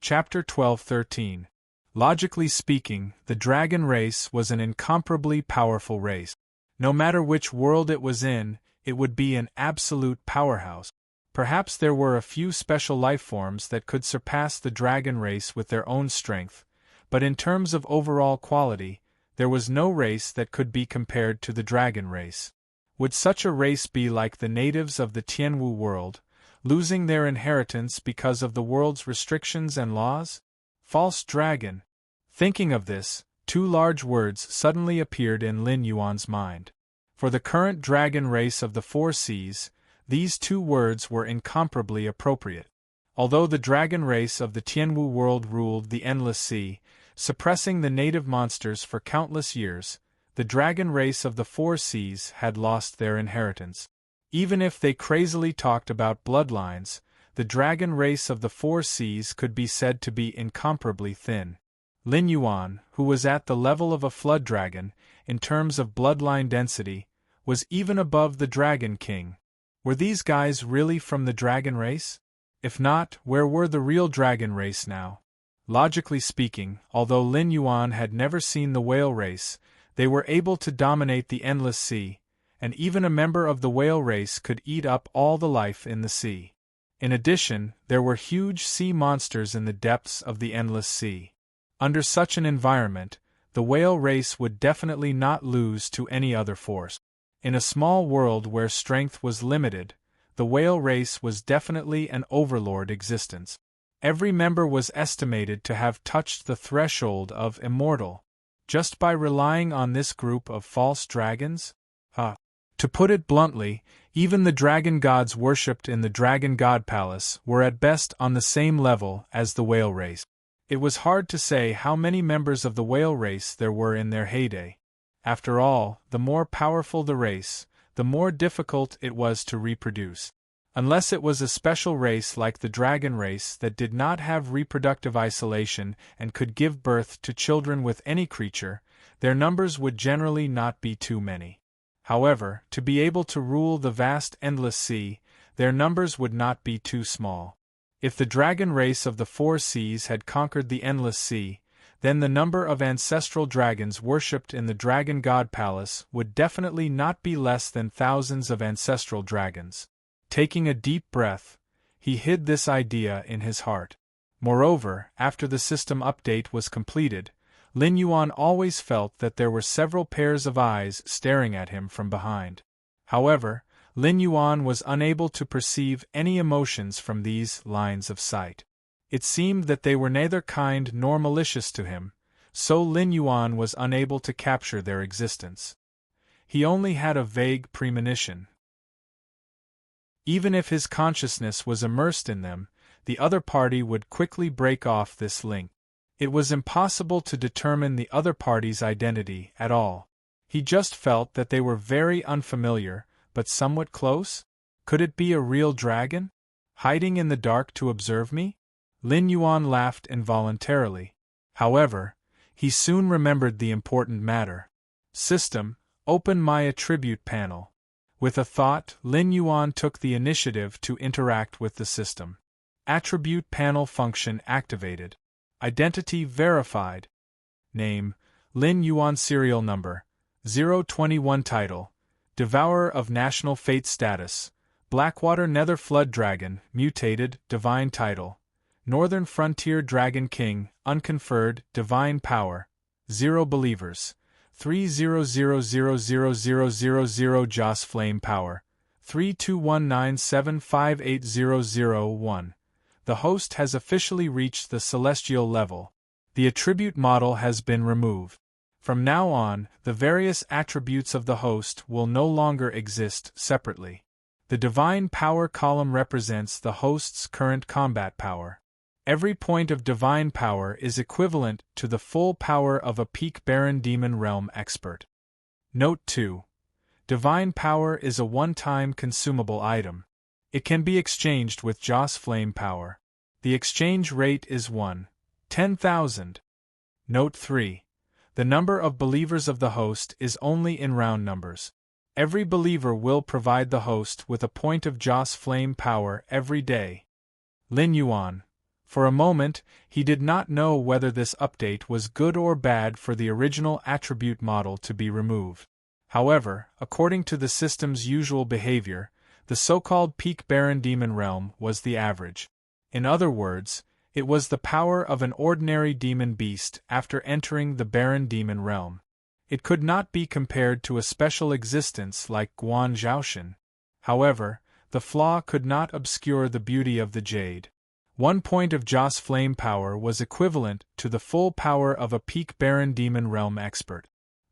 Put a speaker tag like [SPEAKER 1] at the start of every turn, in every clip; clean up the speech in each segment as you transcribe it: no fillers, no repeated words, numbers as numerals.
[SPEAKER 1] Chapter 12-13. Logically speaking, the dragon race was an incomparably powerful race. No matter which world it was in, it would be an absolute powerhouse. Perhaps there were a few special life forms that could surpass the dragon race with their own strength, but in terms of overall quality, there was no race that could be compared to the dragon race. Would such a race be like the natives of the Tianwu world, losing their inheritance because of the world's restrictions and laws? False dragon. Thinking of this, two large words suddenly appeared in Lin Yuan's mind. For the current dragon race of the Four Seas, these two words were incomparably appropriate. Although the dragon race of the Tianwu world ruled the Endless Sea, suppressing the native monsters for countless years, the dragon race of the Four Seas had lost their inheritance. Even if they crazily talked about bloodlines, the dragon race of the Four Seas could be said to be incomparably thin. Lin Yuan, who was at the level of a flood dragon, in terms of bloodline density, was even above the Dragon King. Were these guys really from the dragon race? If not, where were the real dragon race now? Logically speaking, although Lin Yuan had never seen the whale race, they were able to dominate the Endless Sea, and even a member of the whale race could eat up all the life in the sea. In addition, there were huge sea monsters in the depths of the Endless Sea. Under such an environment, the whale race would definitely not lose to any other force. In a small world where strength was limited, the whale race was definitely an overlord existence. Every member was estimated to have touched the threshold of immortal, just by relying on this group of false dragons? To put it bluntly, even the dragon gods worshipped in the Dragon God Palace were at best on the same level as the whale race. It was hard to say how many members of the whale race there were in their heyday. After all, the more powerful the race, the more difficult it was to reproduce. Unless it was a special race like the dragon race that did not have reproductive isolation and could give birth to children with any creature, their numbers would generally not be too many. However, to be able to rule the vast Endless Sea, their numbers would not be too small. If the dragon race of the Four Seas had conquered the Endless Sea, then the number of ancestral dragons worshipped in the Dragon God Palace would definitely not be less than thousands of ancestral dragons. Taking a deep breath, he hid this idea in his heart. Moreover, after the system update was completed, Lin Yuan always felt that there were several pairs of eyes staring at him from behind. However, Lin Yuan was unable to perceive any emotions from these lines of sight. It seemed that they were neither kind nor malicious to him, so Lin Yuan was unable to capture their existence. He only had a vague premonition. Even if his consciousness was immersed in them, the other party would quickly break off this link. It was impossible to determine the other party's identity at all. He just felt that they were very unfamiliar, but somewhat close. Could it be a real dragon? Hiding in the dark to observe me? Lin Yuan laughed involuntarily. However, he soon remembered the important matter. System, open my attribute panel. With a thought, Lin Yuan took the initiative to interact with the system. Attribute panel function activated. Identity verified. Name, Lin Yuan. Serial number, 021. Title, Devourer of National Fate. Status, Blackwater Nether Flood Dragon, mutated, divine title. Northern Frontier Dragon King, unconferred, divine power. 0 believers. 300000000 Joss Flame Power. 3219758001. The host has officially reached the celestial level. The attribute model has been removed. From now on, the various attributes of the host will no longer exist separately. The divine power column represents the host's current combat power. Every point of divine power is equivalent to the full power of a peak Baron Demon Realm expert. Note 2. Divine power is a one-time consumable item. It can be exchanged with Joss Flame Power. The exchange rate is 1/10,000. Note 3. The number of believers of the host is only in round numbers. Every believer will provide the host with a point of Joss Flame Power every day. Lin Yuan, For a moment, he did not know whether this update was good or bad for the original attribute model to be removed. However, according to the system's usual behavior, the so-called peak Baron Demon realm was the average. In other words, it was the power of an ordinary demon beast after entering the Baron Demon realm. It could not be compared to a special existence like Guan Zhaoshan. However, the flaw could not obscure the beauty of the jade. 1 point of Joss flame power was equivalent to the full power of a peak Baron Demon realm expert.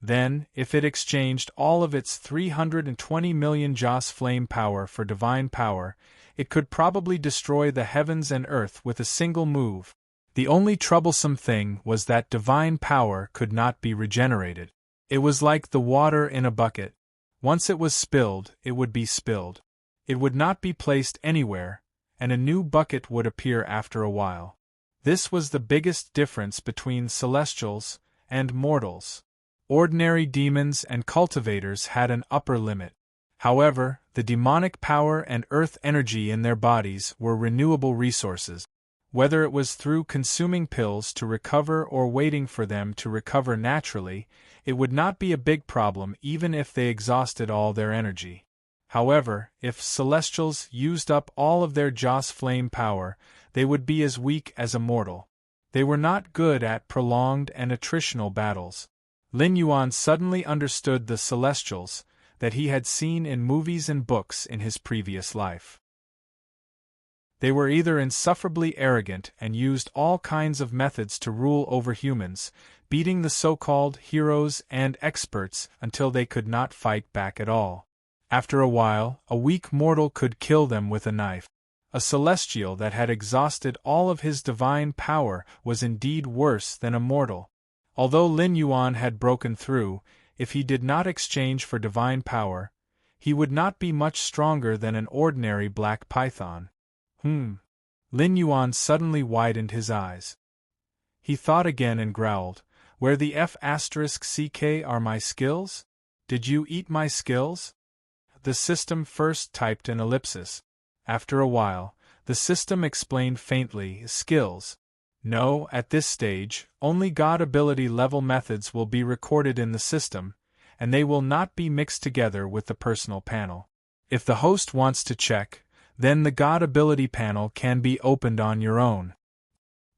[SPEAKER 1] Then, if it exchanged all of its 320 million Joss flame power for divine power, it could probably destroy the heavens and earth with a single move. The only troublesome thing was that divine power could not be regenerated. It was like the water in a bucket. Once it was spilled, it would be spilled. It would not be placed anywhere, and a new bucket would appear after a while. This was the biggest difference between celestials and mortals. Ordinary demons and cultivators had an upper limit. However, the demonic power and earth energy in their bodies were renewable resources. Whether it was through consuming pills to recover or waiting for them to recover naturally, it would not be a big problem even if they exhausted all their energy. However, if celestials used up all of their Joss flame power, they would be as weak as a mortal. They were not good at prolonged and attritional battles. Lin Yuan suddenly understood the celestials that he had seen in movies and books in his previous life. They were either insufferably arrogant and used all kinds of methods to rule over humans, beating the so-called heroes and experts until they could not fight back at all. After a while, a weak mortal could kill them with a knife. A celestial that had exhausted all of his divine power was indeed worse than a mortal. Although Lin Yuan had broken through, if he did not exchange for divine power, he would not be much stronger than an ordinary black python. Lin Yuan suddenly widened his eyes. He thought again and growled, "Where the F***ck are my skills? Did you eat my skills?" The system first typed an ellipsis. After a while, the system explained faintly, "Skills. No, at this stage, only God ability level methods will be recorded in the system, and they will not be mixed together with the personal panel. If the host wants to check, then the God ability panel can be opened on your own.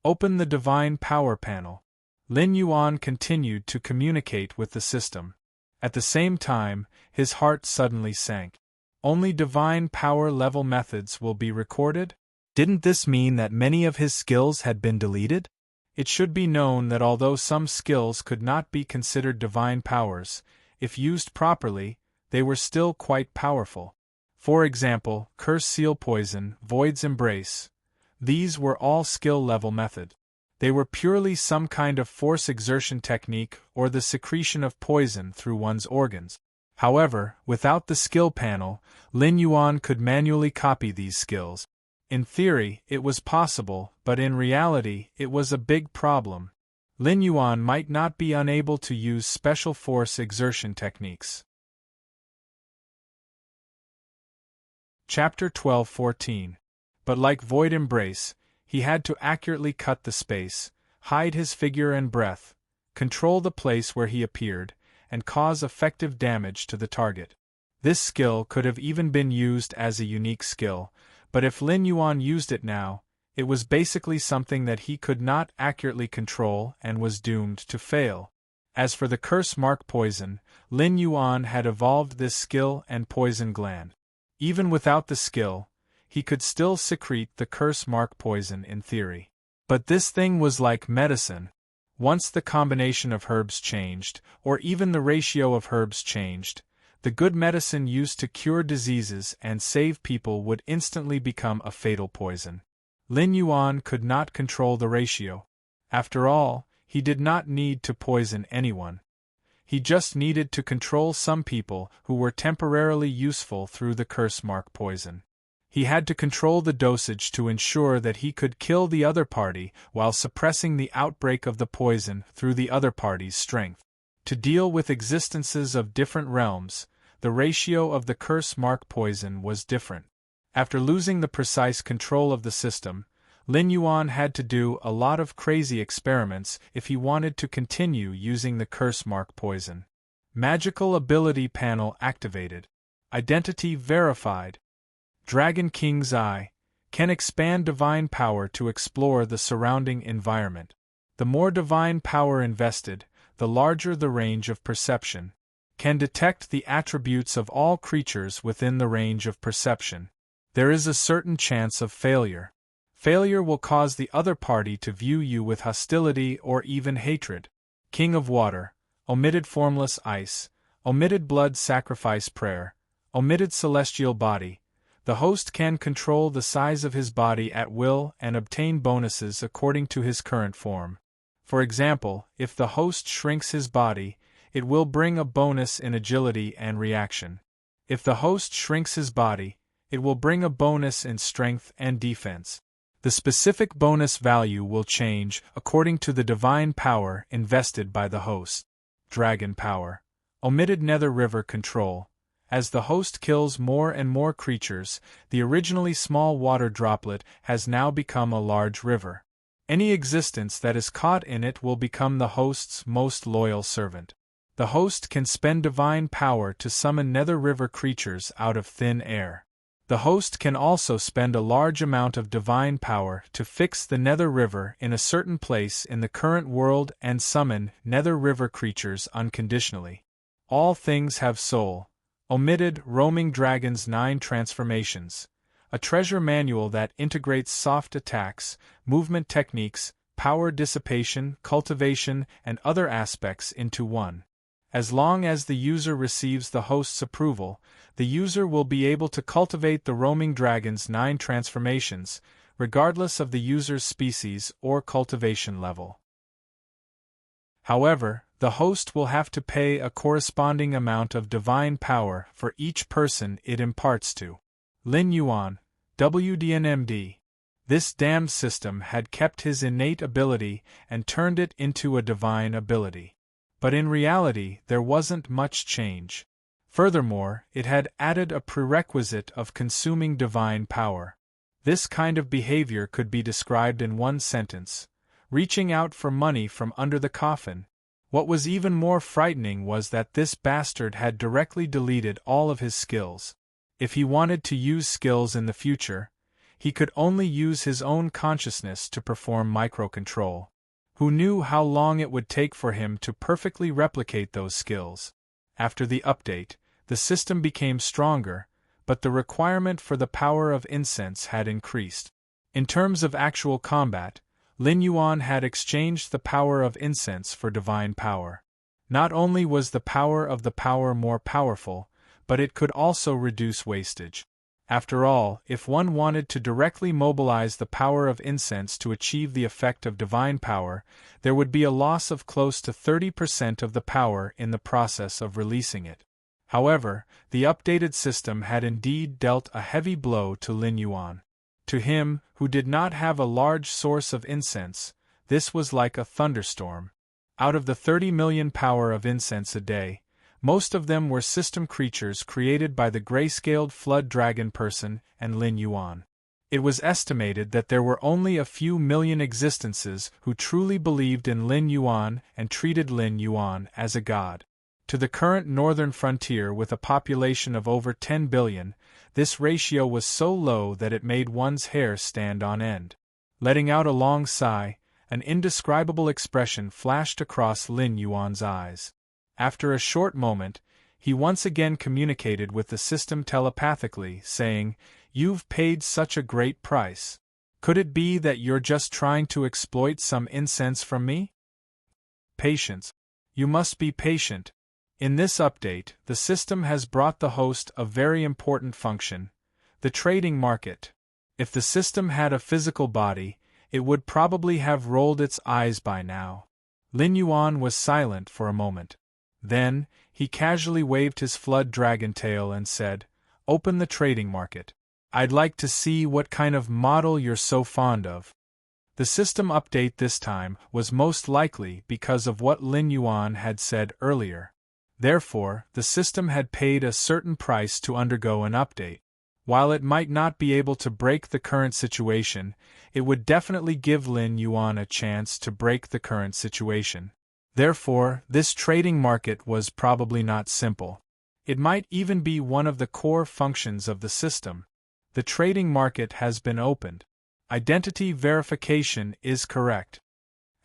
[SPEAKER 1] Open the divine power panel." Lin Yuan continued to communicate with the system. At the same time, his heart suddenly sank. Only divine power level methods will be recorded? Didn't this mean that many of his skills had been deleted? It should be known that although some skills could not be considered divine powers, if used properly, they were still quite powerful. For example, Curse Seal Poison, Void's Embrace. These were all skill level method. They were purely some kind of force exertion technique or the secretion of poison through one's organs. However, without the skill panel, Lin Yuan could manually copy these skills. In theory, it was possible, but in reality, it was a big problem. Lin Yuan might not be unable to use special force exertion techniques. Chapter 12:14. But like Void Embrace, he had to accurately cut the space, hide his figure and breath, control the place where he appeared, and cause effective damage to the target. This skill could have even been used as a unique skill, but if Lin Yuan used it now, it was basically something that he could not accurately control and was doomed to fail. As for the curse mark poison, Lin Yuan had evolved this skill and poison gland. Even without the skill, he could still secrete the curse mark poison in theory. But this thing was like medicine. Once the combination of herbs changed, or even the ratio of herbs changed, the good medicine used to cure diseases and save people would instantly become a fatal poison. Lin Yuan could not control the ratio. After all, he did not need to poison anyone. He just needed to control some people who were temporarily useful through the curse mark poison. He had to control the dosage to ensure that he could kill the other party while suppressing the outbreak of the poison through the other party's strength. To deal with existences of different realms, the ratio of the curse mark poison was different. After losing the precise control of the system, Lin Yuan had to do a lot of crazy experiments if he wanted to continue using the curse mark poison. Magical ability panel activated. Identity verified. Dragon King's Eye can expand divine power to explore the surrounding environment. The more divine power invested, the larger the range of perception. Can detect the attributes of all creatures within the range of perception. There is a certain chance of failure. Failure will cause the other party to view you with hostility or even hatred. King of Water, omitted formless ice, omitted blood sacrifice prayer, omitted celestial body. The host can control the size of his body at will and obtain bonuses according to his current form. For example, if the host shrinks his body, it will bring a bonus in agility and reaction. If the host shrinks his body, it will bring a bonus in strength and defense. The specific bonus value will change according to the divine power invested by the host. Dragon Power. Omitted Nether River Control. As the host kills more and more creatures, the originally small water droplet has now become a large river. Any existence that is caught in it will become the host's most loyal servant. The host can spend divine power to summon Nether River creatures out of thin air. The host can also spend a large amount of divine power to fix the Nether River in a certain place in the current world and summon Nether River creatures unconditionally. All things have soul. Omitted Roaming Dragon's 9 Transformations. A treasure manual that integrates soft attacks, movement techniques, power dissipation, cultivation, and other aspects into one. As long as the user receives the host's approval, the user will be able to cultivate the Roaming Dragon's 9 transformations, regardless of the user's species or cultivation level. However, the host will have to pay a corresponding amount of divine power for each person it imparts to. Lin Yuan, WDNMD. This damned system had kept his innate ability and turned it into a divine ability. But in reality, there wasn't much change. Furthermore, it had added a prerequisite of consuming divine power. This kind of behavior could be described in one sentence: reaching out for money from under the coffin. What was even more frightening was that this bastard had directly deleted all of his skills. If he wanted to use skills in the future, he could only use his own consciousness to perform microcontrol. Who knew how long it would take for him to perfectly replicate those skills? After the update, the system became stronger, but the requirement for the power of incense had increased. In terms of actual combat, Lin Yuan had exchanged the power of incense for divine power. Not only was the power of the power more powerful, but it could also reduce wastage. After all, if one wanted to directly mobilize the power of incense to achieve the effect of divine power, there would be a loss of close to 30% of the power in the process of releasing it. However, the updated system had indeed dealt a heavy blow to Lin Yuan. To him, who did not have a large source of incense, this was like a thunderstorm. Out of the 30 million power of incense a day, most of them were system creatures created by the grayscaled flood dragon person and Lin Yuan. It was estimated that there were only a few million existences who truly believed in Lin Yuan and treated Lin Yuan as a god. To the current northern frontier with a population of over 10 billion, this ratio was so low that it made one's hair stand on end. Letting out a long sigh, an indescribable expression flashed across Lin Yuan's eyes. After a short moment, he once again communicated with the system telepathically, saying, "You've paid such a great price. Could it be that you're just trying to exploit some incense from me?" Patience. You must be patient. In this update, the system has brought the host a very important function: the trading market. If the system had a physical body, it would probably have rolled its eyes by now. Lin Yuan was silent for a moment. Then, he casually waved his flood dragon tail and said, "Open the trading market. I'd like to see what kind of model you're so fond of." The system update this time was most likely because of what Lin Yuan had said earlier. Therefore, the system had paid a certain price to undergo an update. While it might not be able to break the current situation, it would definitely give Lin Yuan a chance to break the current situation. Therefore, this trading market was probably not simple. It might even be one of the core functions of the system. The trading market has been opened. Identity verification is correct.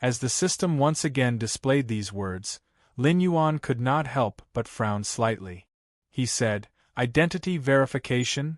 [SPEAKER 1] As the system once again displayed these words, Lin Yuan could not help but frown slightly. He said, "Identity verification?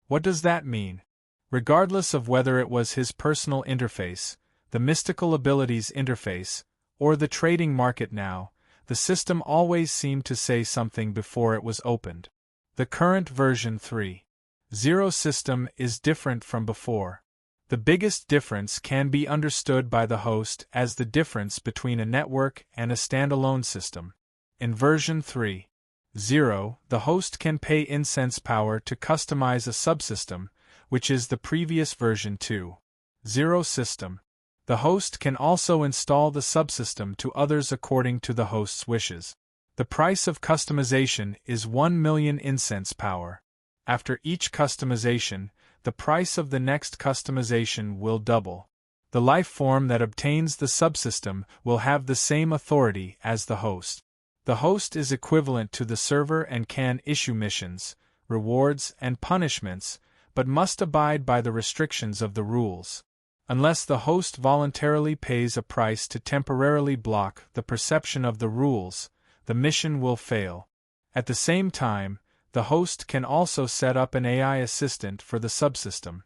[SPEAKER 1] What does that mean?" Regardless of whether it was his personal interface, the mystical abilities interface, or the trading market now, the system always seemed to say something before it was opened. The current version 3.0 system is different from before. The biggest difference can be understood by the host as the difference between a network and a standalone system. In version 3.0, the host can pay incense power to customize a subsystem, which is the previous version 2.0 system. The host can also install the subsystem to others according to the host's wishes. The price of customization is 1 million incense power. After each customization, the price of the next customization will double. The life form that obtains the subsystem will have the same authority as the host. The host is equivalent to the server and can issue missions, rewards, and punishments, but must abide by the restrictions of the rules. Unless the host voluntarily pays a price to temporarily block the perception of the rules, the mission will fail. At the same time, the host can also set up an AI assistant for the subsystem.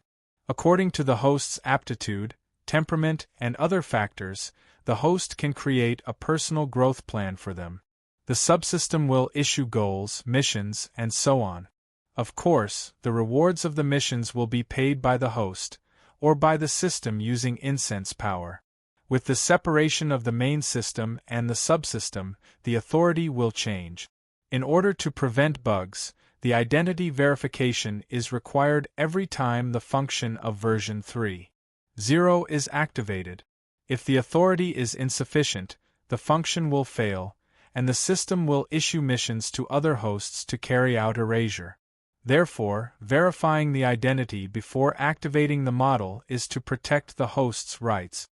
[SPEAKER 1] According to the host's aptitude, temperament, and other factors, the host can create a personal growth plan for them. The subsystem will issue goals, missions, and so on. Of course, the rewards of the missions will be paid by the host, or by the system using incense power. With the separation of the main system and the subsystem, the authority will change. In order to prevent bugs, the identity verification is required every time the function of version 3.0 is activated. If the authority is insufficient, the function will fail, and the system will issue missions to other hosts to carry out erasure. Therefore, verifying the identity before activating the model is to protect the host's rights.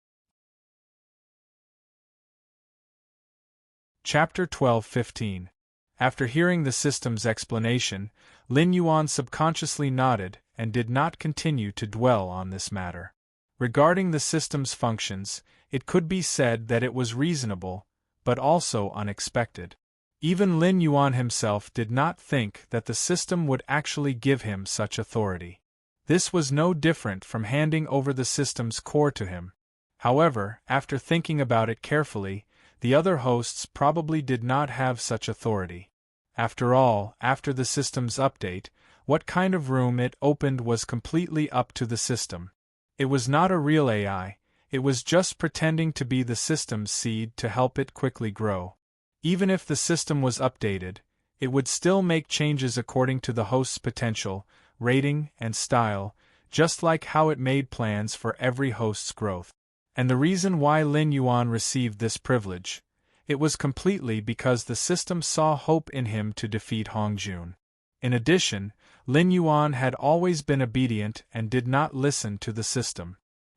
[SPEAKER 1] Chapter 12:15. After hearing the system's explanation, Lin Yuan subconsciously nodded and did not continue to dwell on this matter. Regarding the system's functions, it could be said that it was reasonable, but also unexpected. Even Lin Yuan himself did not think that the system would actually give him such authority. This was no different from handing over the system's core to him. However, after thinking about it carefully, the other hosts probably did not have such authority. After all, after the system's update, what kind of room it opened was completely up to the system. It was not a real AI, it was just pretending to be the system's seed to help it quickly grow. Even if the system was updated, it would still make changes according to the host's potential, rating, and style, just like how it made plans for every host's growth. And the reason why Lin Yuan received this privilege, it was completely because the system saw hope in him to defeat Hongjun. In addition, Lin Yuan had always been obedient and did not listen to the system.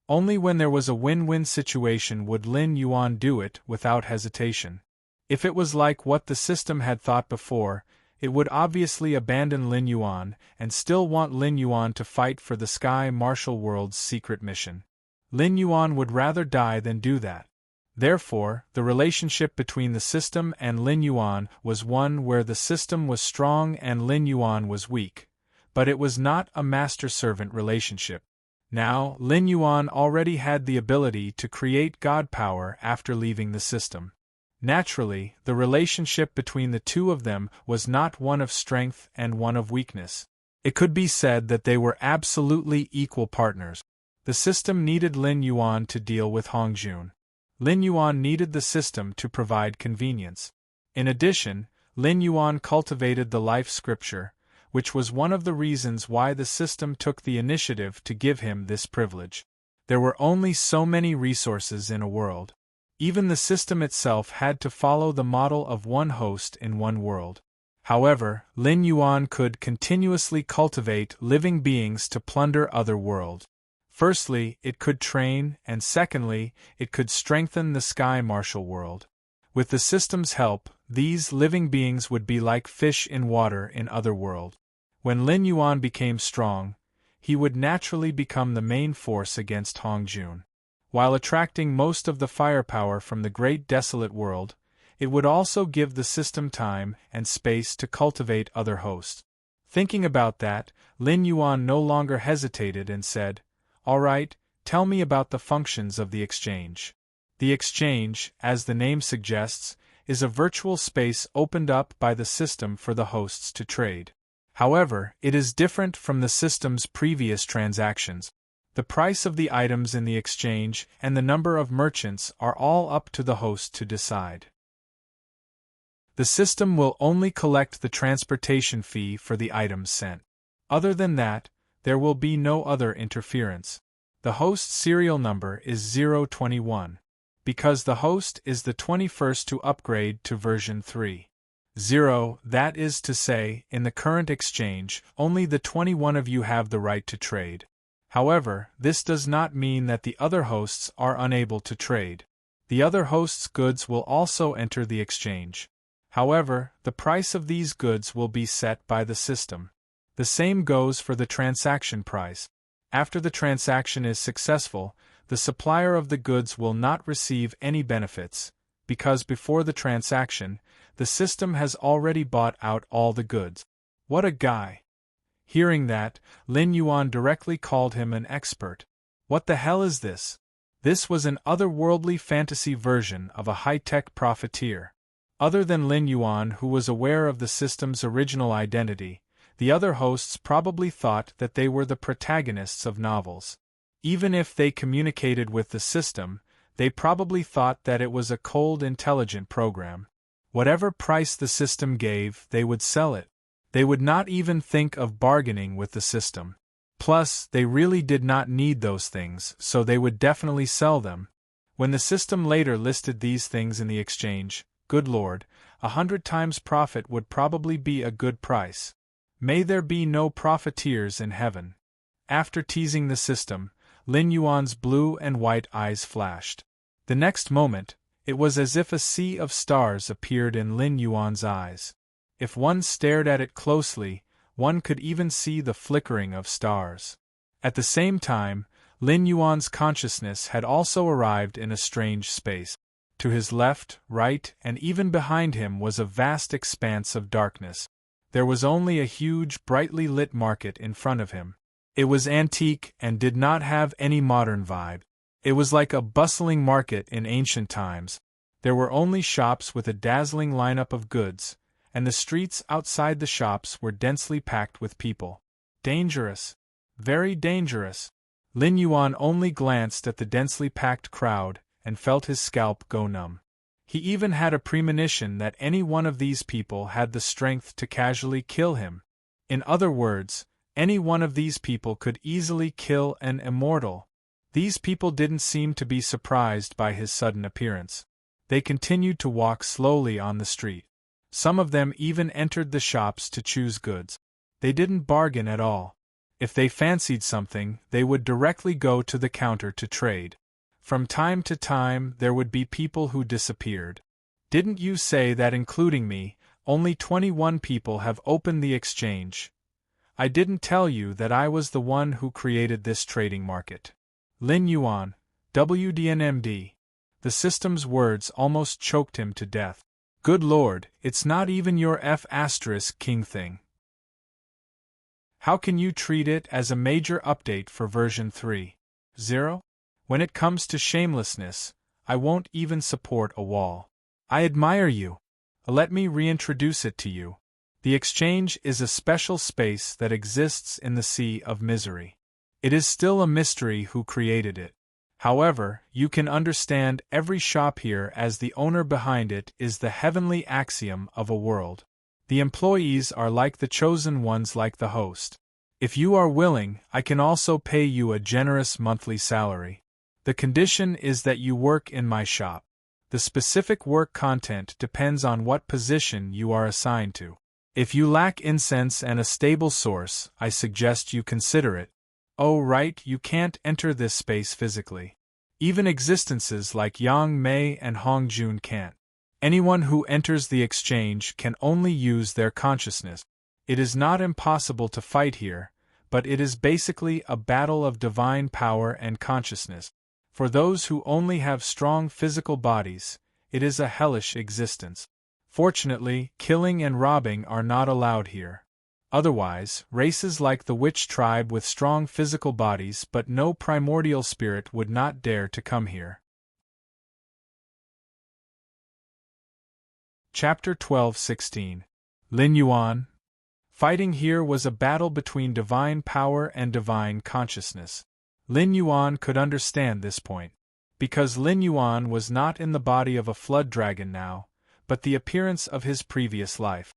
[SPEAKER 1] Only when there was a win-win situation would Lin Yuan do it without hesitation. If it was like what the system had thought before, it would obviously abandon Lin Yuan and still want Lin Yuan to fight for the Sky Martial World's secret mission. Lin Yuan would rather die than do that. Therefore, the relationship between the system and Lin Yuan was one where the system was strong and Lin Yuan was weak, but it was not a master-servant relationship. Now, Lin Yuan already had the ability to create god power after leaving the system. Naturally, the relationship between the two of them was not one of strength and one of weakness. It could be said that they were absolutely equal partners. The system needed Lin Yuan to deal with Hongjun. Lin Yuan needed the system to provide convenience. In addition, Lin Yuan cultivated the life scripture, which was one of the reasons why the system took the initiative to give him this privilege. There were only so many resources in a world. Even the system itself had to follow the model of one host in one world. However, Lin Yuan could continuously cultivate living beings to plunder other worlds. Firstly, it could train, and secondly, it could strengthen the Sky Martial world. With the system's help, these living beings would be like fish in water in other worlds. When Lin Yuan became strong, he would naturally become the main force against Hong Jun. While attracting most of the firepower from the great desolate world, it would also give the system time and space to cultivate other hosts. Thinking about that, Lin Yuan no longer hesitated and said, "All right, tell me about the functions of the exchange." The exchange, as the name suggests, is a virtual space opened up by the system for the hosts to trade. However, it is different from the system's previous transactions. The price of the items in the exchange and the number of merchants are all up to the host to decide. The system will only collect the transportation fee for the items sent. Other than that, there will be no other interference. The host's serial number is 021. Because the host is the 21st to upgrade to version 3.0, that is to say, in the current exchange, only the 21 of you have the right to trade. However, this does not mean that the other hosts are unable to trade. The other hosts' goods will also enter the exchange. However, the price of these goods will be set by the system. The same goes for the transaction price. After the transaction is successful, the supplier of the goods will not receive any benefits, because before the transaction, the system has already bought out all the goods. What a guy! Hearing that, Lin Yuan directly called him an expert. What the hell is this? This was an otherworldly fantasy version of a high-tech profiteer. Other than Lin Yuan, who was aware of the system's original identity, the other hosts probably thought that they were the protagonists of novels. Even if they communicated with the system, they probably thought that it was a cold, intelligent program. Whatever price the system gave, they would sell it. They would not even think of bargaining with the system. Plus, they really did not need those things, so they would definitely sell them. When the system later listed these things in the exchange, good lord, 100 times profit would probably be a good price. May there be no profiteers in heaven. After teasing the system, Lin Yuan's blue and white eyes flashed. The next moment, it was as if a sea of stars appeared in Lin Yuan's eyes. If one stared at it closely, one could even see the flickering of stars. At the same time, Lin Yuan's consciousness had also arrived in a strange space. To his left, right, and even behind him was a vast expanse of darkness. There was only a huge, brightly lit market in front of him. It was antique and did not have any modern vibe. It was like a bustling market in ancient times. There were only shops with a dazzling lineup of goods, and the streets outside the shops were densely packed with people. Dangerous. Very dangerous. Lin Yuan only glanced at the densely packed crowd and felt his scalp go numb. He even had a premonition that any one of these people had the strength to casually kill him. In other words, any one of these people could easily kill an immortal. These people didn't seem to be surprised by his sudden appearance. They continued to walk slowly on the street. Some of them even entered the shops to choose goods. They didn't bargain at all. If they fancied something, they would directly go to the counter to trade. From time to time, there would be people who disappeared. Didn't you say that including me, only 21 people have opened the exchange? I didn't tell you that I was the one who created this trading market. Lin Yuan, WDNMD. The system's words almost choked him to death. Good lord, it's not even your F***king thing. How can you treat it as a major update for version 3.0? When it comes to shamelessness, I won't even support a wall. I admire you. Let me reintroduce it to you. The exchange is a special space that exists in the sea of misery. It is still a mystery who created it. However, you can understand every shop here as the owner behind it is the heavenly axiom of a world. The employees are like the chosen ones, like the host. If you are willing, I can also pay you a generous monthly salary. The condition is that you work in my shop. The specific work content depends on what position you are assigned to. If you lack incense and a stable source, I suggest you consider it. Oh right, you can't enter this space physically. Even existences like Yang Mei and Hong Jun can't. Anyone who enters the exchange can only use their consciousness. It is not impossible to fight here, but it is basically a battle of divine power and consciousness. For those who only have strong physical bodies, it is a hellish existence. Fortunately, killing and robbing are not allowed here. Otherwise, races like the witch tribe with strong physical bodies but no primordial spirit would not dare to come here. Chapter 12:16. Lin Yuan. Fighting here was a battle between divine power and divine consciousness. Lin Yuan could understand this point. Because Lin Yuan was not in the body of a flood dragon now, but the appearance of his previous life.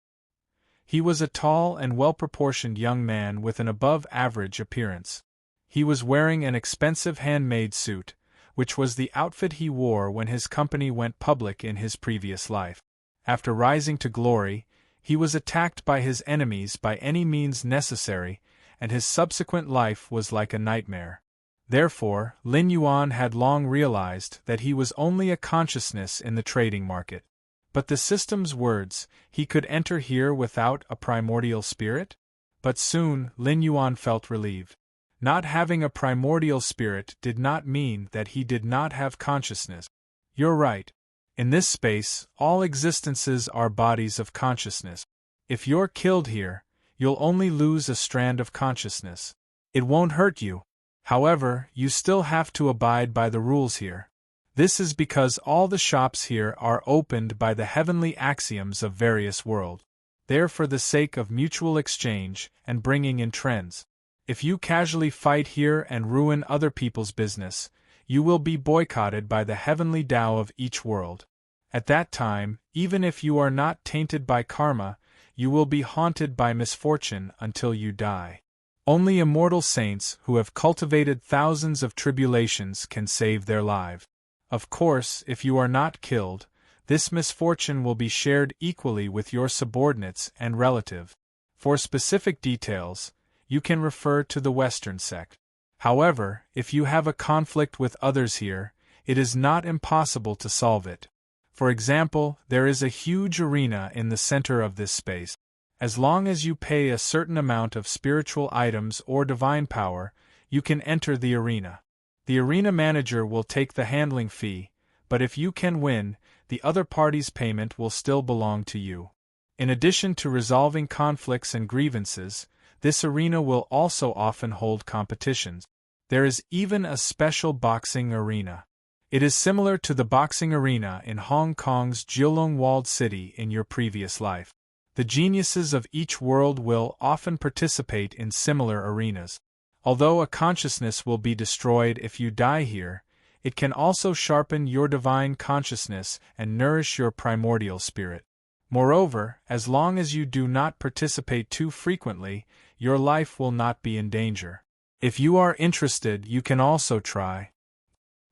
[SPEAKER 1] He was a tall and well-proportioned young man with an above-average appearance. He was wearing an expensive handmade suit, which was the outfit he wore when his company went public in his previous life. After rising to glory, he was attacked by his enemies by any means necessary, and his subsequent life was like a nightmare. Therefore, Lin Yuan had long realized that he was only a consciousness in the trading market. But the system's words, he could enter here without a primordial spirit? But soon, Lin Yuan felt relieved. Not having a primordial spirit did not mean that he did not have consciousness. You're right. In this space, all existences are bodies of consciousness. If you're killed here, you'll only lose a strand of consciousness. It won't hurt you. However, you still have to abide by the rules here. This is because all the shops here are opened by the heavenly axioms of various worlds. They're for the sake of mutual exchange and bringing in trends. If you casually fight here and ruin other people's business, you will be boycotted by the heavenly Tao of each world. At that time, even if you are not tainted by karma, you will be haunted by misfortune until you die. Only immortal saints who have cultivated thousands of tribulations can save their lives. Of course, if you are not killed, this misfortune will be shared equally with your subordinates and relatives. For specific details, you can refer to the Western sect. However, if you have a conflict with others here, it is not impossible to solve it. For example, there is a huge arena in the center of this space. As long as you pay a certain amount of spiritual items or divine power, you can enter the arena. The arena manager will take the handling fee, but if you can win, the other party's payment will still belong to you. In addition to resolving conflicts and grievances, this arena will also often hold competitions. There is even a special boxing arena. It is similar to the boxing arena in Hong Kong's Jiulong Walled City in your previous life. The geniuses of each world will often participate in similar arenas. Although a consciousness will be destroyed if you die here, it can also sharpen your divine consciousness and nourish your primordial spirit. Moreover, as long as you do not participate too frequently, your life will not be in danger. If you are interested, you can also try.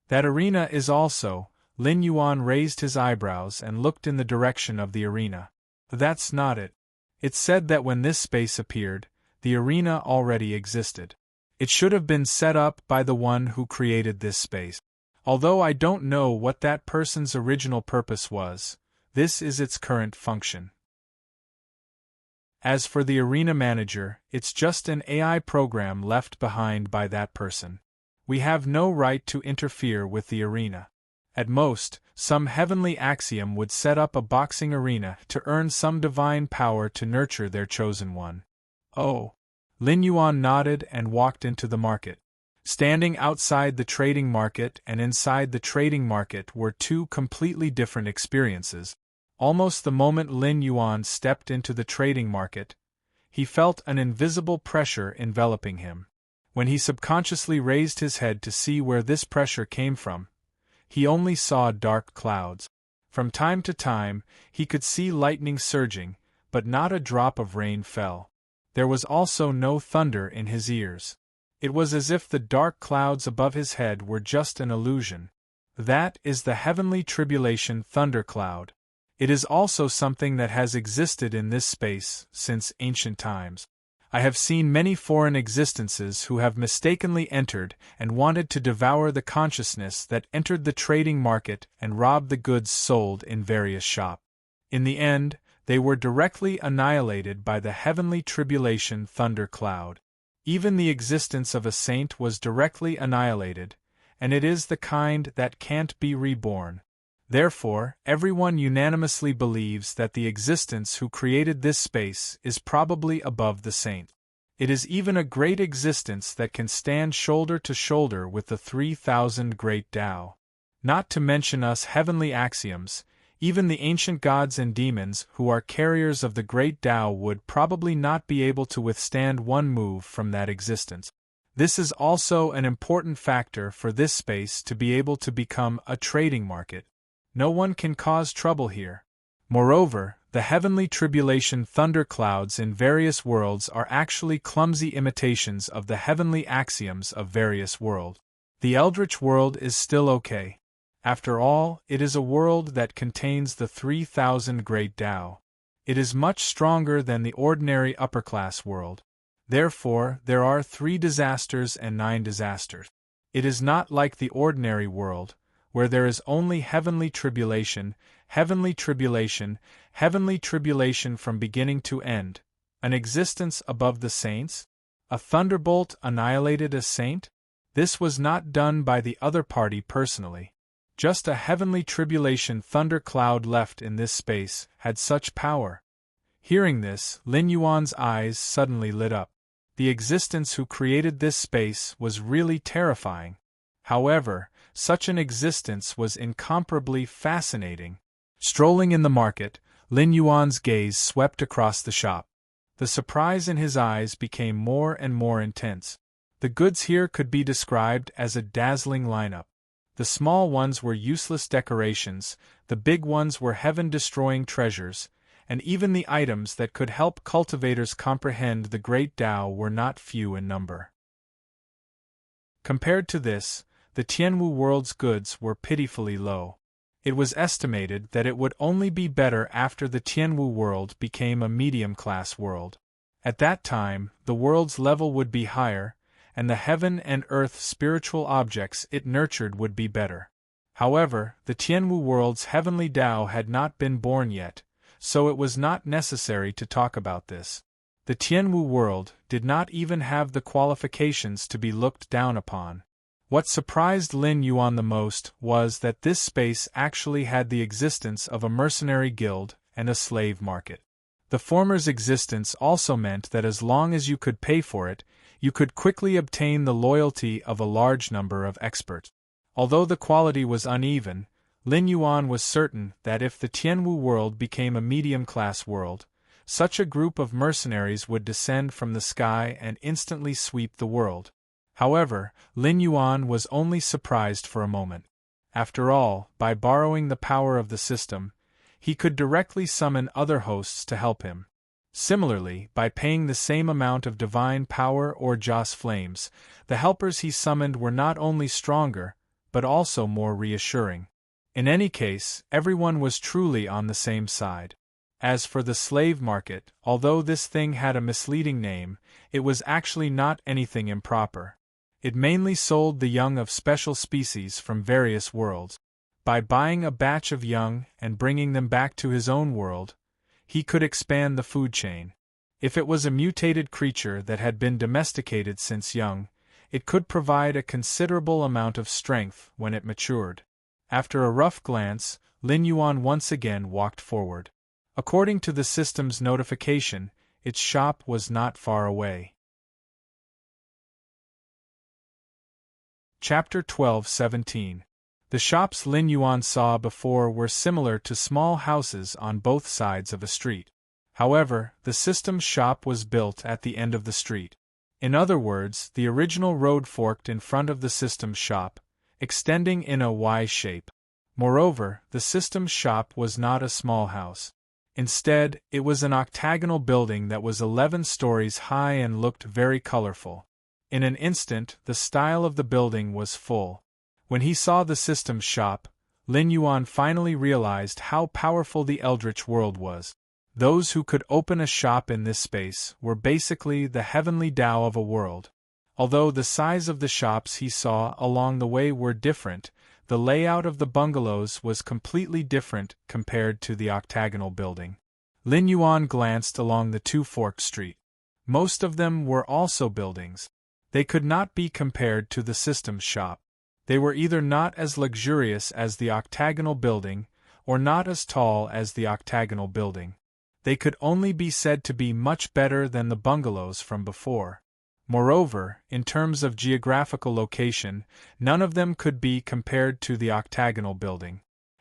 [SPEAKER 1] That arena is also. Lin Yuan raised his eyebrows and looked in the direction of the arena. That's not it. It's said that when this space appeared, the arena already existed. It should have been set up by the one who created this space. Although I don't know what that person's original purpose was, this is its current function. As for the arena manager, it's just an AI program left behind by that person. We have no right to interfere with the arena. At most, some heavenly axiom would set up a boxing arena to earn some divine power to nurture their chosen one. Oh. Lin Yuan nodded and walked into the market. Standing outside the trading market and inside the trading market were two completely different experiences. Almost the moment Lin Yuan stepped into the trading market, he felt an invisible pressure enveloping him. When he subconsciously raised his head to see where this pressure came from, he only saw dark clouds. From time to time, he could see lightning surging, but not a drop of rain fell. There was also no thunder in his ears. It was as if the dark clouds above his head were just an illusion. That is the heavenly tribulation thundercloud. It is also something that has existed in this space since ancient times. I have seen many foreign existences who have mistakenly entered and wanted to devour the consciousness that entered the trading market and rob the goods sold in various shops. In the end, they were directly annihilated by the heavenly tribulation thunder cloud. Even the existence of a saint was directly annihilated, and it is the kind that can't be reborn. Therefore, everyone unanimously believes that the existence who created this space is probably above the saint. It is even a great existence that can stand shoulder to shoulder with the 3,000 great Tao. Not to mention us heavenly axioms, even the ancient gods and demons who are carriers of the great Tao would probably not be able to withstand one move from that existence. This is also an important factor for this space to be able to become a trading market. No one can cause trouble here. Moreover, the heavenly tribulation thunderclouds in various worlds are actually clumsy imitations of the heavenly axioms of various worlds. The Eldritch world is still okay. After all, it is a world that contains the 3,000 great Tao. It is much stronger than the ordinary upper-class world. Therefore, there are 3 disasters and 9 disasters. It is not like the ordinary world, where there is only heavenly tribulation from beginning to end. An existence above the saints? A thunderbolt annihilated a saint? This was not done by the other party personally. Just a heavenly tribulation thundercloud left in this space had such power. Hearing this, Lin Yuan's eyes suddenly lit up. The existence who created this space was really terrifying. However, such an existence was incomparably fascinating. Strolling in the market, Lin Yuan's gaze swept across the shop. The surprise in his eyes became more and more intense. The goods here could be described as a dazzling lineup. The small ones were useless decorations, the big ones were heaven-destroying treasures, and even the items that could help cultivators comprehend the great Tao were not few in number. Compared to this, the Tianwu world's goods were pitifully low. It was estimated that it would only be better after the Tianwu world became a medium-class world. At that time, the world's level would be higher, and the heaven and earth spiritual objects it nurtured would be better. However, the Tianwu world's heavenly Tao had not been born yet, so it was not necessary to talk about this. The Tianwu world did not even have the qualifications to be looked down upon. What surprised Lin Yuan the most was that this space actually had the existence of a mercenary guild and a slave market. The former's existence also meant that as long as you could pay for it, you could quickly obtain the loyalty of a large number of experts. Although the quality was uneven, Lin Yuan was certain that if the Tianwu world became a medium-class world, such a group of mercenaries would descend from the sky and instantly sweep the world. However, Lin Yuan was only surprised for a moment. After all, by borrowing the power of the system, he could directly summon other hosts to help him. Similarly, by paying the same amount of divine power or Joss flames, the helpers he summoned were not only stronger, but also more reassuring. In any case, everyone was truly on the same side. As for the slave market, although this thing had a misleading name, it was actually not anything improper. It mainly sold the young of special species from various worlds. By buying a batch of young and bringing them back to his own world, he could expand the food chain. If it was a mutated creature that had been domesticated since young, it could provide a considerable amount of strength when it matured. After a rough glance, Lin Yuan once again walked forward. According to the system's notification, its shop was not far away. Chapter 12:17. The shops Lin Yuan saw before were similar to small houses on both sides of a street. However, the system's shop was built at the end of the street. In other words, the original road forked in front of the system's shop, extending in a Y shape. Moreover, the system's shop was not a small house. Instead, it was an octagonal building that was 11 stories high and looked very colorful. In an instant, the style of the building was full. When he saw the system's shop, Lin Yuan finally realized how powerful the Eldritch world was. Those who could open a shop in this space were basically the heavenly Tao of a world. Although the size of the shops he saw along the way were different, the layout of the bungalows was completely different compared to the octagonal building. Lin Yuan glanced along the two-forked street. Most of them were also buildings. They could not be compared to the systems shop. They were either not as luxurious as the octagonal building, or not as tall as the octagonal building. They could only be said to be much better than the bungalows from before. Moreover, in terms of geographical location, none of them could be compared to the octagonal building.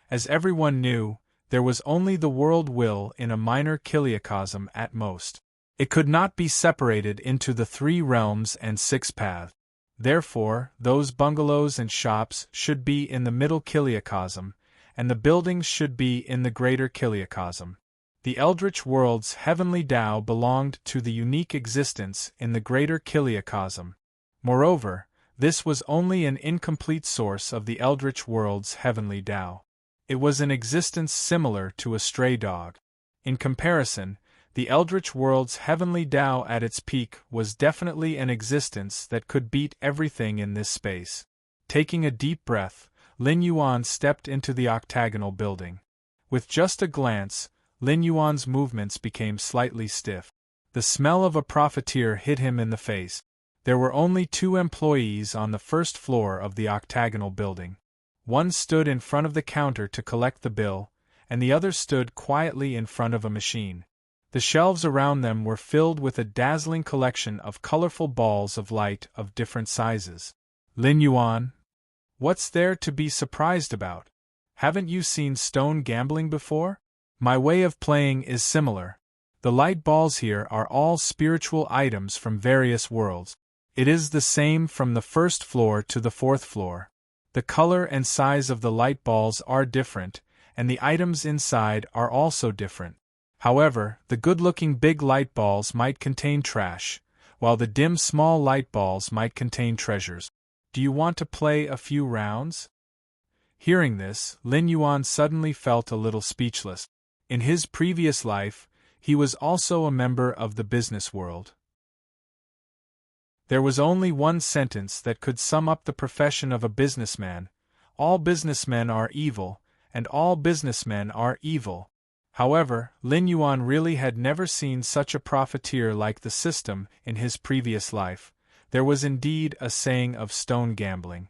[SPEAKER 1] As everyone knew, there was only the world will in a minor kiliacosm at most. It could not be separated into the 3 realms and 6 paths. Therefore, those bungalows and shops should be in the middle kiliacosm, and the buildings should be in the greater kiliacosm. The Eldritch world's heavenly Tao belonged to the unique existence in the greater kiliacosm. Moreover, this was only an incomplete source of the Eldritch world's heavenly Tao. It was an existence similar to a stray dog. In comparison, the Eldritch world's heavenly Tao at its peak was definitely an existence that could beat everything in this space. Taking a deep breath, Lin Yuan stepped into the octagonal building. With just a glance, Lin Yuan's movements became slightly stiff. The smell of a profiteer hit him in the face. There were only 2 employees on the first floor of the octagonal building. One stood in front of the counter to collect the bill, and the other stood quietly in front of a machine. The shelves around them were filled with a dazzling collection of colorful balls of light of different sizes. Lin Yuan, what's there to be surprised about? Haven't you seen stone gambling before? My way of playing is similar. The light balls here are all spiritual items from various worlds. It is the same from the first floor to the 4th floor. The color and size of the light balls are different, and the items inside are also different. However, the good-looking big light balls might contain trash, while the dim small light balls might contain treasures. Do you want to play a few rounds? Hearing this, Lin Yuan suddenly felt a little speechless. In his previous life, he was also a member of the business world. There was only one sentence that could sum up the profession of a businessman: all businessmen are evil, and all businessmen are evil. However, Lin Yuan really had never seen such a profiteer like the system in his previous life. There was indeed a saying of stone gambling.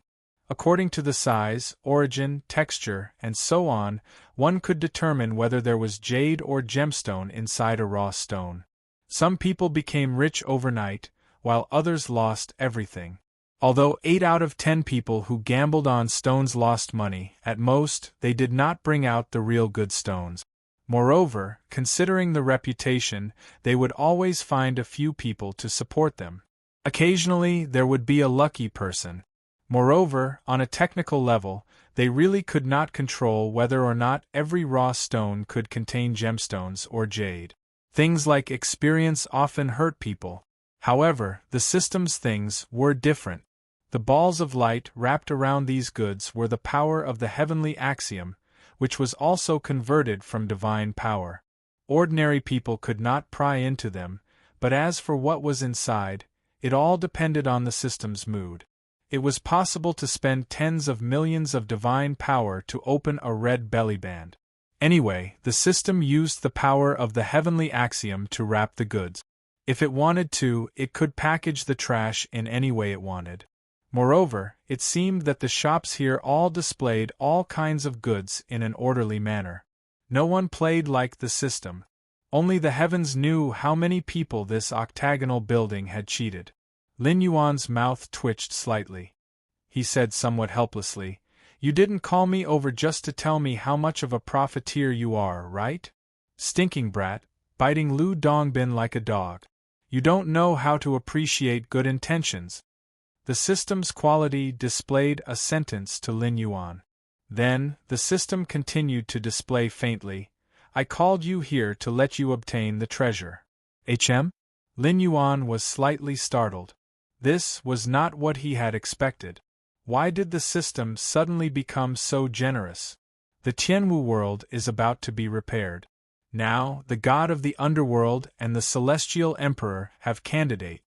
[SPEAKER 1] According to the size, origin, texture, and so on, one could determine whether there was jade or gemstone inside a raw stone. Some people became rich overnight, while others lost everything. Although 8 out of 10 people who gambled on stones lost money, at most, they did not bring out the real good stones. Moreover, considering the reputation, they would always find a few people to support them. Occasionally, there would be a lucky person. Moreover, on a technical level, they really could not control whether or not every raw stone could contain gemstones or jade. Things like experience often hurt people. However, the system's things were different. The balls of light wrapped around these goods were the power of the heavenly axiom, which was also converted from divine power. Ordinary people could not pry into them, but as for what was inside, it all depended on the system's mood. It was possible to spend tens of millions of divine power to open a red belly band. Anyway, the system used the power of the heavenly axiom to wrap the goods. If it wanted to, it could package the trash in any way it wanted. Moreover, it seemed that the shops here all displayed all kinds of goods in an orderly manner. No one played like the system. Only the heavens knew how many people this octagonal building had cheated. Lin Yuan's mouth twitched slightly. He said somewhat helplessly, "You didn't call me over just to tell me how much of a profiteer you are, right? Stinking brat, biting Lu Dongbin like a dog. You don't know how to appreciate good intentions." The system's quality displayed a sentence to Lin Yuan. Then, the system continued to display faintly, "I called you here to let you obtain the treasure." Lin Yuan was slightly startled. This was not what he had expected. Why did the system suddenly become so generous? The Tianwu world is about to be repaired. Now, the god of the underworld and the celestial emperor have candidate.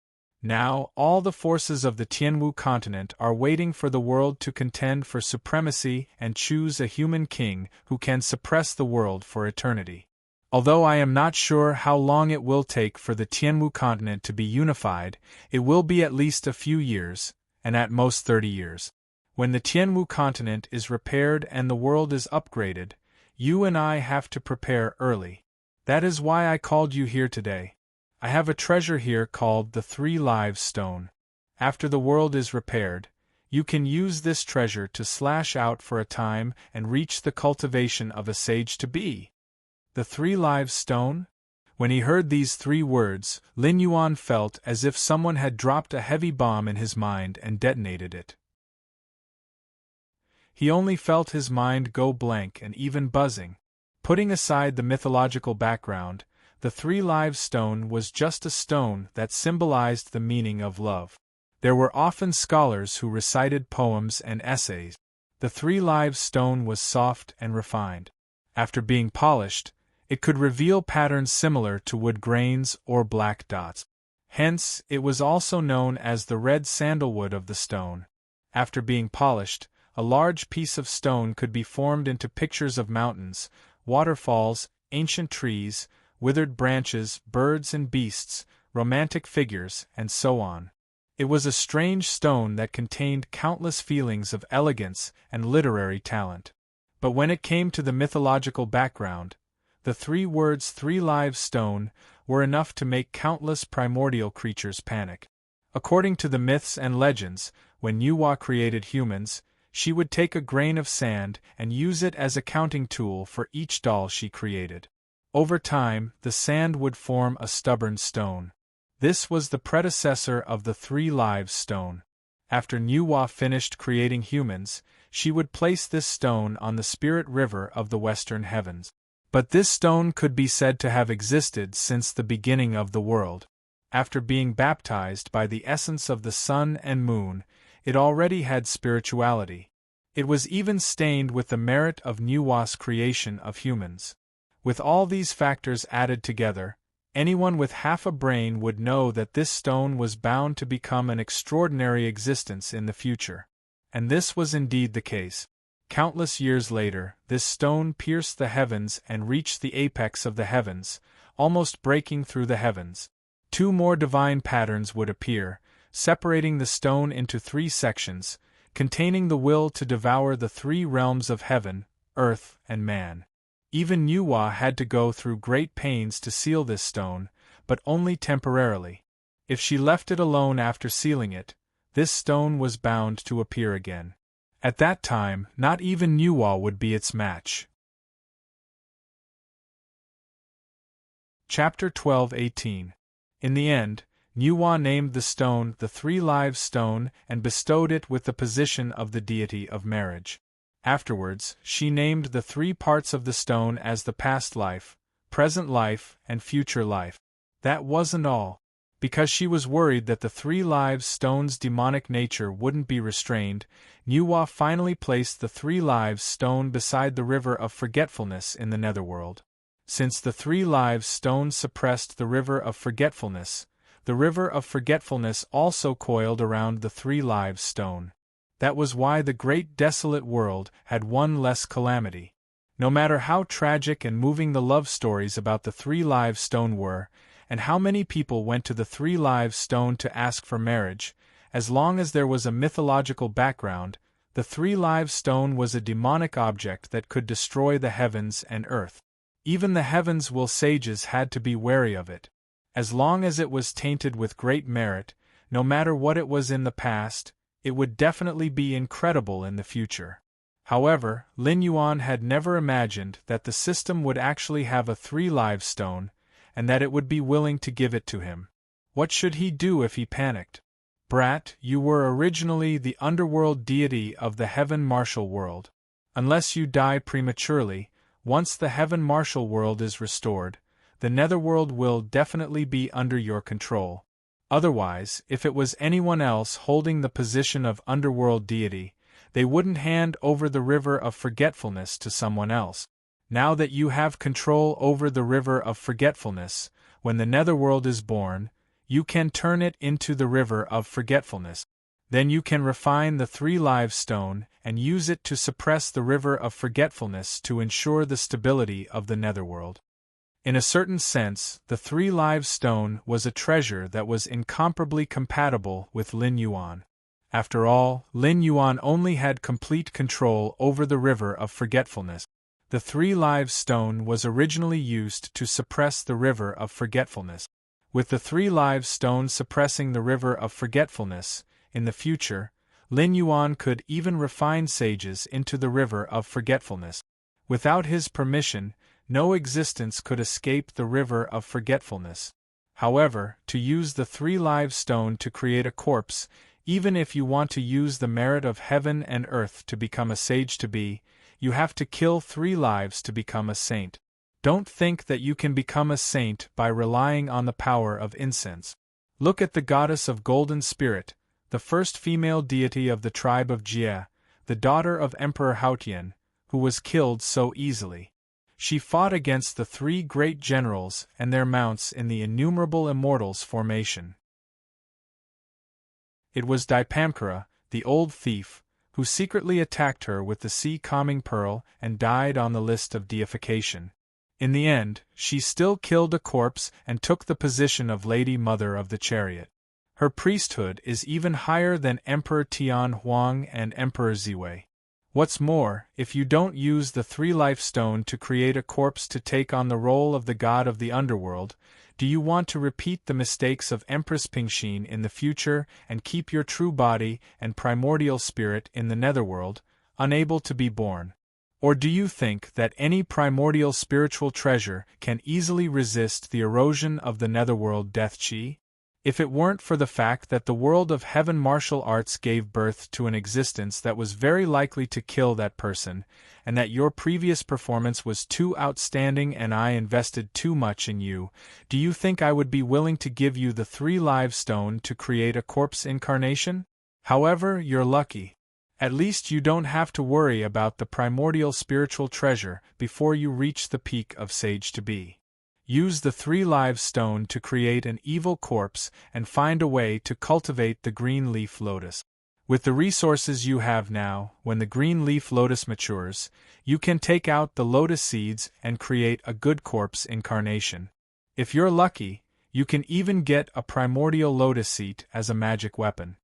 [SPEAKER 1] Now, all the forces of the Tianwu continent are waiting for the world to contend for supremacy and choose a human king who can suppress the world for eternity. Although I am not sure how long it will take for the Tianwu continent to be unified, it will be at least a few years, and at most 30 years. When the Tianwu continent is repaired and the world is upgraded, you and I have to prepare early. That is why I called you here today. I have a treasure here called the 3 Lives Stone. After the world is repaired, you can use this treasure to slash out for a time and reach the cultivation of a sage-to-be. The 3 Lives Stone? When he heard these 3 words, Lin Yuan felt as if someone had dropped a heavy bomb in his mind and detonated it. He only felt his mind go blank and even buzzing. Putting aside the mythological background, the 3 Lives Stone was just a stone that symbolized the meaning of love. There were often scholars who recited poems and essays. The 3 Lives Stone was soft and refined. After being polished, it could reveal patterns similar to wood grains or black dots. Hence, it was also known as the red sandalwood of the stone. After being polished, a large piece of stone could be formed into pictures of mountains, waterfalls, ancient trees, withered branches, birds and beasts, romantic figures, and so on. It was a strange stone that contained countless feelings of elegance and literary talent. But when it came to the mythological background, the 3 words 3 Lives Stone were enough to make countless primordial creatures panic. According to the myths and legends, when Nuwa created humans, she would take a grain of sand and use it as a counting tool for each doll she created. Over time, the sand would form a stubborn stone. This was the predecessor of the 3 Lives Stone. After Nuwa finished creating humans, she would place this stone on the spirit river of the western heavens. But this stone could be said to have existed since the beginning of the world. After being baptized by the essence of the sun and moon, it already had spirituality. It was even stained with the merit of Nuwa's creation of humans. With all these factors added together, anyone with half a brain would know that this stone was bound to become an extraordinary existence in the future. And this was indeed the case. Countless years later, this stone pierced the heavens and reached the apex of the heavens, almost breaking through the heavens. 2 more divine patterns would appear, separating the stone into 3 sections, containing the will to devour the 3 realms of heaven, earth, and man. Even Nuwa had to go through great pains to seal this stone, but only temporarily. If she left it alone after sealing it, this stone was bound to appear again. At that time, not even Nuwa would be its match. Chapter 12:18. In the end, Nuwa named the stone the 3 Lives Stone and bestowed it with the position of the deity of marriage. Afterwards, she named the 3 parts of the stone as the past life, present life, and future life. That wasn't all. Because she was worried that the 3 Lives Stone's demonic nature wouldn't be restrained, Nuwa finally placed the 3 Lives Stone beside the river of forgetfulness in the netherworld. Since the 3 Lives Stone suppressed the river of forgetfulness, the river of forgetfulness also coiled around the 3 Lives Stone. That was why the great desolate world had one less calamity. No matter how tragic and moving the love stories about the 3 Lives Stone were, and how many people went to the 3 Lives Stone to ask for marriage, as long as there was a mythological background, the 3 Lives Stone was a demonic object that could destroy the heavens and earth. Even the heavens will sages had to be wary of it. As long as it was tainted with great merit, no matter what it was in the past, it would definitely be incredible in the future. However, Lin Yuan had never imagined that the system would actually have a 3 Lives Stone, and that it would be willing to give it to him. What should he do if he panicked? Brat, you were originally the underworld deity of the heaven martial world. Unless you die prematurely, once the heaven martial world is restored, the netherworld will definitely be under your control. Otherwise, if it was anyone else holding the position of underworld deity, they wouldn't hand over the river of forgetfulness to someone else. Now that you have control over the river of forgetfulness, when the netherworld is born, you can turn it into the river of forgetfulness. Then you can refine the 3 lives stone and use it to suppress the river of forgetfulness to ensure the stability of the netherworld. In a certain sense, the 3 lives stone was a treasure that was incomparably compatible with Lin Yuan. After all, Lin Yuan only had complete control over the river of forgetfulness. The 3 lives stone was originally used to suppress the river of forgetfulness. With the 3 lives stone suppressing the river of forgetfulness, in the future, Lin Yuan could even refine sages into the river of forgetfulness. Without his permission, no existence could escape the river of forgetfulness. However, to use the 3 lives stone to create a corpse, even if you want to use the merit of heaven and earth to become a sage to be, you have to kill 3 lives to become a saint. Don't think that you can become a saint by relying on the power of incense. Look at the goddess of golden spirit, the first female deity of the tribe of Jie, the daughter of Emperor Haotian, who was killed so easily. She fought against the 3 great generals and their mounts in the innumerable immortals formation. It was Dipamkara, the old thief, who secretly attacked her with the sea-calming pearl and died on the list of deification. In the end, she still killed a corpse and took the position of Lady Mother of the Chariot. Her priesthood is even higher than Emperor Tian Huang and Emperor Ziwei. What's more, if you don't use the 3 life stone to create a corpse to take on the role of the god of the underworld, do you want to repeat the mistakes of Empress Pingxin in the future and keep your true body and primordial spirit in the netherworld, unable to be born? Or do you think that any primordial spiritual treasure can easily resist the erosion of the netherworld death chi? If it weren't for the fact that the world of heaven martial arts gave birth to an existence that was very likely to kill that person, and that your previous performance was too outstanding and I invested too much in you, do you think I would be willing to give you the 3 lives stone to create a corpse incarnation? However, you're lucky. At least you don't have to worry about the primordial spiritual treasure before you reach the peak of sage to be. Use the 3 lives stone to create an evil corpse and find a way to cultivate the green leaf lotus. With the resources you have now, when the green leaf lotus matures, you can take out the lotus seeds and create a good corpse incarnation. If you're lucky, you can even get a primordial lotus seed as a magic weapon.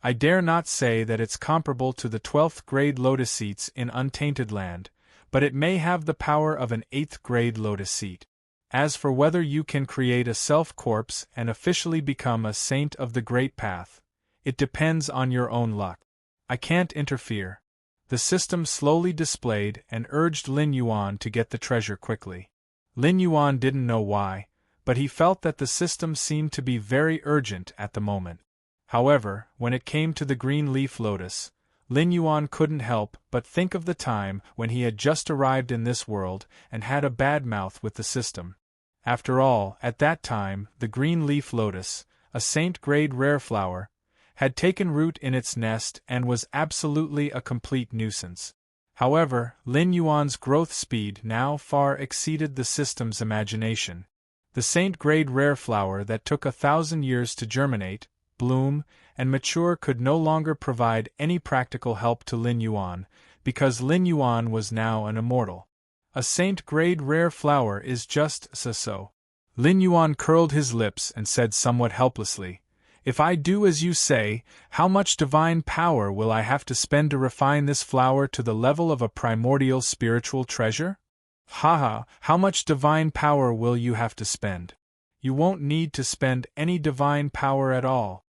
[SPEAKER 1] I dare not say that it's comparable to the 12th grade lotus seeds in Untainted Land, but it may have the power of an 8th grade lotus seed. As for whether you can create a self-corpse and officially become a saint of the Great Path, it depends on your own luck. I can't interfere. The system slowly displayed and urged Lin Yuan to get the treasure quickly. Lin Yuan didn't know why, but he felt that the system seemed to be very urgent at the moment. However, when it came to the green leaf lotus, Lin Yuan couldn't help but think of the time when he had just arrived in this world and had a bad mouth with the system. After all, at that time, the green leaf lotus, a saint-grade rare flower, had taken root in its nest and was absolutely a complete nuisance. However, Lin Yuan's growth speed now far exceeded the system's imagination. The saint-grade rare flower that took 1,000 years to germinate, bloom, and mature could no longer provide any practical help to Lin Yuan, because Lin Yuan was now an immortal. A saint-grade rare flower is just so. Lin Yuan curled his lips and said somewhat helplessly, "If I do as you say, how much divine power will I have to spend to refine this flower to the level of a primordial spiritual treasure?" "Haha, how much divine power will you have to spend? You won't need to spend any divine power at all.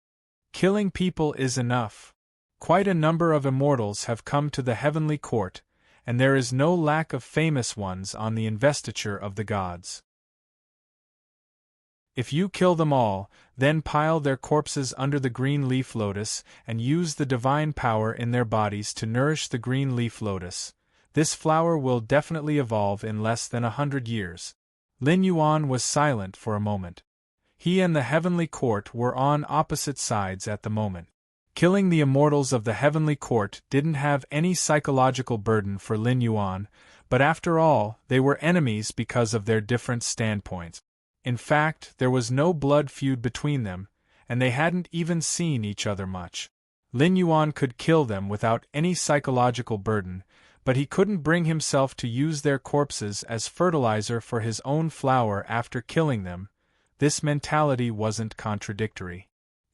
[SPEAKER 1] Killing people is enough. Quite a number of immortals have come to the heavenly court, and there is no lack of famous ones on the investiture of the gods. If you kill them all, then pile their corpses under the green leaf lotus and use the divine power in their bodies to nourish the green leaf lotus, this flower will definitely evolve in less than 100 years. Lin Yuan was silent for a moment. He and the heavenly court were on opposite sides at the moment. Killing the immortals of the heavenly court didn't have any psychological burden for Lin Yuan, but after all, they were enemies because of their different standpoints. In fact, there was no blood feud between them, and they hadn't even seen each other much. Lin Yuan could kill them without any psychological burden, but he couldn't bring himself to use their corpses as fertilizer for his own flower after killing them. This mentality wasn't contradictory.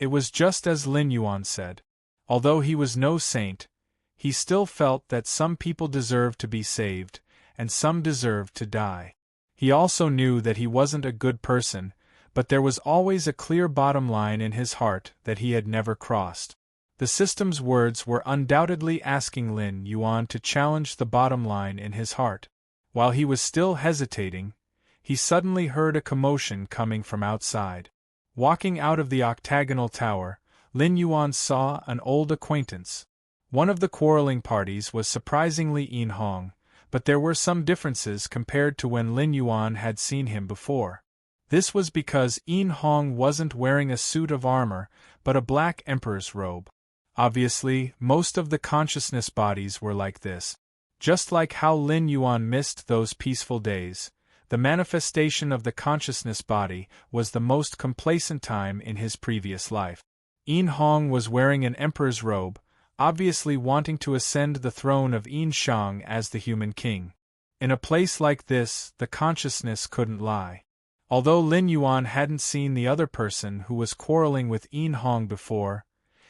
[SPEAKER 1] It was just as Lin Yuan said. Although he was no saint, he still felt that some people deserved to be saved, and some deserved to die. He also knew that he wasn't a good person, but there was always a clear bottom line in his heart that he had never crossed. The system's words were undoubtedly asking Lin Yuan to challenge the bottom line in his heart. While he was still hesitating, he suddenly heard a commotion coming from outside. Walking out of the octagonal tower, Lin Yuan saw an old acquaintance. One of the quarreling parties was surprisingly Yin Hong, but there were some differences compared to when Lin Yuan had seen him before. This was because Yin Hong wasn't wearing a suit of armor, but a black emperor's robe. Obviously, most of the consciousness bodies were like this. Just like how Lin Yuan missed those peaceful days, the manifestation of the consciousness body was the most complacent time in his previous life. Yin Hong was wearing an emperor's robe, obviously wanting to ascend the throne of Yin Shang as the human king. In a place like this, the consciousness couldn't lie. Although Lin Yuan hadn't seen the other person who was quarreling with Yin Hong before,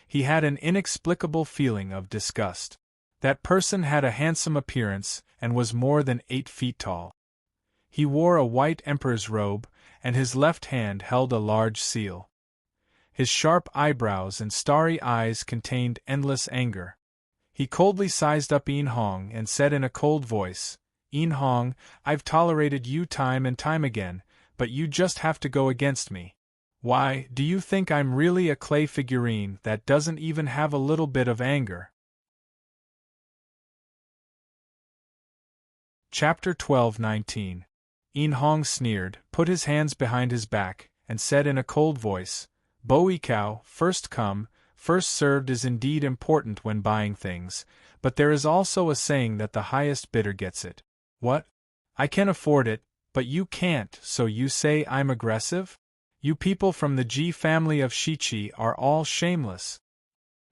[SPEAKER 1] he had an inexplicable feeling of disgust. That person had a handsome appearance and was more than 8 feet tall. He wore a white emperor's robe, and his left hand held a large seal. His sharp eyebrows and starry eyes contained endless anger. He coldly sized up Yin Hong and said in a cold voice, "Yin Hong, I've tolerated you time and time again, but you just have to go against me. Why, do you think I'm really a clay figurine that doesn't even have a little bit of anger?" Chapter 12:19. Yin Hong sneered, put his hands behind his back, and said in a cold voice, "Bowie cow, first come, first served is indeed important when buying things, but there is also a saying that the highest bidder gets it." "What? I can afford it, but you can't, so you say I'm aggressive? You people from the Ji family of Shichi are all shameless."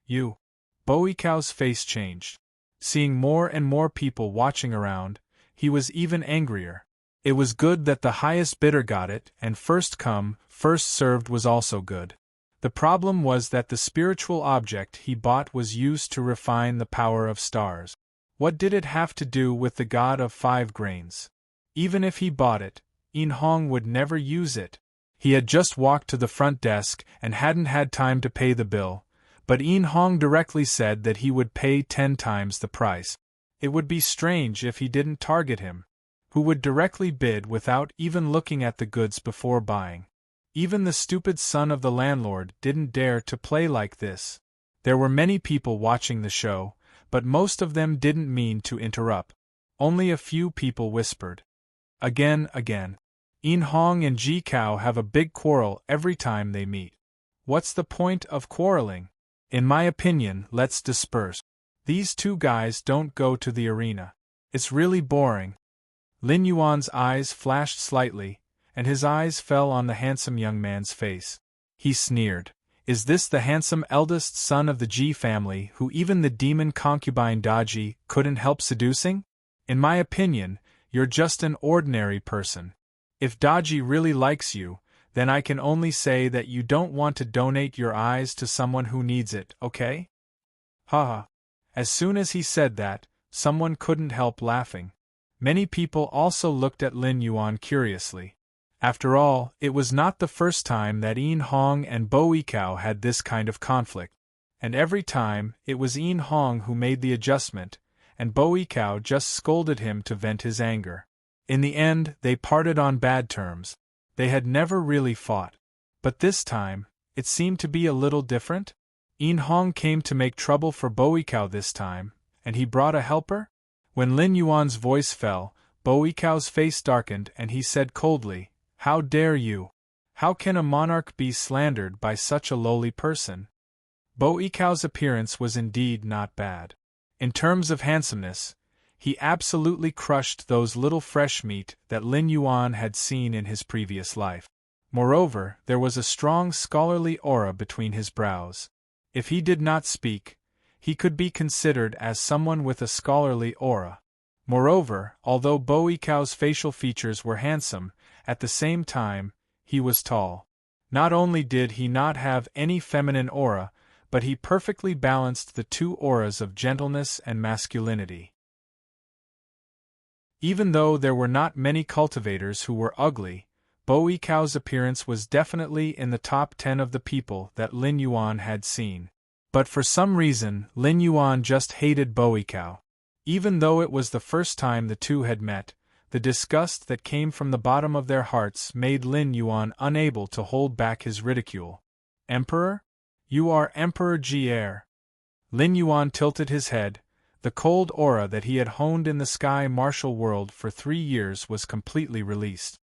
[SPEAKER 1] "You." Bowie cow's face changed. Seeing more and more people watching around, he was even angrier. It was good that the highest bidder got it, and first come, first served was also good. The problem was that the spiritual object he bought was used to refine the power of stars. What did it have to do with the god of 5 grains? Even if he bought it, Yin Hong would never use it. He had just walked to the front desk and hadn't had time to pay the bill, but Yin Hong directly said that he would pay 10 times the price. It would be strange if he didn't target him, who would directly bid without even looking at the goods before buying. Even the stupid son of the landlord didn't dare to play like this. There were many people watching the show, but most of them didn't mean to interrupt. Only a few people whispered. Again. Yin Hong and Ji Cao have a big quarrel every time they meet. What's the point of quarreling? In my opinion, let's disperse. These two guys don't go to the arena. It's really boring. Lin Yuan's eyes flashed slightly, and his eyes fell on the handsome young man's face. He sneered. Is this the handsome eldest son of the Ji family who even the demon concubine Daji couldn't help seducing? In my opinion, you're just an ordinary person. If Daji really likes you, then I can only say that you don't want to donate your eyes to someone who needs it, okay? Haha. As soon as he said that, someone couldn't help laughing. Many people also looked at Lin Yuan curiously. After all, it was not the first time that Yin Hong and Bowie Cow had this kind of conflict. And every time, it was Yin Hong who made the adjustment, and Bowie Cow just scolded him to vent his anger. In the end, they parted on bad terms. They had never really fought. But this time, it seemed to be a little different. Yin Hong came to make trouble for Bowie Cow this time, and he brought a helper? When Lin Yuan's voice fell, Bowie Cow's face darkened and he said coldly, "How dare you? How can a monarch be slandered by such a lowly person?" Bo Ikao's appearance was indeed not bad. In terms of handsomeness, he absolutely crushed those little fresh meat that Lin Yuan had seen in his previous life. Moreover, there was a strong scholarly aura between his brows. If he did not speak, he could be considered as someone with a scholarly aura. Moreover, although Bo Ikao's facial features were handsome, at the same time, he was tall. Not only did he not have any feminine aura, but he perfectly balanced the two auras of gentleness and masculinity. Even though there were not many cultivators who were ugly, Bo Ikao's appearance was definitely in the top 10 of the people that Lin Yuan had seen. But for some reason, Lin Yuan just hated Bo Ikao. Even though it was the first time the two had met, the disgust that came from the bottom of their hearts made Lin Yuan unable to hold back his ridicule. Emperor? You are Emperor Ji-er. Lin Yuan tilted his head. The cold aura that he had honed in the sky martial world for 3 years was completely released.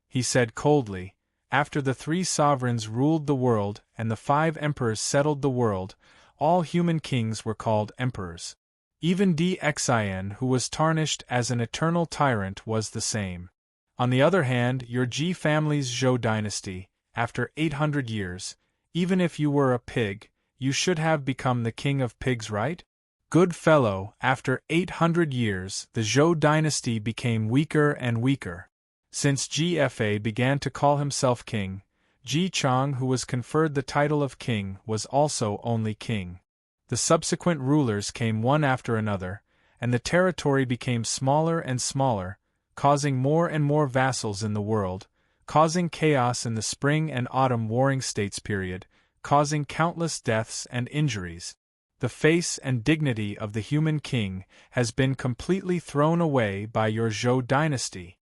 [SPEAKER 1] He said coldly, after the 3 sovereigns ruled the world and the 5 emperors settled the world, all human kings were called emperors. Even Dxin, who was tarnished as an eternal tyrant, was the same. On the other hand, your Ji family's Zhou dynasty, after 800 years, even if you were a pig, you should have become the king of pigs, right? Good fellow, after 800 years, the Zhou dynasty became weaker and weaker. Since Gfa began to call himself king, Ji Chang, who was conferred the title of king, was also only king. The subsequent rulers came one after another, and the territory became smaller and smaller, causing more and more vassals in the world, causing chaos in the spring and autumn warring states period, causing countless deaths and injuries. The face and dignity of the human king has been completely thrown away by your Zhou dynasty.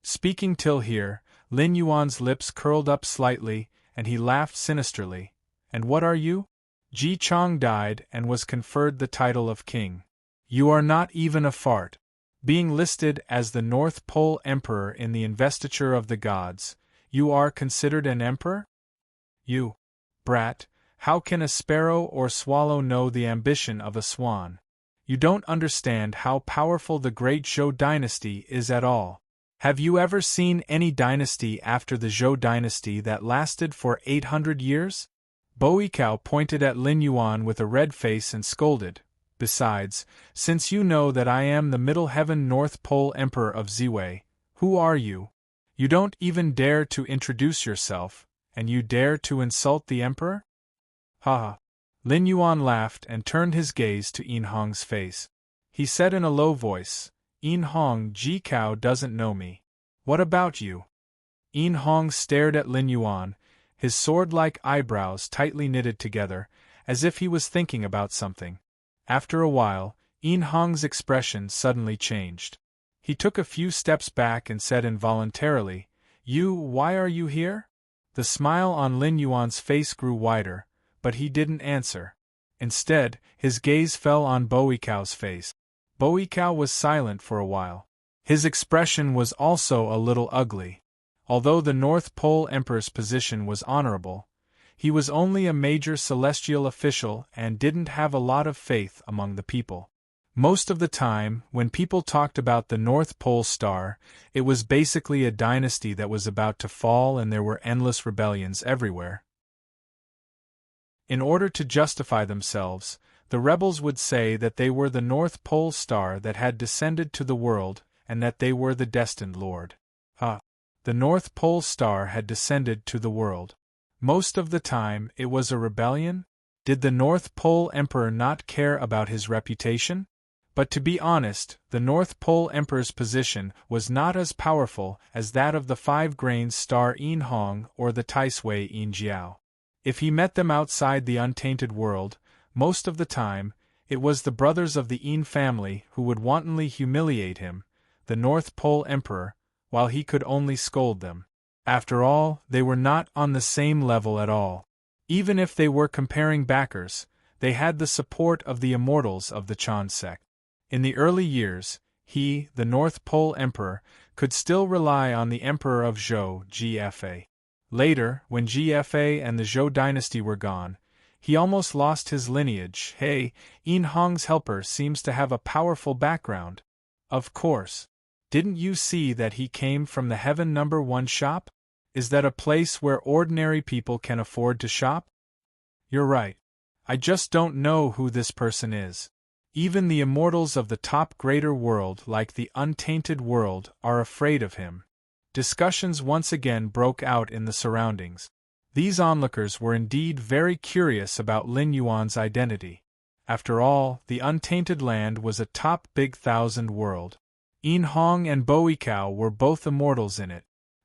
[SPEAKER 1] Speaking till here, Lin Yuan's lips curled up slightly, and he laughed sinisterly. And what are you? Ji Chang died and was conferred the title of king. You are not even a fart. Being listed as the North Pole Emperor in the investiture of the gods, you are considered an emperor? You brat, how can a sparrow or swallow know the ambition of a swan? You don't understand how powerful the great Zhou dynasty is at all. Have you ever seen any dynasty after the Zhou dynasty that lasted for 800 years? Bo Ikao pointed at Lin Yuan with a red face and scolded. Besides, since you know that I am the Middle Heaven North Pole Emperor of Ziwei, who are you? You don't even dare to introduce yourself, and you dare to insult the emperor? Ha! Lin Yuan laughed and turned his gaze to Yin Hong's face. He said in a low voice, Yin Hong, Ji Cao doesn't know me. What about you? Yin Hong stared at Lin Yuan, his sword-like eyebrows tightly knitted together, as if he was thinking about something. After a while, Yin Hong's expression suddenly changed. He took a few steps back and said involuntarily, why are you here? The smile on Lin Yuan's face grew wider, but he didn't answer. Instead, his gaze fell on Bo Ikao's face. Bo Ikao was silent for a while. His expression was also a little ugly. Although the North Pole Emperor's position was honorable, he was only a major celestial official and didn't have a lot of faith among the people. Most of the time, when people talked about the North Pole Star, it was basically a dynasty that was about to fall and there were endless rebellions everywhere. In order to justify themselves, the rebels would say that they were the North Pole Star that had descended to the world and that they were the destined lord. The North Pole Star had descended to the world. Most of the time, it was a rebellion? Did the North Pole Emperor not care about his reputation? But to be honest, the North Pole Emperor's position was not as powerful as that of the 5-grain star Yin Hong or the Taisui Yin Jiao. If he met them outside the untainted world, most of the time, it was the brothers of the Yin family who would wantonly humiliate him, the North Pole Emperor, while he could only scold them. After all, they were not on the same level at all. Even if they were comparing backers, they had the support of the immortals of the Chan sect. In the early years, he, the North Pole Emperor, could still rely on the Emperor of Zhou, Gfa. Later, when Gfa and the Zhou dynasty were gone, He almost lost his lineage. Hey, Yin Hong's helper seems to have a powerful background. Of course. Didn't you see that he came from the Heaven Number 1 shop? Is that a place where ordinary people can afford to shop? You're right. I just don't know who this person is. Even the immortals of the top greater world, like the untainted world, are afraid of him. Discussions once again broke out in the surroundings. These onlookers were indeed very curious about Lin Yuan's identity. After all, the untainted land was a top big thousand world. Yin Hong and Bo Yikao were both immortals in it.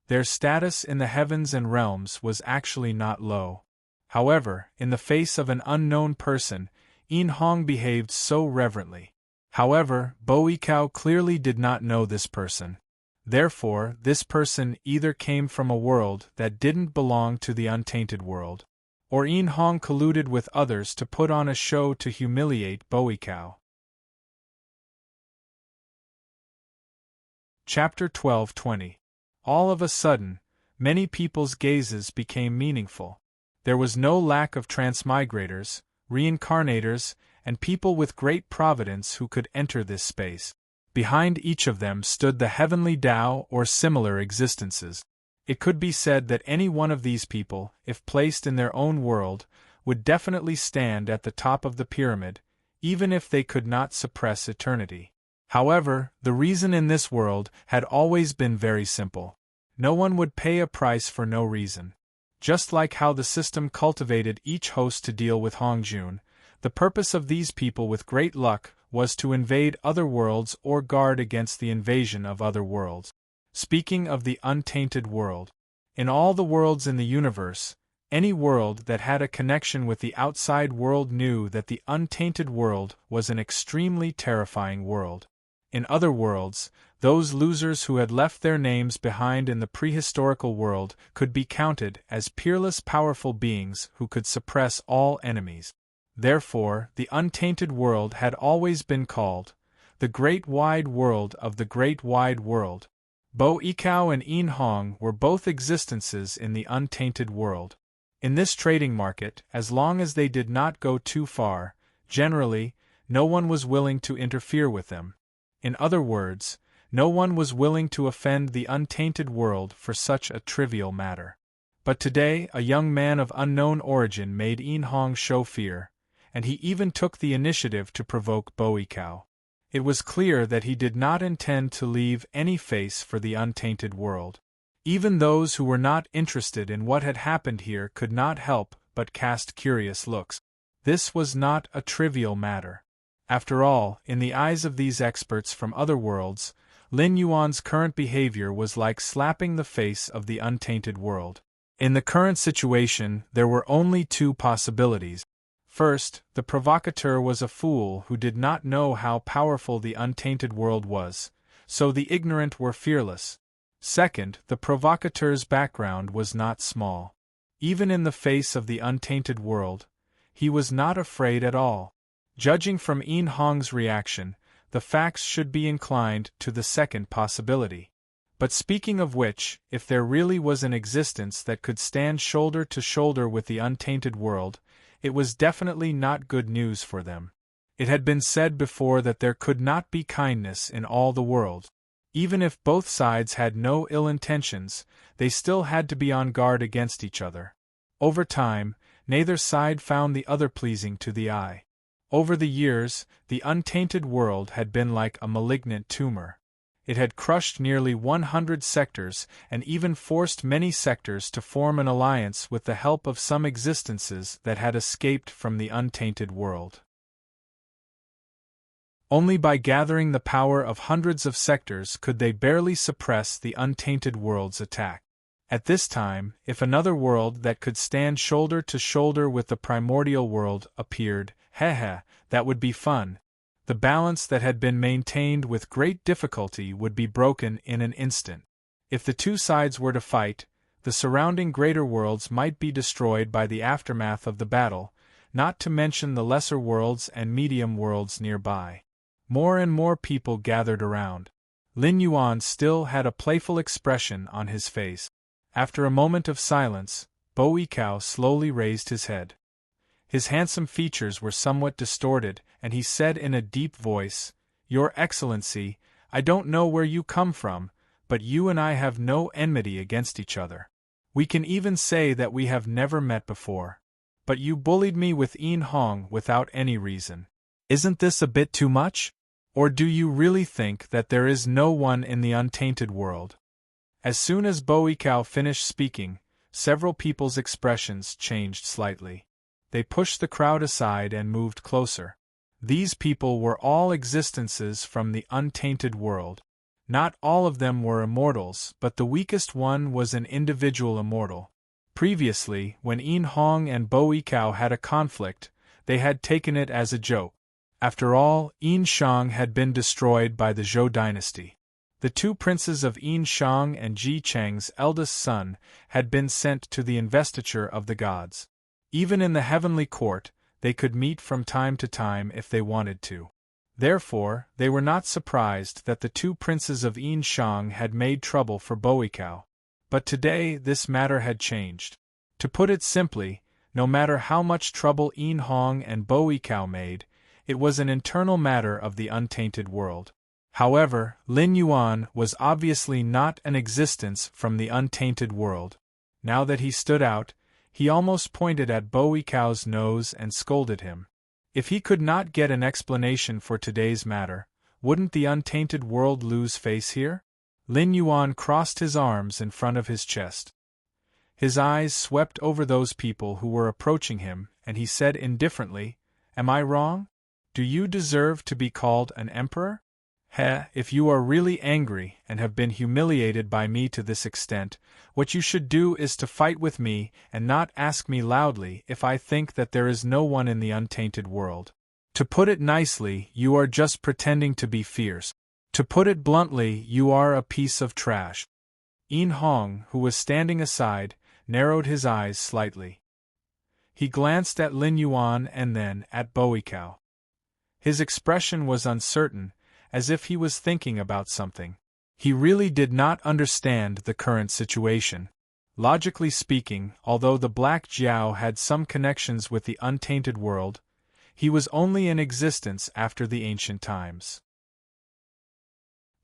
[SPEAKER 1] Their status in the heavens and realms was actually not low. However, in the face of an unknown person, Yin Hong behaved so reverently. However, Bo Yikao clearly did not know this person. Therefore, this person either came from a world that didn't belong to the untainted world, or Yin Hong colluded with others to put on a show to humiliate Bo Yikao. Chapter 12:20. All of a sudden, many people's gazes became meaningful. There was no lack of transmigrators, reincarnators, and people with great providence who could enter this space. Behind each of them stood the heavenly Tao or similar existences. It could be said that any one of these people, if placed in their own world, would definitely stand at the top of the pyramid, even if they could not suppress eternity. However, the reason in this world had always been very simple. No one would pay a price for no reason. Just like how the system cultivated each host to deal with Hongjun, the purpose of these people with great luck was to invade other worlds or guard against the invasion of other worlds. Speaking of the untainted world, in all the worlds in the universe, any world that had a connection with the outside world knew that the untainted world was an extremely terrifying world. In other worlds, those losers who had left their names behind in the prehistorical world could be counted as peerless powerful beings who could suppress all enemies. Therefore, the untainted world had always been called the Great Wide World of the Great Wide World. Bo Yikao and Yin Hong were both existences in the untainted world. In this trading market, as long as they did not go too far, generally, no one was willing to interfere with them. In other words, no one was willing to offend the untainted world for such a trivial matter. But today, a young man of unknown origin made Yin Hong show fear, and he even took the initiative to provoke Bo Yikao. It was clear that he did not intend to leave any face for the untainted world. Even those who were not interested in what had happened here could not help but cast curious looks. This was not a trivial matter. After all, in the eyes of these experts from other worlds, Lin Yuan's current behavior was like slapping the face of the untainted world. In the current situation, there were only two possibilities. First, the provocateur was a fool who did not know how powerful the untainted world was, so the ignorant were fearless. Second, the provocateur's background was not small. Even in the face of the untainted world, he was not afraid at all. Judging from Yin Hong's reaction, the facts should be inclined to the second possibility. But speaking of which, if there really was an existence that could stand shoulder to shoulder with the untainted world, it was definitely not good news for them. It had been said before that there could not be kindness in all the world. Even if both sides had no ill intentions, they still had to be on guard against each other. Over time, neither side found the other pleasing to the eye. Over the years, the untainted world had been like a malignant tumor. It had crushed nearly 100 sectors and even forced many sectors to form an alliance with the help of some existences that had escaped from the untainted world. Only by gathering the power of hundreds of sectors could they barely suppress the untainted world's attack. At this time, if another world that could stand shoulder to shoulder with the primordial world appeared, that would be fun. The balance that had been maintained with great difficulty would be broken in an instant. If the two sides were to fight, the surrounding greater worlds might be destroyed by the aftermath of the battle, not to mention the lesser worlds and medium worlds nearby. More and more people gathered around. Lin Yuan still had a playful expression on his face. After a moment of silence, Bo Yikao slowly raised his head. His handsome features were somewhat distorted, and he said in a deep voice, "Your Excellency, I don't know where you come from, but you and I have no enmity against each other. We can even say that we have never met before. But you bullied me with Een Hong without any reason. Isn't this a bit too much? Or do you really think that there is no one in the untainted world?" As soon as Bowie Cow finished speaking, several people's expressions changed slightly. They pushed the crowd aside and moved closer. These people were all existences from the untainted world. Not all of them were immortals, but the weakest one was an individual immortal. Previously, when Een Hong and Bowie Cow had a conflict, they had taken it as a joke. After all, Een Shang had been destroyed by the Zhou dynasty. The two princes of Een Shang and Ji Cheng's eldest son had been sent to the investiture of the gods. Even in the heavenly court, they could meet from time to time if they wanted to. Therefore, they were not surprised that the two princes of Een Shang had made trouble for Bowie Cow. But today this matter had changed. To put it simply, no matter how much trouble Een Hong and Bowie Cow made, it was an internal matter of the untainted world. However, Lin Yuan was obviously not an existence from the untainted world. Now that he stood out, he almost pointed at Bowie Cow's nose and scolded him. If he could not get an explanation for today's matter, wouldn't the untainted world lose face here? Lin Yuan crossed his arms in front of his chest. His eyes swept over those people who were approaching him, and he said indifferently, "Am I wrong? Do you deserve to be called an emperor? If you are really angry and have been humiliated by me to this extent, what you should do is to fight with me and not ask me loudly if I think that there is no one in the untainted world. To put it nicely, you are just pretending to be fierce. To put it bluntly, you are a piece of trash." Een Hong, who was standing aside, narrowed his eyes slightly. He glanced at Lin Yuan and then at Bowie Cow. His expression was uncertain, as if he was thinking about something. He really did not understand the current situation. Logically speaking, although the Black Jiao had some connections with the untainted world, he was only in existence after the ancient times.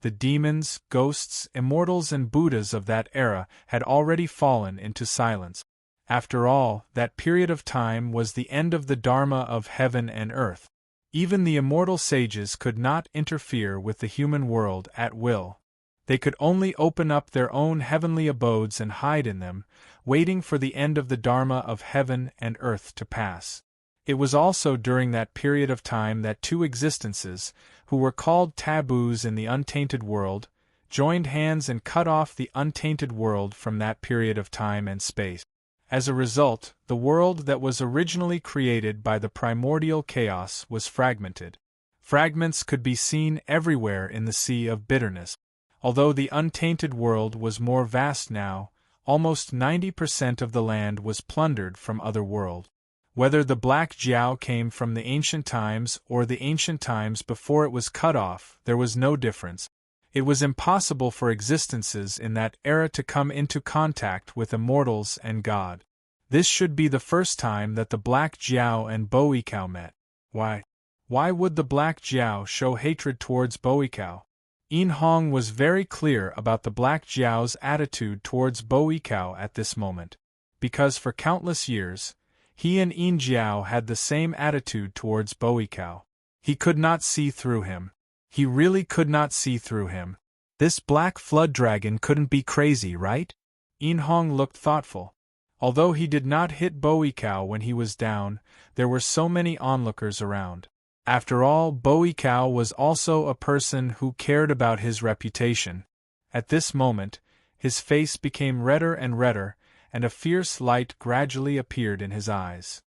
[SPEAKER 1] The demons, ghosts, immortals and Buddhas of that era had already fallen into silence. After all, that period of time was the end of the Dharma of heaven and earth. Even the immortal sages could not interfere with the human world at will. They could only open up their own heavenly abodes and hide in them, waiting for the end of the Dharma of heaven and earth to pass. It was also during that period of time that two existences, who were called taboos in the untainted world, joined hands and cut off the untainted world from that period of time and space. As a result, the world that was originally created by the primordial chaos was fragmented. Fragments could be seen everywhere in the sea of bitterness. Although the untainted world was more vast now, almost 90% of the land was plundered from other worlds. Whether the Black Jiao came from the ancient times or the ancient times before it was cut off, there was no difference. It was impossible for existences in that era to come into contact with immortals and God. This should be the first time that the Black Jiao and Bowie Cow met. Why would the Black Jiao show hatred towards Bowie Cow? Een Hong was very clear about the Black Jiao's attitude towards Bowie Cow at this moment. Because for countless years, he and Een Jiao had the same attitude towards Bowie Cow. He could not see through him. He really could not see through him. This black flood dragon couldn't be crazy, right? Een Hong looked thoughtful. Although he did not hit Bowie Cow when he was down, there were so many onlookers around. After all, Bowie Cow was also a person who cared about his reputation. At this moment, his face became redder and redder, and a fierce light gradually appeared in his eyes.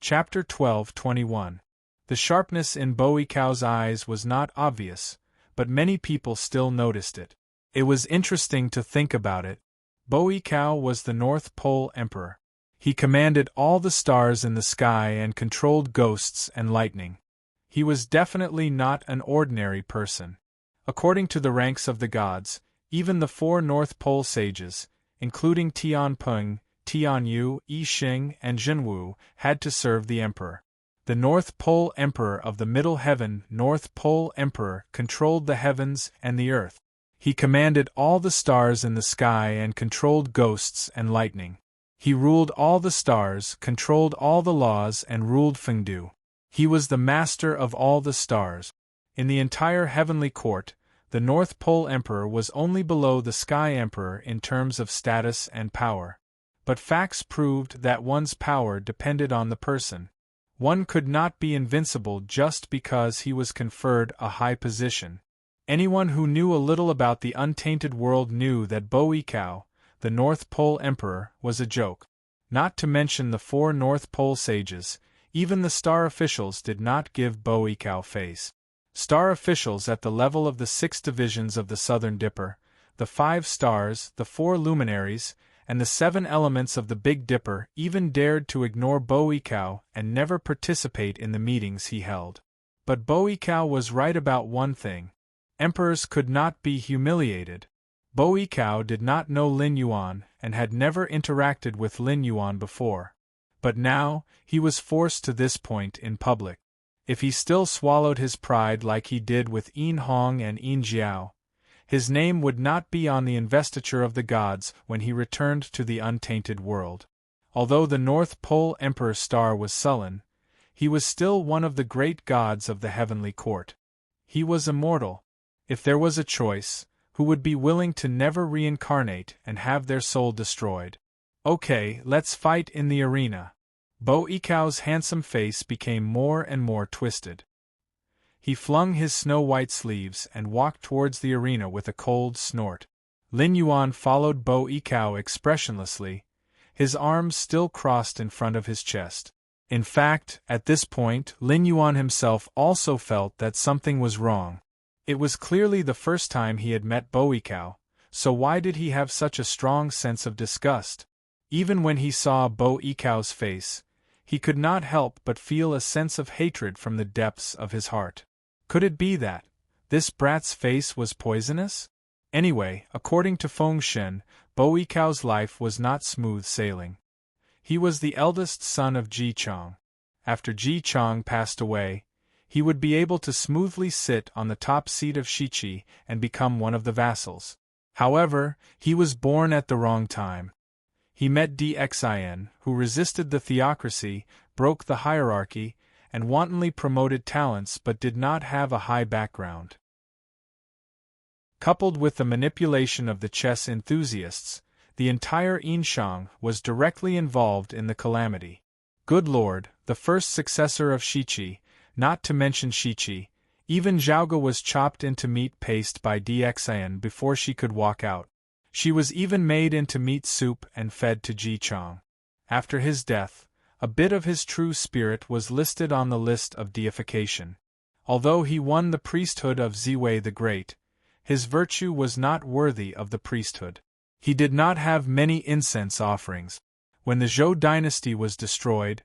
[SPEAKER 1] Chapter 12:21. The sharpness in Bowie Cow's eyes was not obvious, but many people still noticed it. It was interesting to think about it. Bowie Cow was the North Pole Emperor. He commanded all the stars in the sky and controlled ghosts and lightning. He was definitely not an ordinary person. According to the ranks of the gods, even the 4 North Pole sages, including Tianping, Tianyu, Yixing, and Zhenwu, had to serve the emperor. The North Pole Emperor of the Middle Heaven, North Pole Emperor, controlled the heavens and the earth. He commanded all the stars in the sky and controlled ghosts and lightning. He ruled all the stars, controlled all the laws, and ruled Fengdu. He was the master of all the stars. In the entire heavenly court, the North Pole Emperor was only below the Sky Emperor in terms of status and power. But facts proved that one's power depended on the person. One could not be invincible just because he was conferred a high position. Anyone who knew a little about the untainted world knew that Bo Yikao, the North Pole Emperor, was a joke. Not to mention the 4 North Pole sages, even the star officials did not give Bo Yikao face. Star officials at the level of the 6 divisions of the Southern Dipper, the 5 stars, the 4 luminaries, and the 7 elements of the Big Dipper even dared to ignore Bo Yikao and never participate in the meetings he held. But Bo Yikao was right about one thing. Emperors could not be humiliated. Bo Yikao did not know Lin Yuan and had never interacted with Lin Yuan before. But now, he was forced to this point in public. If he still swallowed his pride like he did with Yin Hong and Yin Jiao, his name would not be on the investiture of the gods when he returned to the untainted world. Although the North Pole Emperor's star was sullen, he was still one of the great gods of the heavenly court. He was immortal. If there was a choice, who would be willing to never reincarnate and have their soul destroyed? Okay, let's fight in the arena. Bo Yikao's handsome face became more and more twisted. He flung his snow-white sleeves and walked towards the arena with a cold snort. Lin Yuan followed Bo Yikao expressionlessly, his arms still crossed in front of his chest. In fact, at this point, Lin Yuan himself also felt that something was wrong. It was clearly the first time he had met Bo Yikao, so why did he have such a strong sense of disgust? Even when he saw Bo Yikao's face, he could not help but feel a sense of hatred from the depths of his heart. Could it be that this brat's face was poisonous? Anyway, according to Feng Shen, Bo Yikao's life was not smooth sailing. He was the eldest son of Ji Chong. After Ji Chong passed away, he would be able to smoothly sit on the top seat of Shichi and become one of the vassals. However, he was born at the wrong time. He met Dxin, who resisted the theocracy, broke the hierarchy, and wantonly promoted talents but did not have a high background. Coupled with the manipulation of the chess enthusiasts, the entire Yinshang was directly involved in the calamity. Good Lord, the first successor of Shichi, not to mention Shichi, even Zhaoga was chopped into meat paste by Dxin before she could walk out. She was even made into meat soup and fed to Ji Chong. After his death, a bit of his true spirit was listed on the list of deification. Although he won the priesthood of Ziwei the Great, his virtue was not worthy of the priesthood. He did not have many incense offerings. When the Zhou dynasty was destroyed,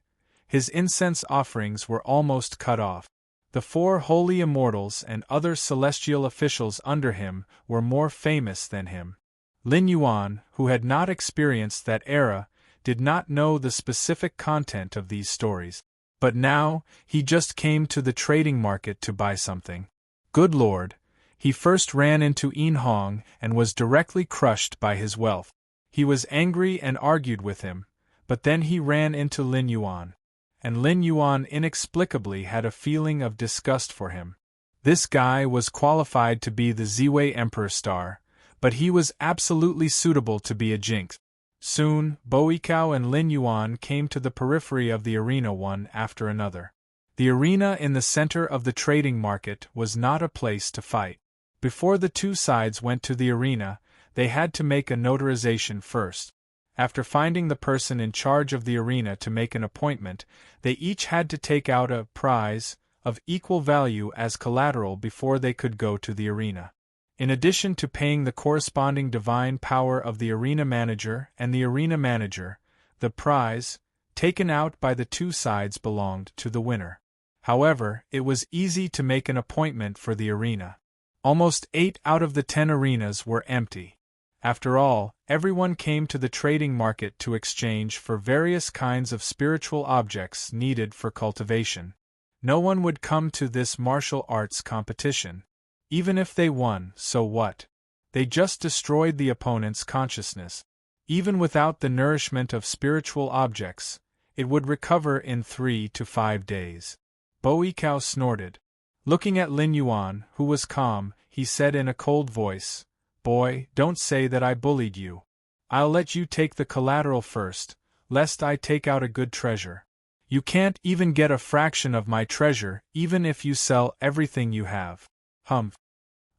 [SPEAKER 1] his incense offerings were almost cut off. The 4 holy immortals and other celestial officials under him were more famous than him. Lin Yuan, who had not experienced that era, did not know the specific content of these stories. But now, he just came to the trading market to buy something. Good Lord, he first ran into Yin Hong and was directly crushed by his wealth. He was angry and argued with him, but then he ran into Lin Yuan. And Lin Yuan inexplicably had a feeling of disgust for him. This guy was qualified to be the Ziwei Emperor star, but he was absolutely suitable to be a jinx. Soon, Bo Yikao and Lin Yuan came to the periphery of the arena one after another. The arena in the center of the trading market was not a place to fight. Before the two sides went to the arena, they had to make a notarization first. After finding the person in charge of the arena to make an appointment, they each had to take out a prize of equal value as collateral before they could go to the arena. In addition to paying the corresponding divine power of the arena manager and the arena manager, the prize, taken out by the two sides, belonged to the winner. However, it was easy to make an appointment for the arena. Almost 8 out of the 10 arenas were empty. After all, everyone came to the trading market to exchange for various kinds of spiritual objects needed for cultivation. No one would come to this martial arts competition. Even if they won, so what? They just destroyed the opponent's consciousness. Even without the nourishment of spiritual objects, it would recover in 3 to 5 days. Bo Yikao snorted. Looking at Lin Yuan, who was calm, he said in a cold voice, "Boy, don't say that I bullied you. I'll let you take the collateral first, lest I take out a good treasure. You can't even get a fraction of my treasure, even if you sell everything you have." Humph.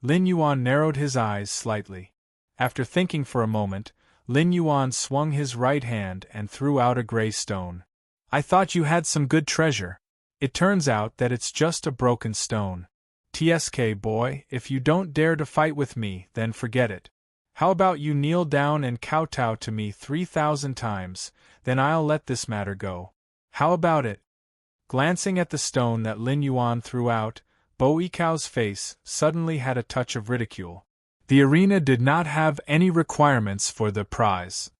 [SPEAKER 1] Lin Yuan narrowed his eyes slightly. After thinking for a moment, Lin Yuan swung his right hand and threw out a gray stone. "I thought you had some good treasure. It turns out that it's just a broken stone. TSK boy, if you don't dare to fight with me, then forget it. How about you kneel down and kowtow to me 3,000 times, then I'll let this matter go. How about it?" Glancing at the stone that Lin Yuan threw out, Bo Yikao's face suddenly had a touch of ridicule. The arena did not have any requirements for the prize.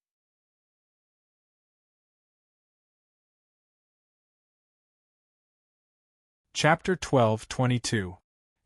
[SPEAKER 1] Chapter 12:22.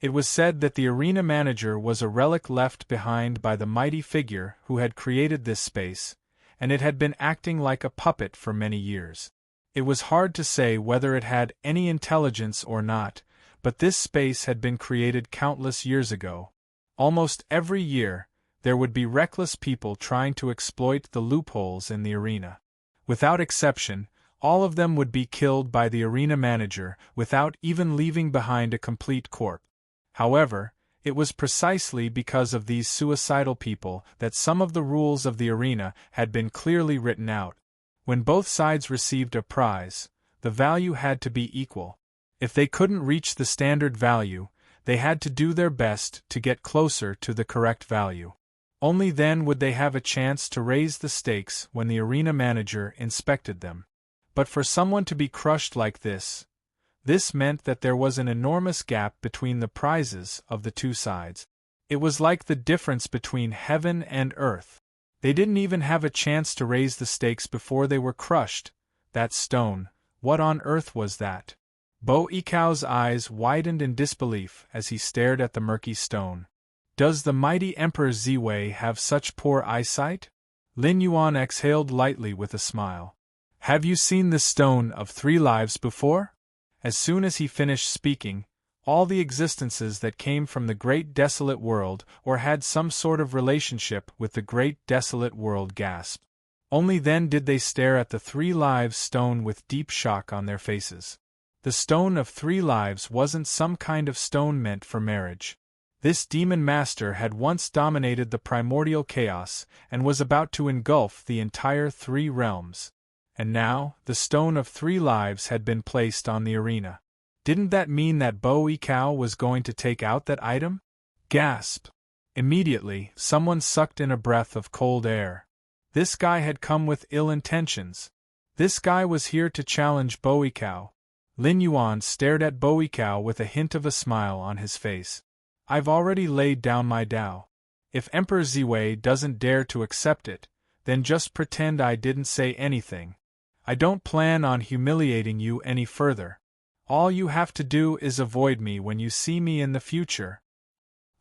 [SPEAKER 1] It was said that the arena manager was a relic left behind by the mighty figure who had created this space, and it had been acting like a puppet for many years. It was hard to say whether it had any intelligence or not, but this space had been created countless years ago. Almost every year, there would be reckless people trying to exploit the loopholes in the arena. Without exception, all of them would be killed by the arena manager without even leaving behind a complete corpse. However, it was precisely because of these suicidal people that some of the rules of the arena had been clearly written out. When both sides received a prize, the value had to be equal. If they couldn't reach the standard value, they had to do their best to get closer to the correct value. Only then would they have a chance to raise the stakes when the arena manager inspected them. But for someone to be crushed like this meant that there was an enormous gap between the prizes of the two sides. It was like the difference between heaven and earth. They didn't even have a chance to raise the stakes before they were crushed. That stone, what on earth was that? Bo Yikao's eyes widened in disbelief as he stared at the murky stone. Does the mighty Emperor Ziwei have such poor eyesight? Lin Yuan exhaled lightly with a smile. Have you seen the stone of 3 lives before? As soon as he finished speaking, all the existences that came from the great desolate world or had some sort of relationship with the great desolate world gasped. Only then did they stare at the 3 lives stone with deep shock on their faces. The stone of 3 lives wasn't some kind of stone meant for marriage. This demon master had once dominated the primordial chaos and was about to engulf the entire 3 realms. And now, the stone of 3 lives had been placed on the arena. Didn't that mean that Bo Yikao was going to take out that item? Gasp! Immediately, someone sucked in a breath of cold air. This guy had come with ill intentions. This guy was here to challenge Bo Yikao. Lin Yuan stared at Bo Yikao with a hint of a smile on his face. I've already laid down my Tao. If Emperor Ziwei doesn't dare to accept it, then just pretend I didn't say anything. I don't plan on humiliating you any further. All you have to do is avoid me when you see me in the future.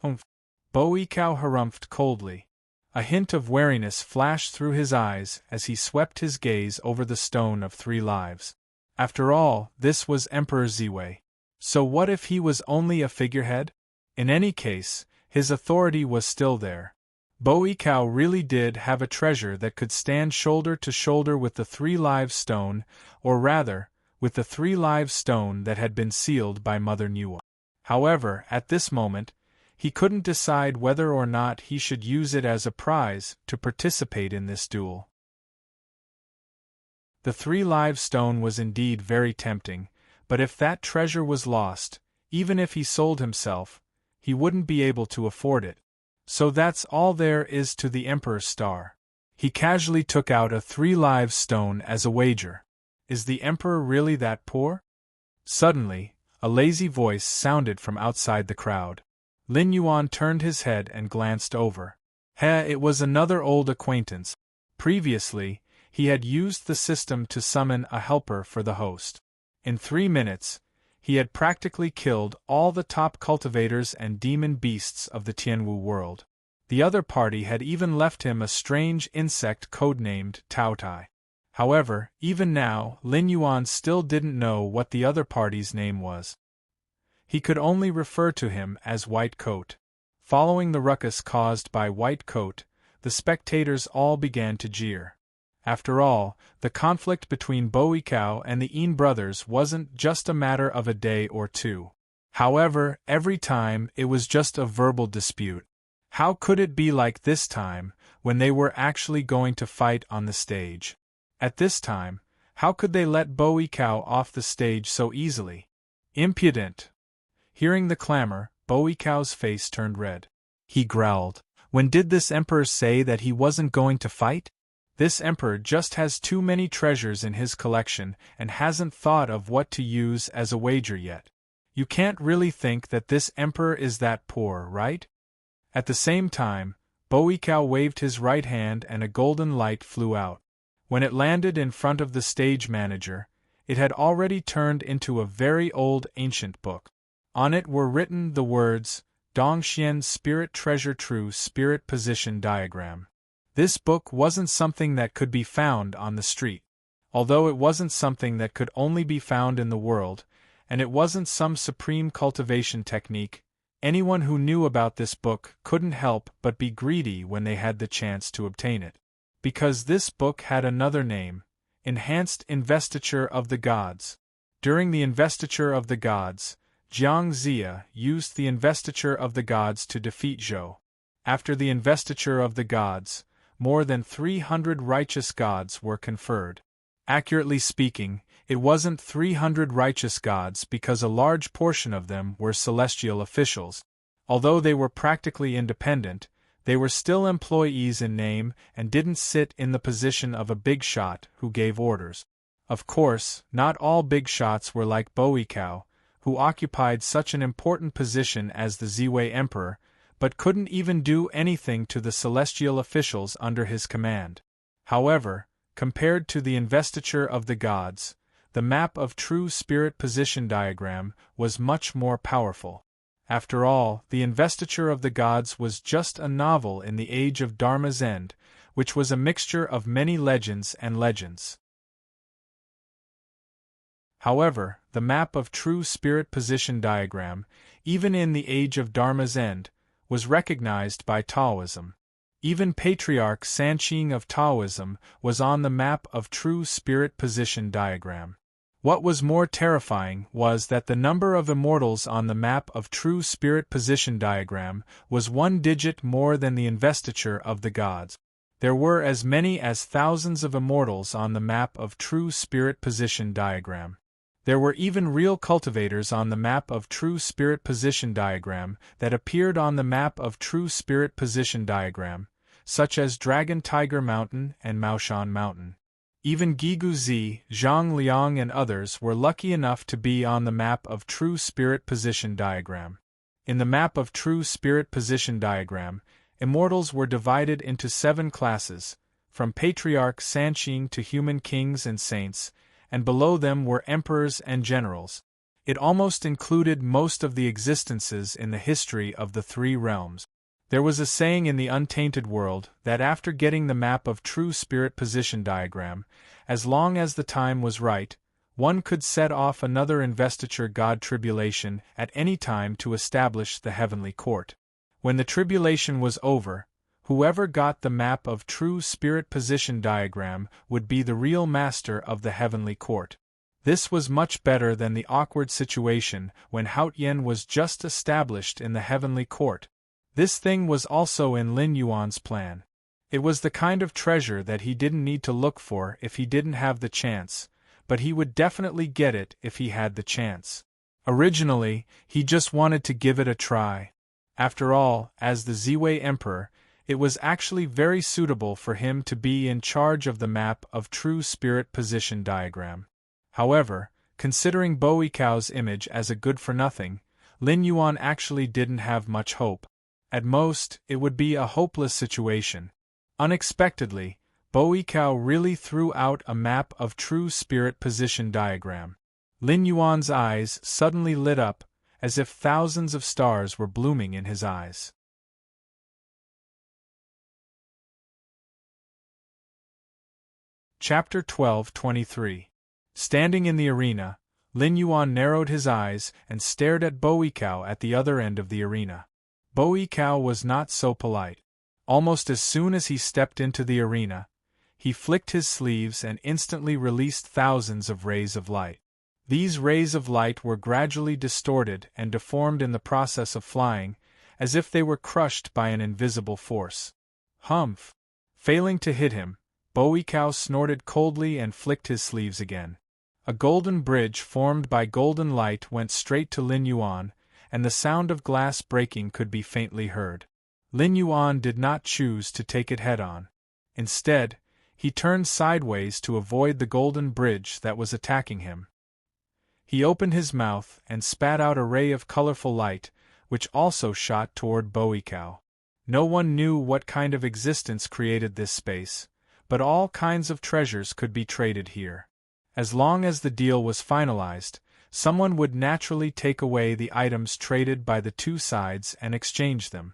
[SPEAKER 1] Humph. Bo Yikao harumphed coldly. A hint of wariness flashed through his eyes as he swept his gaze over the stone of 3 lives. After all, this was Emperor Ziwei. So what if he was only a figurehead? In any case, his authority was still there. Bo Yikao really did have a treasure that could stand shoulder to shoulder with the 3 lives stone, or rather, with the 3 lives stone that had been sealed by Mother Nuwa. However, at this moment, he couldn't decide whether or not he should use it as a prize to participate in this duel. The 3 lives stone was indeed very tempting, but if that treasure was lost, even if he sold himself, he wouldn't be able to afford it. So that's all there is to the Emperor's star. He casually took out a 3 lives stone as a wager. Is the Emperor really that poor? Suddenly, a lazy voice sounded from outside the crowd. Lin Yuan turned his head and glanced over. It was another old acquaintance. Previously, he had used the system to summon a helper for the host. In 3 minutes, he had practically killed all the top cultivators and demon beasts of the Tianwu world. The other party had even left him a strange insect codenamed Taotai. However, even now, Lin Yuan still didn't know what the other party's name was. He could only refer to him as White Coat. Following the ruckus caused by White Coat, the spectators all began to jeer. After all, the conflict between Boikao and the Yin brothers wasn't just a matter of a day or two. However, every time it was just a verbal dispute. How could it be like this time, when they were actually going to fight on the stage? At this time, how could they let Boikao off the stage so easily? Impudent! Hearing the clamor, Boikao's face turned red. He growled, "When did this emperor say that he wasn't going to fight? This emperor just has too many treasures in his collection and hasn't thought of what to use as a wager yet. You can't really think that this emperor is that poor, right?" At the same time, Boikao waved his right hand and a golden light flew out. When it landed in front of the stage manager, it had already turned into a very old ancient book. On it were written the words, Dongxian Spirit Treasure True Spirit Position Diagram. This book wasn't something that could be found on the street. Although it wasn't something that could only be found in the world, and it wasn't some supreme cultivation technique, anyone who knew about this book couldn't help but be greedy when they had the chance to obtain it. Because this book had another name, Enhanced Investiture of the Gods. During the Investiture of the Gods, Jiang Zia used the Investiture of the Gods to defeat Zhou. After the Investiture of the Gods, more than 300 righteous gods were conferred. Accurately speaking, it wasn't 300 righteous gods because a large portion of them were celestial officials. Although they were practically independent, they were still employees in name and didn't sit in the position of a big shot who gave orders. Of course, not all big shots were like Boikao, who occupied such an important position as the Ziwei Emperor, but couldn't even do anything to the celestial officials under his command. However, compared to the Investiture of the Gods, the map of true spirit position diagram was much more powerful. After all, the Investiture of the Gods was just a novel in the age of Dharma's end, which was a mixture of many legends and legends. However, the map of true spirit position diagram, even in the age of Dharma's end, was recognized by Taoism. Even Patriarch Sanqing of Taoism was on the map of true spirit position diagram. What was more terrifying was that the number of immortals on the map of true spirit position diagram was 1 digit more than the Investiture of the Gods. There were as many as thousands of immortals on the map of true spirit position diagram. There were even real cultivators on the map of true spirit position diagram that appeared on the map of true spirit position diagram, such as Dragon Tiger Mountain and Maoshan Mountain. Even Gigu Zi, Zhang Liang and others were lucky enough to be on the map of true spirit position diagram. In the map of true spirit position diagram, immortals were divided into 7 classes, from Patriarch Sanqing to human kings and saints, and below them were emperors and generals. It almost included most of the existences in the history of the 3 realms. There was a saying in the untainted world that after getting the map of true spirit position diagram, as long as the time was right, one could set off another investiture god tribulation at any time to establish the heavenly court. When the tribulation was over, whoever got the map of true spirit position diagram would be the real master of the heavenly court. This was much better than the awkward situation when Haotian was just established in the heavenly court. This thing was also in Lin Yuan's plan. It was the kind of treasure that he didn't need to look for if he didn't have the chance, but he would definitely get it if he had the chance. Originally, he just wanted to give it a try. After all, as the Ziwei Emperor, it was actually very suitable for him to be in charge of the map of true spirit position diagram. However, considering Boikao's image as a good-for-nothing, Lin Yuan actually didn't have much hope. At most, it would be a hopeless situation. Unexpectedly, Boikao really threw out a map of true spirit position diagram. Lin Yuan's eyes suddenly lit up, as if thousands of stars were blooming in his eyes. Chapter 12:23. Standing in the arena, Lin Yuan narrowed his eyes and stared at Boikao at the other end of the arena. Boikao was not so polite. Almost as soon as he stepped into the arena, he flicked his sleeves and instantly released thousands of rays of light. These rays of light were gradually distorted and deformed in the process of flying, as if they were crushed by an invisible force. Humph! Failing to hit him, Boikao snorted coldly and flicked his sleeves again. A golden bridge formed by golden light went straight to Lin Yuan, and the sound of glass breaking could be faintly heard. Lin Yuan did not choose to take it head-on. Instead, he turned sideways to avoid the golden bridge that was attacking him. He opened his mouth and spat out a ray of colorful light, which also shot toward Boikao. No one knew what kind of existence created this space, but all kinds of treasures could be traded here. As long as the deal was finalized, someone would naturally take away the items traded by the two sides and exchange them.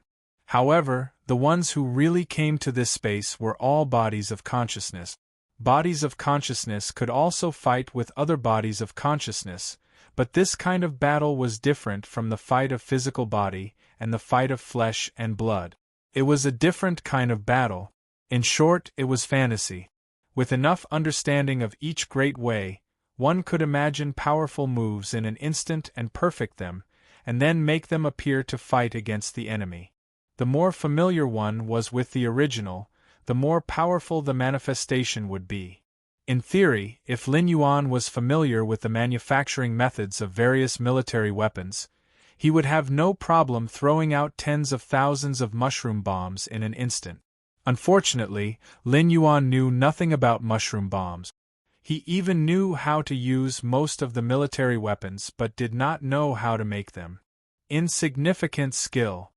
[SPEAKER 1] However, the ones who really came to this space were all bodies of consciousness. Bodies of consciousness could also fight with other bodies of consciousness, but this kind of battle was different from the fight of physical body and the fight of flesh and blood. It was a different kind of battle. In short, it was fantasy. With enough understanding of each great way, one could imagine powerful moves in an instant and perfect them, and then make them appear to fight against the enemy. The more familiar one was with the original, the more powerful the manifestation would be. In theory, if Lin Yuan was familiar with the manufacturing methods of various military weapons, he would have no problem throwing out tens of thousands of mushroom bombs in an instant. Unfortunately, Lin Yuan knew nothing about mushroom bombs. He even knew how to use most of the military weapons but did not know how to make them. Insignificant skill.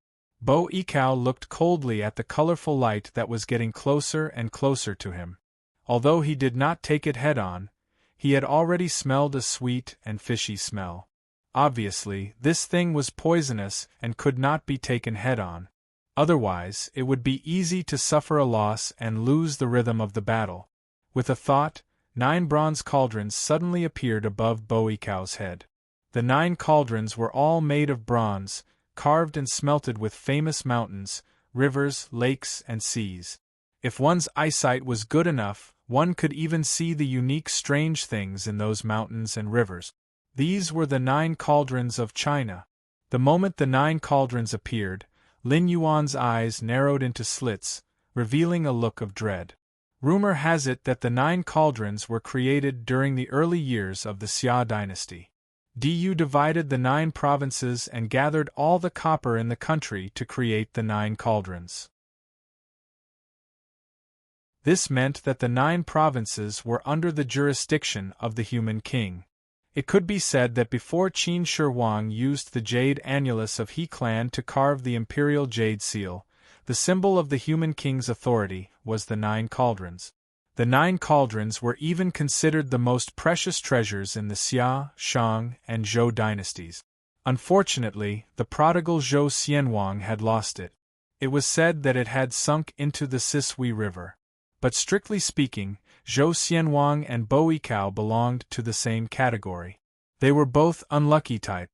[SPEAKER 1] Boikao looked coldly at the colorful light that was getting closer and closer to him. Although he did not take it head-on, he had already smelled a sweet and fishy smell. Obviously, this thing was poisonous and could not be taken head-on. Otherwise, it would be easy to suffer a loss and lose the rhythm of the battle. With a thought, 9 bronze cauldrons suddenly appeared above Boikao's head. The 9 cauldrons were all made of bronze, carved and smelted with famous mountains, rivers, lakes, and seas. If one's eyesight was good enough, one could even see the unique strange things in those mountains and rivers. These were the 9 cauldrons of China. The moment the 9 cauldrons appeared, Lin Yuan's eyes narrowed into slits, revealing a look of dread. Rumor has it that the 9 cauldrons were created during the early years of the Xia dynasty. Du divided the 9 provinces and gathered all the copper in the country to create the 9 cauldrons. This meant that the 9 provinces were under the jurisdiction of the human king. It could be said that before Qin Shi Huang used the jade annulus of He clan to carve the imperial jade seal, the symbol of the human king's authority was the 9 cauldrons. The 9 cauldrons were even considered the most precious treasures in the Xia, Shang, and Zhou dynasties. Unfortunately, the prodigal Zhou Xianwang had lost it. It was said that it had sunk into the Sisui River. But strictly speaking, Zhou Xianwang and Boikao belonged to the same category. They were both unlucky type.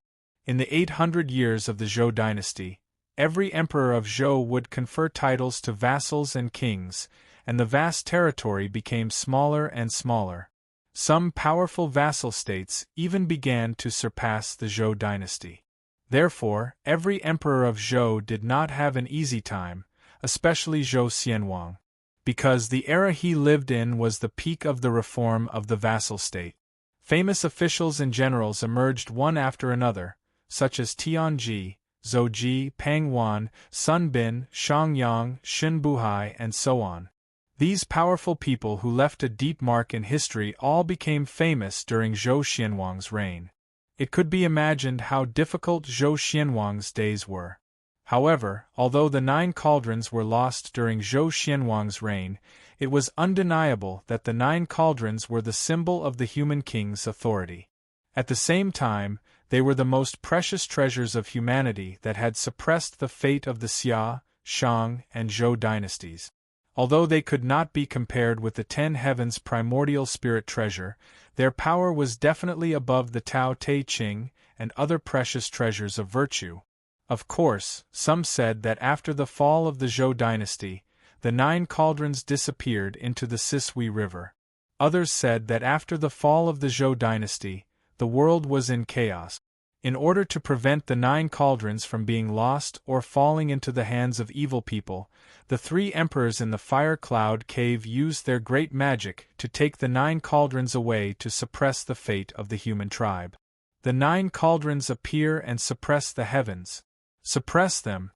[SPEAKER 1] In the 800 years of the Zhou dynasty, every emperor of Zhou would confer titles to vassals and kings, and the vast territory became smaller and smaller. Some powerful vassal states even began to surpass the Zhou dynasty. Therefore, every emperor of Zhou did not have an easy time, especially Zhou Xianwang, because the era he lived in was the peak of the reform of the vassal state. Famous officials and generals emerged one after another, such as Tianji, Zhou Ji, Pang Wan, Sun Bin, Shang Yang, Xin Buhai, and so on. These powerful people who left a deep mark in history all became famous during Zhou Xianwang's reign. It could be imagined how difficult Zhou Xianwang's days were. However, although the 9 cauldrons were lost during Zhou Xianwang's reign, it was undeniable that the 9 cauldrons were the symbol of the human king's authority. At the same time, they were the most precious treasures of humanity that had suppressed the fate of the Xia, Shang, and Zhou dynasties. Although they could not be compared with the 10 heavens' primordial spirit treasure, their power was definitely above the Tao Te Ching and other precious treasures of virtue. Of course, some said that after the fall of the Zhou dynasty, the 9 cauldrons disappeared into the Sisui River. Others said that after the fall of the Zhou dynasty, the world was in chaos. In order to prevent the 9 cauldrons from being lost or falling into the hands of evil people, the 3 emperors in the Fire Cloud Cave used their great magic to take the 9 cauldrons away to suppress the fate of the human tribe. The 9 cauldrons appear and suppress the heavens. Suppress them.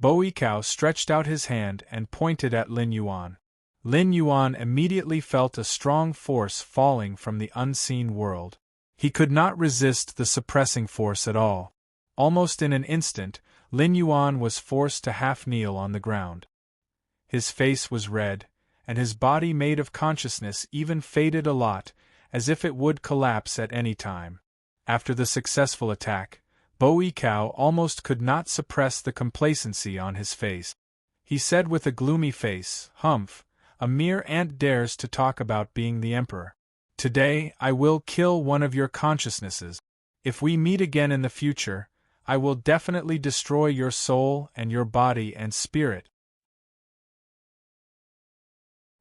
[SPEAKER 1] Bo Yikao stretched out his hand and pointed at Lin Yuan. Lin Yuan immediately felt a strong force falling from the unseen world. He could not resist the suppressing force at all. Almost in an instant, Lin Yuan was forced to half-kneel on the ground. His face was red, and his body made of consciousness even faded a lot, as if it would collapse at any time. After the successful attack, Bo Yikao almost could not suppress the complacency on his face. He said with a gloomy face, "Humph, a mere ant dares to talk about being the emperor. Today I will kill one of your consciousnesses. If we meet again in the future, I will definitely destroy your soul and your body and spirit."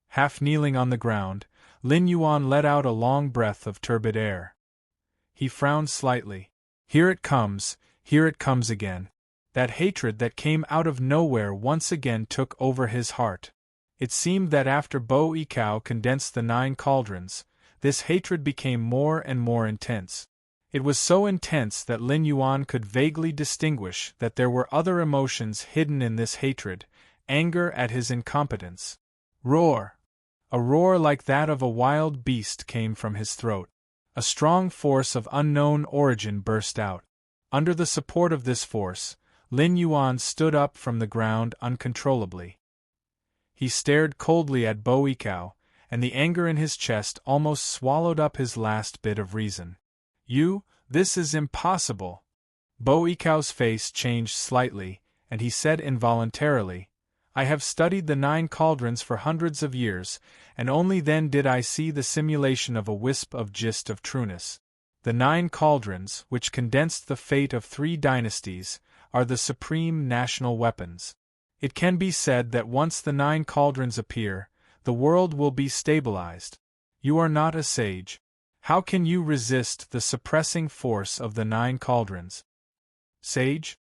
[SPEAKER 1] Half kneeling on the ground, Lin Yuan let out a long breath of turbid air. He frowned slightly. Here it comes again. That hatred that came out of nowhere once again took over his heart. It seemed that after Bo Yikao condensed the 9 cauldrons, this hatred became more and more intense. It was so intense that Lin Yuan could vaguely distinguish that there were other emotions hidden in this hatred: anger at his incompetence. Roar! A roar like that of a wild beast came from his throat. A strong force of unknown origin burst out. Under the support of this force, Lin Yuan stood up from the ground uncontrollably. He stared coldly at Bo Yikao, and the anger in his chest almost swallowed up his last bit of reason. This is impossible." Bo Yikao's face changed slightly, and he said involuntarily, "I have studied the 9 cauldrons for hundreds of years, and only then did I see the simulation of a wisp of gist of trueness. The 9 cauldrons, which condensed the fate of 3 dynasties, are the supreme national weapons. It can be said that once the 9 cauldrons appear, the world will be stabilized. You are not a sage. How can you resist the suppressing force of the 9 cauldrons?" "Sage?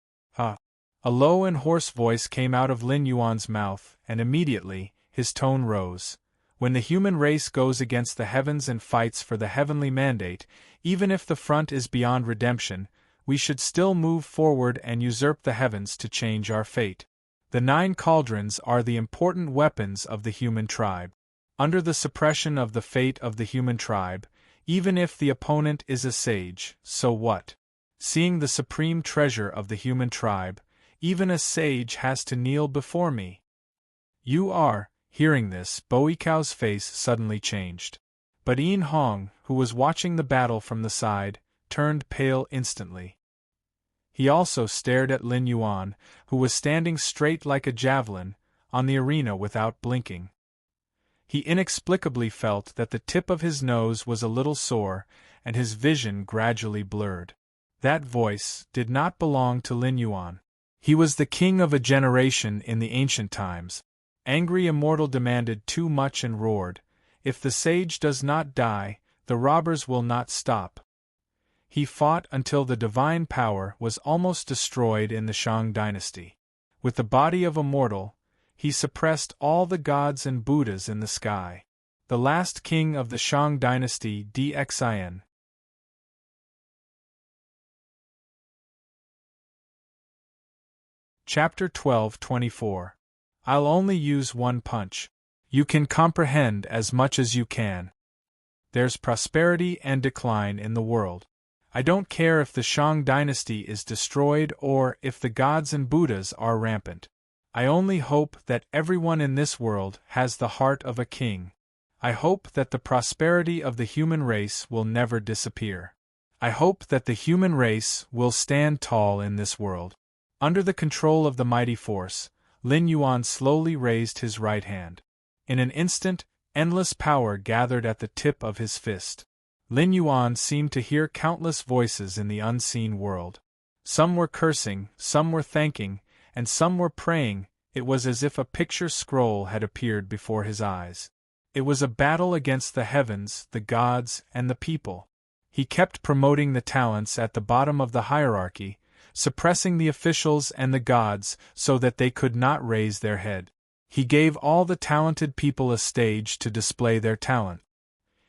[SPEAKER 1] A low and hoarse voice came out of Lin Yuan's mouth, and immediately, his tone rose. "When the human race goes against the heavens and fights for the heavenly mandate, even if the front is beyond redemption, we should still move forward and usurp the heavens to change our fate. The 9 cauldrons are the important weapons of the human tribe. Under the suppression of the fate of the human tribe, even if the opponent is a sage, so what? Seeing the supreme treasure of the human tribe, even a sage has to kneel before me." "You are." Hearing this, Bo Yikao's face suddenly changed. But Yin Hong, who was watching the battle from the side, turned pale instantly. He also stared at Lin Yuan, who was standing straight like a javelin, on the arena without blinking. He inexplicably felt that the tip of his nose was a little sore, and his vision gradually blurred. That voice did not belong to Lin Yuan. He was the king of a generation in the ancient times. Angry Immortal demanded too much and roared, "If the sage does not die, the robbers will not stop." He fought until the divine power was almost destroyed in the Shang dynasty. With the body of a mortal, he suppressed all the gods and Buddhas in the sky. The last king of the Shang dynasty Dxin. Chapter 12:24. I'll only use one punch. You can comprehend as much as you can. There's prosperity and decline in the world. I don't care if the Shang dynasty is destroyed or if the gods and Buddhas are rampant. I only hope that everyone in this world has the heart of a king. I hope that the prosperity of the human race will never disappear. I hope that the human race will stand tall in this world. Under the control of the mighty force, Lin Yuan slowly raised his right hand. In an instant, endless power gathered at the tip of his fist. Lin Yuan seemed to hear countless voices in the unseen world. Some were cursing, some were thanking, and some were praying. It was as if a picture scroll had appeared before his eyes. It was a battle against the heavens, the gods, and the people. He kept promoting the talents at the bottom of the hierarchy, suppressing the officials and the gods so that they could not raise their head. He gave all the talented people a stage to display their talent.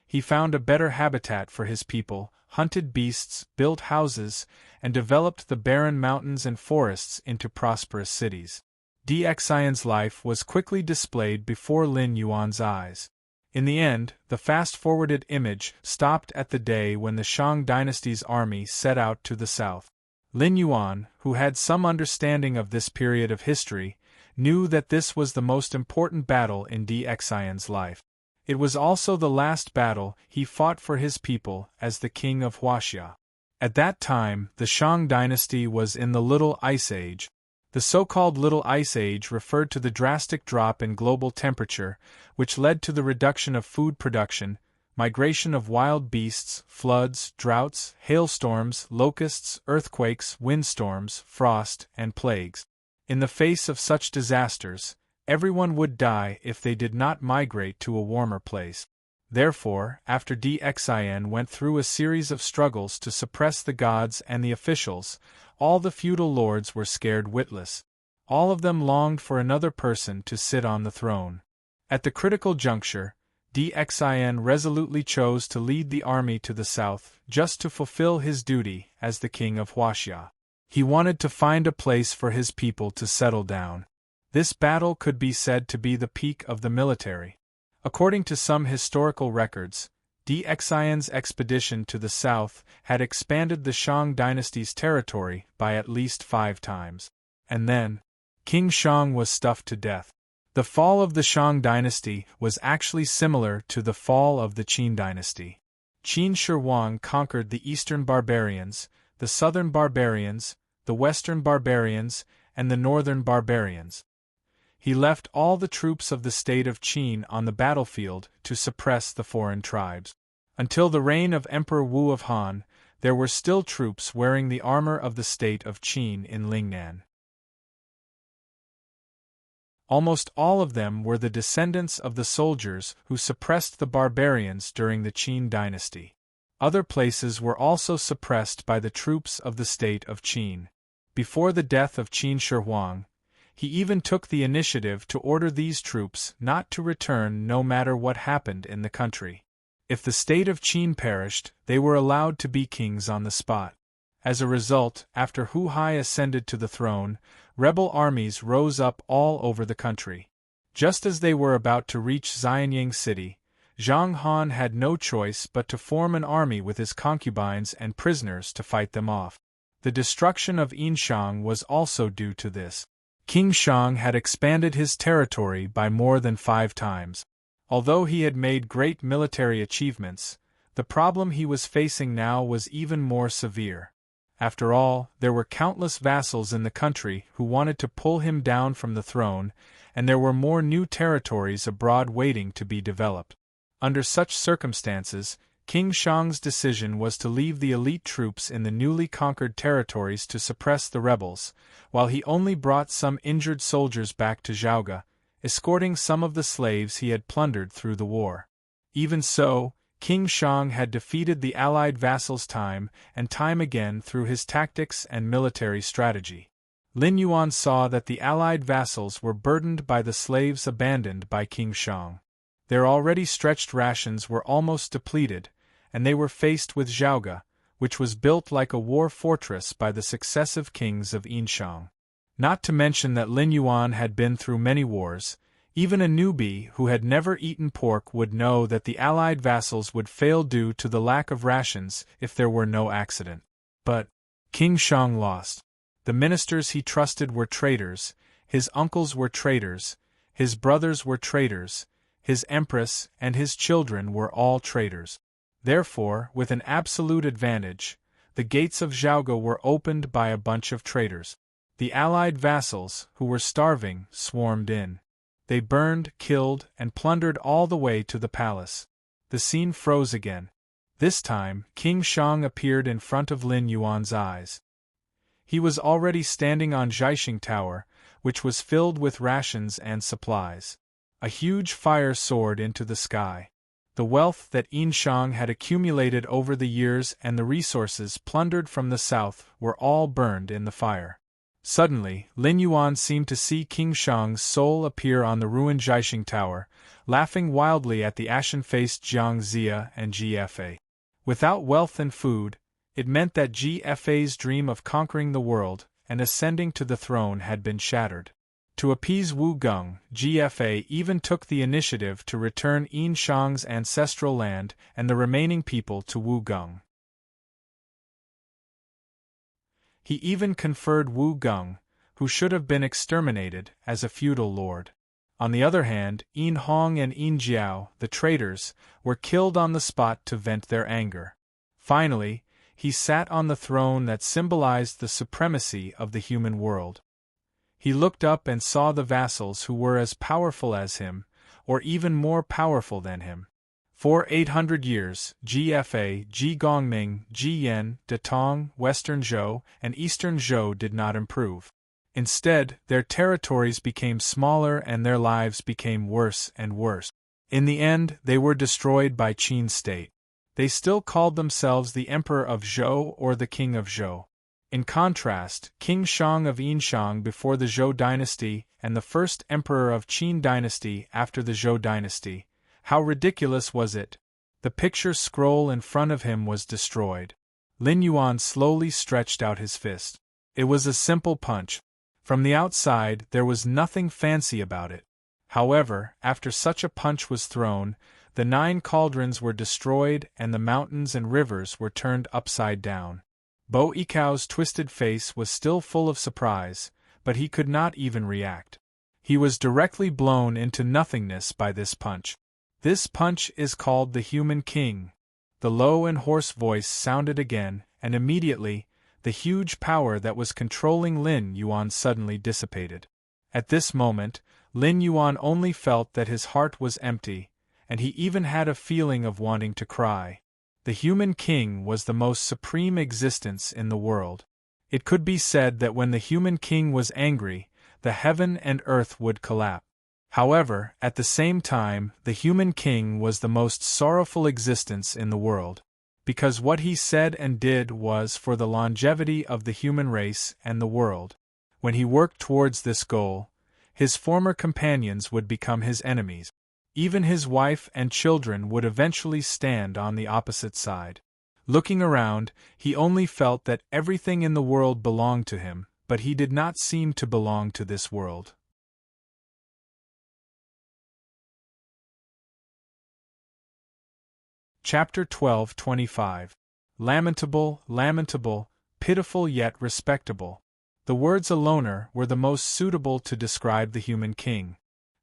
[SPEAKER 1] He found a better habitat for his people, hunted beasts, built houses, and developed the barren mountains and forests into prosperous cities. Xian's life was quickly displayed before Lin Yuan's eyes. In the end, the fast-forwarded image stopped at the day when the Shang dynasty's army set out to the south. Lin Yuan, who had some understanding of this period of history, knew that this was the most important battle in Xian's life. It was also the last battle he fought for his people as the king of Huaxia. At that time, the Shang dynasty was in the Little Ice Age. The so-called Little Ice Age referred to the drastic drop in global temperature, which led to the reduction of food production, migration of wild beasts, floods, droughts, hailstorms, locusts, earthquakes, windstorms, frost, and plagues. In the face of such disasters, everyone would die if they did not migrate to a warmer place. Therefore, after Xian went through a series of struggles to suppress the gods and the officials, all the feudal lords were scared witless. All of them longed for another person to sit on the throne. At the critical juncture, Xian resolutely chose to lead the army to the south, just to fulfill his duty as the king of Huaxia. He wanted to find a place for his people to settle down. This battle could be said to be the peak of the military. According to some historical records, Xian's expedition to the south had expanded the Shang dynasty's territory by at least 5 times. And then, King Shang was stuffed to death. The fall of the Shang dynasty was actually similar to the fall of the Qin dynasty. Qin Shi Huang conquered the eastern barbarians, the southern barbarians, the western barbarians, and the northern barbarians. He left all the troops of the state of Qin on the battlefield to suppress the foreign tribes. Until the reign of Emperor Wu of Han, there were still troops wearing the armor of the state of Qin in Lingnan. Almost all of them were the descendants of the soldiers who suppressed the barbarians during the Qin dynasty. Other places were also suppressed by the troops of the state of Qin. Before the death of Qin Shi Huang, he even took the initiative to order these troops not to return no matter what happened in the country. If the state of Qin perished, they were allowed to be kings on the spot. As a result, after Hu Hai ascended to the throne, rebel armies rose up all over the country. Just as they were about to reach Xianyang City, Zhang Han had no choice but to form an army with his concubines and prisoners to fight them off. The destruction of Yinshang was also due to this. King Shang had expanded his territory by more than 5 times. Although he had made great military achievements, the problem he was facing now was even more severe. After all, there were countless vassals in the country who wanted to pull him down from the throne, and there were more new territories abroad waiting to be developed. Under such circumstances, King Shang's decision was to leave the elite troops in the newly conquered territories to suppress the rebels, while he only brought some injured soldiers back to Zhaoga, escorting some of the slaves he had plundered through the war. Even so, King Shang had defeated the allied vassals time and time again through his tactics and military strategy. Lin Yuan saw that the allied vassals were burdened by the slaves abandoned by King Shang. Their already stretched rations were almost depleted, and they were faced with Zhaoga, which was built like a war fortress by the successive kings of Yinshang. Not to mention that Lin Yuan had been through many wars, Even a newbie who had never eaten pork would know that the allied vassals would fail due to the lack of rations if there were no accident. But King Shang lost. The ministers he trusted were traitors, his uncles were traitors, his brothers were traitors, his empress and his children were all traitors. Therefore, with an absolute advantage, the gates of Zhaoge were opened by a bunch of traitors. The allied vassals, who were starving, swarmed in. They burned, killed, and plundered all the way to the palace. The scene froze again. This time, King Shang appeared in front of Lin Yuan's eyes. He was already standing on Zhaixing Tower, which was filled with rations and supplies. A huge fire soared into the sky. The wealth that Yinshang had accumulated over the years and the resources plundered from the south were all burned in the fire. Suddenly, Lin Yuan seemed to see King Shang's soul appear on the ruined Zhaixing Tower, laughing wildly at the ashen-faced Jiang Zia and GFA. Without wealth and food, it meant that GFA's dream of conquering the world and ascending to the throne had been shattered. To appease Wu Geng, GFA even took the initiative to return Yinshang's ancestral land and the remaining people to Wu Geng. He even conferred Wu Geng, who should have been exterminated, as a feudal lord. On the other hand, Yin Hong and Yin Jiao, the traitors, were killed on the spot to vent their anger. Finally, he sat on the throne that symbolized the supremacy of the human world. He looked up and saw the vassals who were as powerful as him, or even more powerful than him. For 800 years, GFA, Jigongming, Jiyan, Datong, Western Zhou, and Eastern Zhou did not improve. Instead, their territories became smaller and their lives became worse and worse. In the end, they were destroyed by Qin state. They still called themselves the Emperor of Zhou or the King of Zhou. In contrast, King Shang of Yinshang before the Zhou dynasty and the first Emperor of Qin dynasty after the Zhou dynasty. How ridiculous was it? The picture scroll in front of him was destroyed. Lin Yuan slowly stretched out his fist. It was a simple punch. From the outside, there was nothing fancy about it. However, after such a punch was thrown, the 9 cauldrons were destroyed and the mountains and rivers were turned upside down. Bo Ikao's twisted face was still full of surprise, but he could not even react. He was directly blown into nothingness by this punch. This punch is called the Human King. The low and hoarse voice sounded again, and immediately, the huge power that was controlling Lin Yuan suddenly dissipated. At this moment, Lin Yuan only felt that his heart was empty, and he even had a feeling of wanting to cry. The Human King was the most supreme existence in the world. It could be said that when the Human King was angry, the heaven and earth would collapse. However, at the same time, the Human King was the most sorrowful existence in the world, because what he said and did was for the longevity of the human race and the world. When he worked towards this goal, his former companions would become his enemies. Even his wife and children would eventually stand on the opposite side. Looking around, he only felt that everything in the world belonged to him, but he did not seem to belong to this world. Chapter 12:25. Lamentable, lamentable, pitiful yet respectable. The words alone were the most suitable to describe the Human King.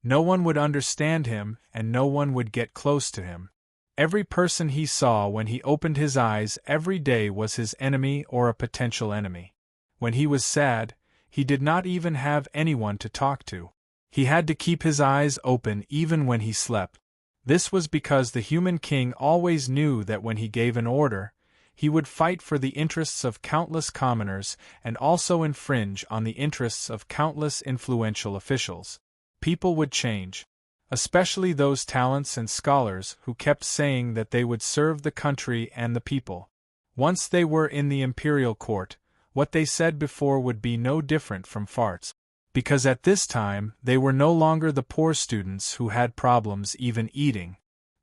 [SPEAKER 1] No one would understand him, and no one would get close to him. Every person he saw when he opened his eyes every day was his enemy or a potential enemy. When he was sad, he did not even have anyone to talk to. He had to keep his eyes open even when he slept. This was because the Human King always knew that when he gave an order, he would fight for the interests of countless commoners and also infringe on the interests of countless influential officials. People would change, especially those talents and scholars who kept saying that they would serve the country and the people. Once they were in the imperial court, what they said before would be no different from farts. Because at this time, they were no longer the poor students who had problems even eating.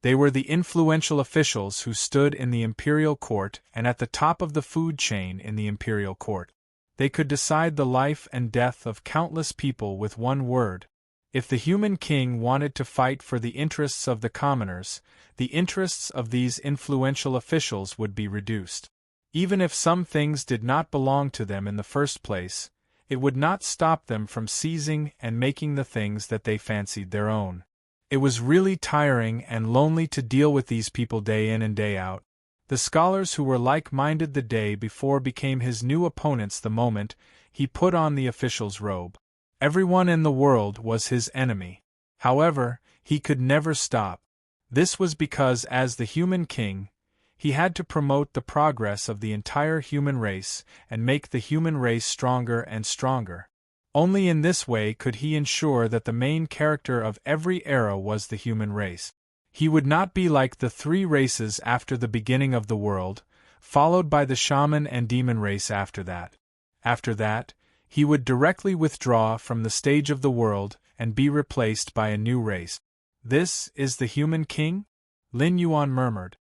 [SPEAKER 1] They were the influential officials who stood in the imperial court and at the top of the food chain in the imperial court. They could decide the life and death of countless people with one word. If the human king wanted to fight for the interests of the commoners, the interests of these influential officials would be reduced. Even if some things did not belong to them in the first place, it would not stop them from seizing and making the things that they fancied their own. It was really tiring and lonely to deal with these people day in and day out. The scholars who were like-minded the day before became his new opponents the moment he put on the official's robe. Everyone in the world was his enemy. However, he could never stop. This was because, as the human king, he had to promote the progress of the entire human race and make the human race stronger and stronger. Only in this way could he ensure that the main character of every era was the human race. He would not be like the three races after the beginning of the world, followed by the shaman and demon race after that. After that, he would directly withdraw from the stage of the world and be replaced by a new race. This is the human king? Lin Yuan murmured.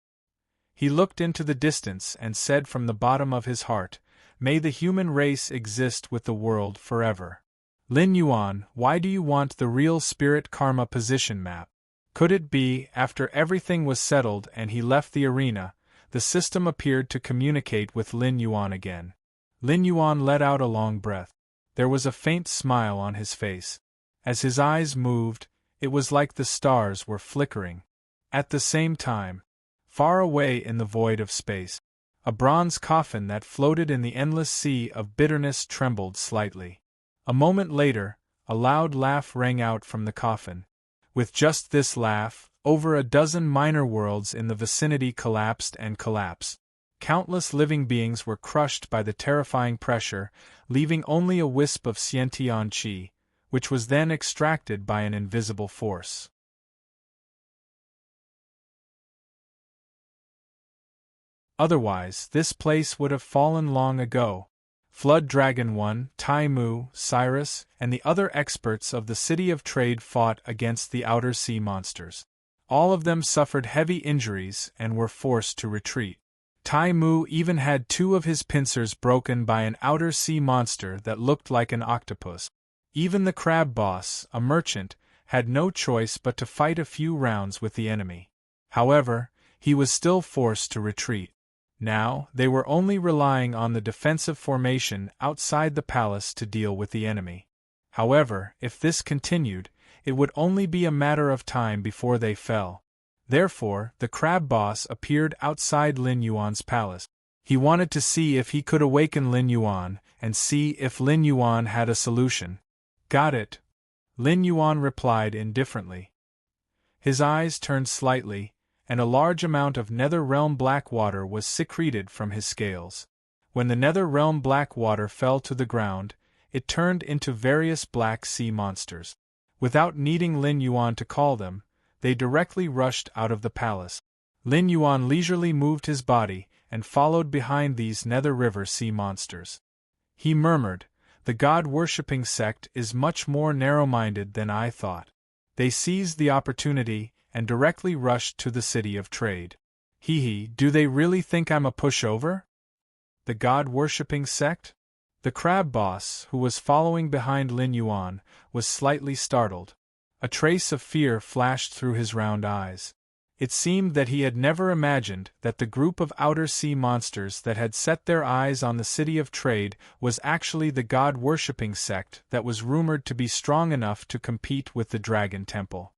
[SPEAKER 1] He looked into the distance and said from the bottom of his heart, "May the human race exist with the world forever." Lin Yuan, why do you want the real spirit karma position map? Could it be, after everything was settled and he left the arena, the system appeared to communicate with Lin Yuan again? Lin Yuan let out a long breath. There was a faint smile on his face. As his eyes moved, it was like the stars were flickering. At the same time, far away in the void of space, a bronze coffin that floated in the endless sea of bitterness trembled slightly. A moment later, a loud laugh rang out from the coffin. With just this laugh, over a dozen minor worlds in the vicinity collapsed and collapsed. Countless living beings were crushed by the terrifying pressure, leaving only a wisp of Xiantian qi, which was then extracted by an invisible force. Otherwise, this place would have fallen long ago. Flood Dragon 1, Tai Mu, Cyrus, and the other experts of the City of Trade fought against the outer sea monsters. All of them suffered heavy injuries and were forced to retreat. Tai Mu even had two of his pincers broken by an outer sea monster that looked like an octopus. Even the crab boss, a merchant, had no choice but to fight a few rounds with the enemy. However, he was still forced to retreat. Now, they were only relying on the defensive formation outside the palace to deal with the enemy. However, if this continued, it would only be a matter of time before they fell. Therefore, the crab boss appeared outside Lin Yuan's palace. He wanted to see if he could awaken Lin Yuan, and see if Lin Yuan had a solution. "Got it," Lin Yuan replied indifferently. His eyes turned slightly, and a large amount of Nether Realm black water was secreted from his scales. When the Nether Realm black water fell to the ground, it turned into various black sea monsters. Without needing Lin Yuan to call them, they directly rushed out of the palace. Lin Yuan leisurely moved his body and followed behind these Nether River sea monsters. He murmured, "The god-worshipping sect is much more narrow-minded than I thought. They seized the opportunity and directly rushed to the City of Trade. Do they really think I'm a pushover? The god-worshipping sect?" The crab boss, who was following behind Lin Yuan, was slightly startled. A trace of fear flashed through his round eyes. It seemed that he had never imagined that the group of outer sea monsters that had set their eyes on the City of Trade was actually the god-worshipping sect that was rumored to be strong enough to compete with the Dragon Temple.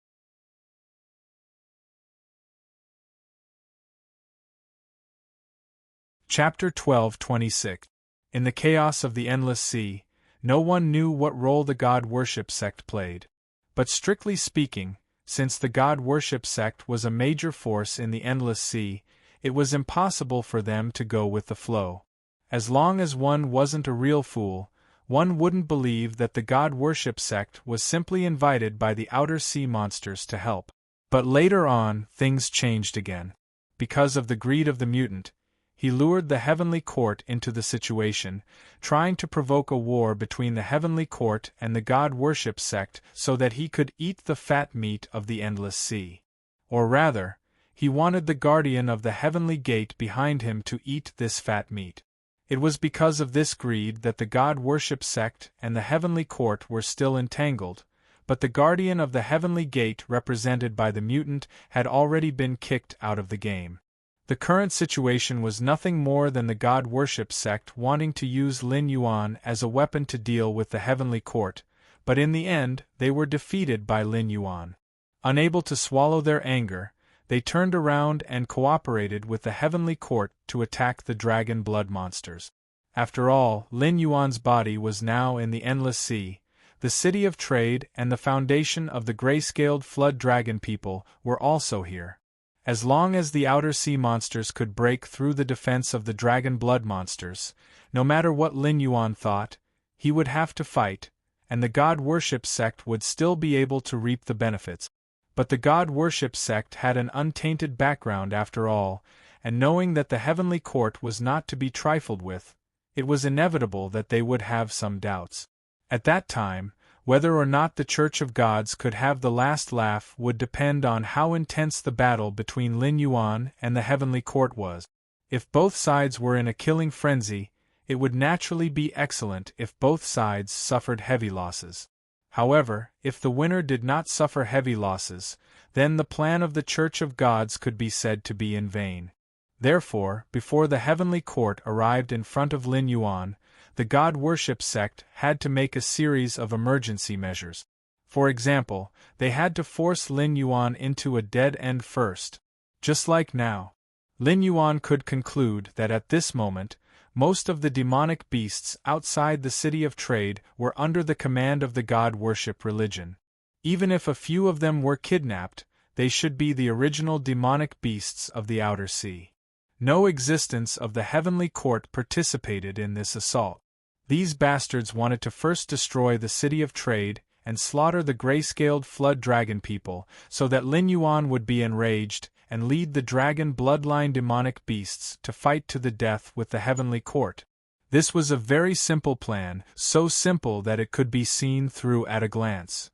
[SPEAKER 1] Chapter 12:26. In the chaos of the endless sea, no one knew what role the god-worship sect played. But strictly speaking, since the god-worship sect was a major force in the endless sea, it was impossible for them to go with the flow. As long as one wasn't a real fool, one wouldn't believe that the god-worship sect was simply invited by the outer sea monsters to help. But later on, things changed again. Because of the greed of the mutant, he lured the Heavenly Court into the situation, trying to provoke a war between the Heavenly Court and the God-worship sect so that he could eat the fat meat of the endless sea. Or rather, he wanted the guardian of the Heavenly Gate behind him to eat this fat meat. It was because of this greed that the God-worship sect and the Heavenly Court were still entangled, but the guardian of the heavenly gate represented by the mutant had already been kicked out of the game. The current situation was nothing more than the God Worship sect wanting to use Lin Yuan as a weapon to deal with the heavenly court, but in the end they were defeated by Lin Yuan. Unable to swallow their anger, they turned around and cooperated with the heavenly court to attack the dragon blood monsters. After all, Lin Yuan's body was now in the Endless Sea. The city of trade and the foundation of the gray-scaled flood dragon people were also here. As long as the outer sea monsters could break through the defense of the dragon blood monsters, no matter what Lin Yuan thought, he would have to fight, and the God Worship sect would still be able to reap the benefits. But the God Worship sect had an untainted background after all, and knowing that the heavenly court was not to be trifled with, it was inevitable that they would have some doubts. At that time, whether or not the Church of Gods could have the last laugh would depend on how intense the battle between Lin Yuan and the heavenly court was. If both sides were in a killing frenzy, it would naturally be excellent if both sides suffered heavy losses. However, if the winner did not suffer heavy losses, then the plan of the Church of Gods could be said to be in vain. Therefore, before the heavenly court arrived in front of Lin Yuan, the God Worship sect had to make a series of emergency measures. For example, they had to force Lin Yuan into a dead end first. Just like now, Lin Yuan could conclude that at this moment, most of the demonic beasts outside the city of trade were under the command of the God Worship religion. Even if a few of them were kidnapped, they should be the original demonic beasts of the outer sea. No existence of the heavenly court participated in this assault. These bastards wanted to first destroy the city of trade and slaughter the gray-scaled flood dragon people so that Lin Yuan would be enraged and lead the dragon bloodline demonic beasts to fight to the death with the heavenly court. This was a very simple plan, so simple that it could be seen through at a glance.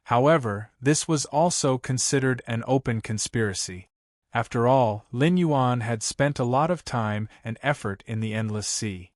[SPEAKER 1] However, this was also considered an open conspiracy. After all, Lin Yuan had spent a lot of time and effort in the Endless Sea.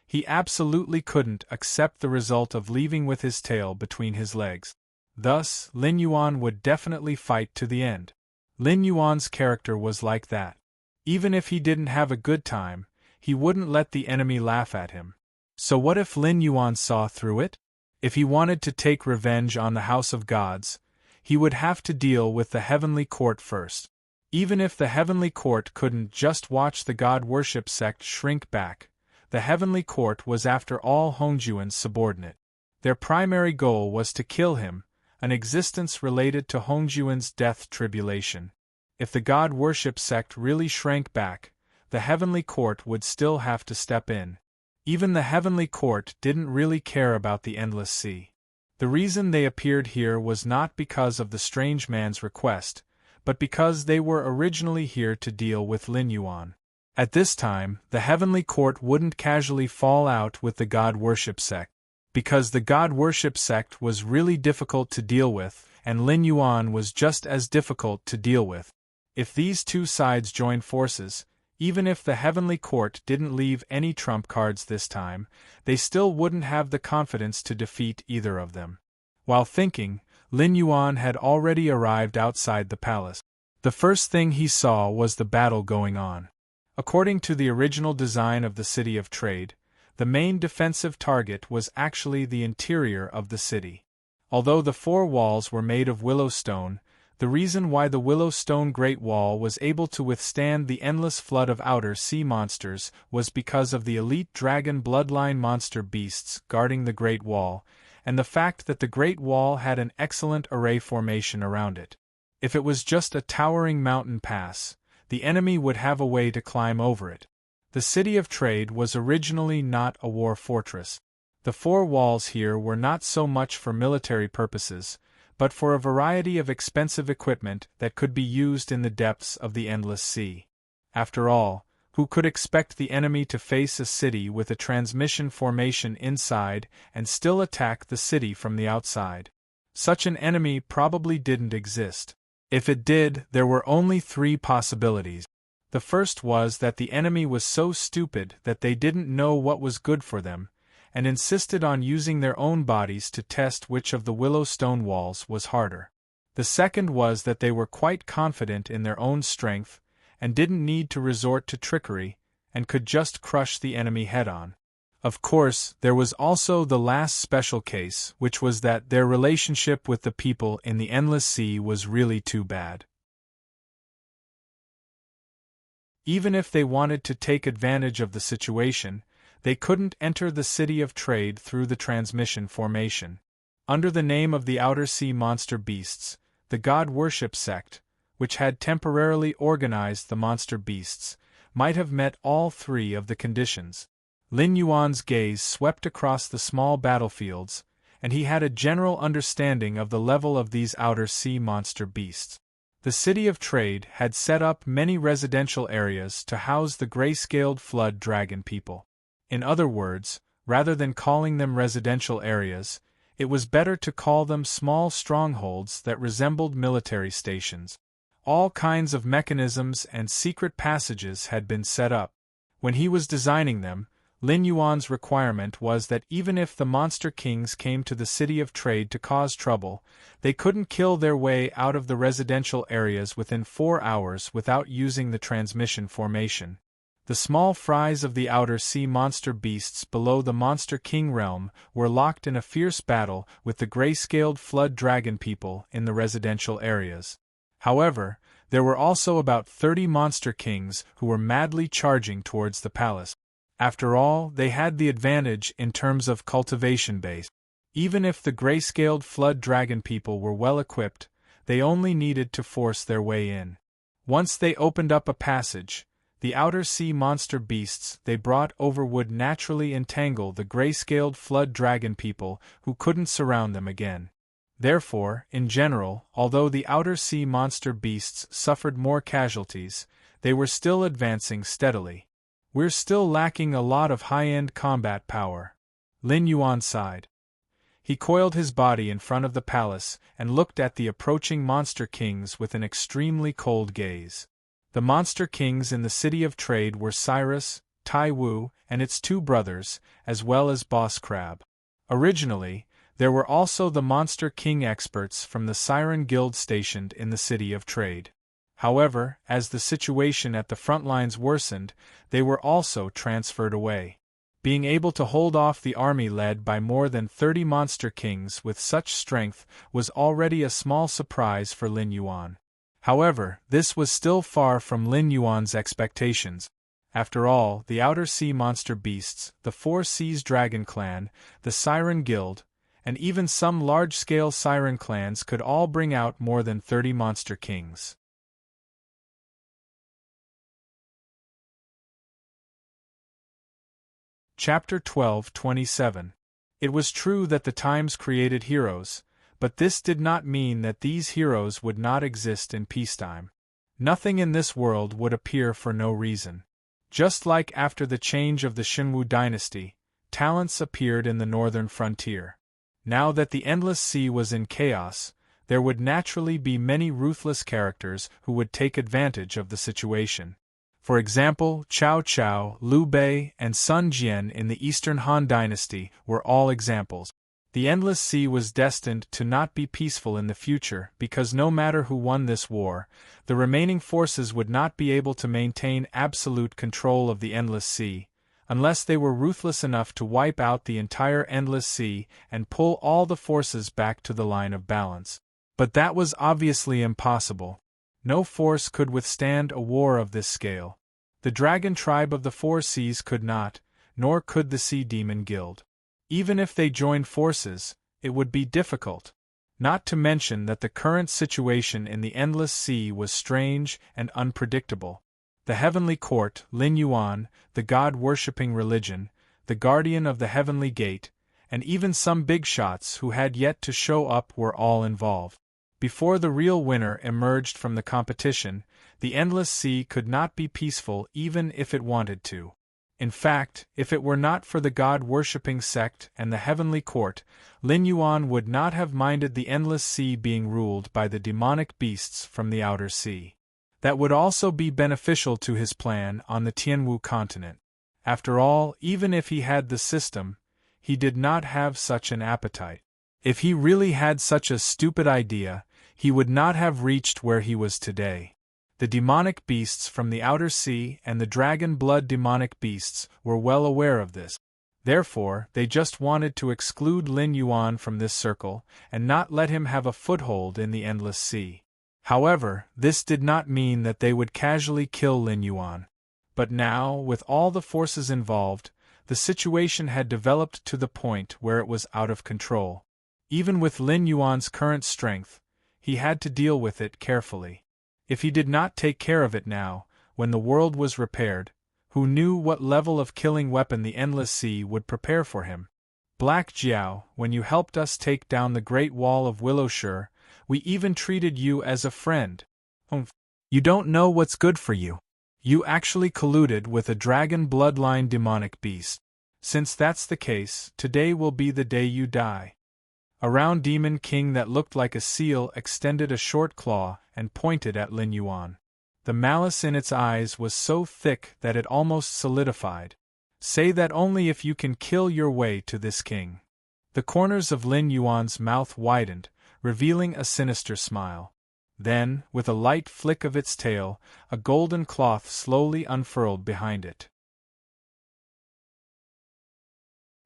[SPEAKER 1] He absolutely couldn't accept the result of leaving with his tail between his legs. Thus, Lin Yuan would definitely fight to the end. Lin Yuan's character was like that. Even if he didn't have a good time, he wouldn't let the enemy laugh at him. So what if Lin Yuan saw through it? If he wanted to take revenge on the House of Gods, he would have to deal with the heavenly court first. Even if the heavenly court couldn't just watch the God Worship sect shrink back, the heavenly court was after all Hongjuan's subordinate. Their primary goal was to kill him, an existence related to Hongjuan's death tribulation. If the God Worship sect really shrank back, the heavenly court would still have to step in. Even the heavenly court didn't really care about the Endless Sea. The reason they appeared here was not because of the strange man's request, but because they were originally here to deal with Lin Yuan. At this time, the heavenly court wouldn't casually fall out with the God Worship sect, because the God Worship sect was really difficult to deal with, and Lin Yuan was just as difficult to deal with. If these two sides joined forces, even if the heavenly court didn't leave any trump cards this time, they still wouldn't have the confidence to defeat either of them. While thinking, Lin Yuan had already arrived outside the palace. The first thing he saw was the battle going on. According to the original design of the City of Trade, the main defensive target was actually the interior of the city. Although the four walls were made of willow stone, the reason why the willow stone Great Wall was able to withstand the endless flood of outer sea monsters was because of the elite dragon bloodline monster beasts guarding the Great Wall, and the fact that the Great Wall had an excellent array formation around it. If it was just a towering mountain pass, the enemy would have a way to climb over it. The City of Trade was originally not a war fortress. The four walls here were not so much for military purposes, but for a variety of expensive equipment that could be used in the depths of the Endless Sea. After all, who could expect the enemy to face a city with a transmission formation inside and still attack the city from the outside? Such an enemy probably didn't exist. If it did, there were only three possibilities. The first was that the enemy was so stupid that they didn't know what was good for them, and insisted on using their own bodies to test which of the willow stone walls was harder. The second was that they were quite confident in their own strength, and didn't need to resort to trickery, and could just crush the enemy head-on. Of course, there was also the last special case, which was that their relationship with the people in the Endless Sea was really too bad. Even if they wanted to take advantage of the situation, they couldn't enter the City of Trade through the transmission formation. Under the name of the Outer Sea Monster Beasts, the God Worship sect, which had temporarily organized the monster beasts, might have met all three of the conditions. Lin Yuan's gaze swept across the small battlefields, and he had a general understanding of the level of these outer sea monster beasts. The City of Trade had set up many residential areas to house the gray-scaled flood dragon people. In other words, rather than calling them residential areas, it was better to call them small strongholds that resembled military stations. All kinds of mechanisms and secret passages had been set up. When he was designing them, Lin Yuan's requirement was that even if the Monster Kings came to the City of Trade to cause trouble, they couldn't kill their way out of the residential areas within 4 hours without using the transmission formation. The small fries of the outer sea monster beasts below the Monster King realm were locked in a fierce battle with the gray-scaled flood dragon people in the residential areas. However, there were also about 30 Monster Kings who were madly charging towards the palace. After all, they had the advantage in terms of cultivation base. Even if the gray-scaled flood dragon people were well equipped, they only needed to force their way in. Once they opened up a passage, the outer sea monster beasts they brought over would naturally entangle the gray-scaled flood dragon people who couldn't surround them again. Therefore, in general, although the outer sea monster beasts suffered more casualties, they were still advancing steadily. "We're still lacking a lot of high-end combat power," Lin Yuan sighed. He coiled his body in front of the palace and looked at the approaching Monster Kings with an extremely cold gaze. The Monster Kings in the City of Trade were Cyrus, Tai Wu, and its 2 brothers, as well as Boss Crab. Originally, there were also the Monster King experts from the Siren Guild stationed in the City of Trade. However, as the situation at the front lines worsened, they were also transferred away. Being able to hold off the army led by more than 30 Monster Kings with such strength was already a small surprise for Lin Yuan. However, this was still far from Lin Yuan's expectations. After all, the Outer Sea Monster Beasts, the 4 Seas Dragon Clan, the Siren Guild, and even some large-scale Siren clans could all bring out more than 30 Monster Kings. Chapter 12:27. It was true that the times created heroes, but this did not mean that these heroes would not exist in peacetime. Nothing in this world would appear for no reason. Just like after the change of the Xinwu dynasty, talents appeared in the northern frontier. Now that the Endless Sea was in chaos, there would naturally be many ruthless characters who would take advantage of the situation. For example, Cao Cao, Liu Bei, and Sun Jian in the Eastern Han Dynasty were all examples. The Endless Sea was destined to not be peaceful in the future because no matter who won this war, the remaining forces would not be able to maintain absolute control of the Endless Sea, unless they were ruthless enough to wipe out the entire Endless Sea and pull all the forces back to the line of balance. But that was obviously impossible. No force could withstand a war of this scale. The dragon tribe of the 4 seas could not, nor could the Sea Demon Guild. Even if they joined forces, it would be difficult. Not to mention that the current situation in the Endless Sea was strange and unpredictable. The Heavenly Court, Lin Yuan, the God-worshipping religion, the Guardian of the Heavenly Gate, and even some big shots who had yet to show up were all involved. Before the real winner emerged from the competition, the Endless Sea could not be peaceful even if it wanted to. In fact, if it were not for the God-worshipping sect and the Heavenly Court, Lin Yuan would not have minded the Endless Sea being ruled by the demonic beasts from the Outer Sea. That would also be beneficial to his plan on the Tianwu continent. After all, even if he had the system, he did not have such an appetite. If he really had such a stupid idea, he would not have reached where he was today. The demonic beasts from the outer sea and the dragon blood demonic beasts were well aware of this. Therefore, they just wanted to exclude Lin Yuan from this circle and not let him have a foothold in the endless sea. However, this did not mean that they would casually kill Lin Yuan. But now, with all the forces involved, the situation had developed to the point where it was out of control. Even with Lin Yuan's current strength, he had to deal with it carefully. If he did not take care of it now, when the world was repaired, who knew what level of killing weapon the endless sea would prepare for him? Black Jiao, when you helped us take down the Great Wall of Willowshire, we even treated you as a friend. You don't know what's good for you. You actually colluded with a dragon bloodline demonic beast. Since that's the case, today will be the day you die. A round demon king that looked like a seal extended a short claw and pointed at Lin Yuan. The malice in its eyes was so thick that it almost solidified. Say that only if you can kill your way to this king. The corners of Lin Yuan's mouth widened, revealing a sinister smile. Then, with a light flick of its tail, a golden cloth slowly unfurled behind it.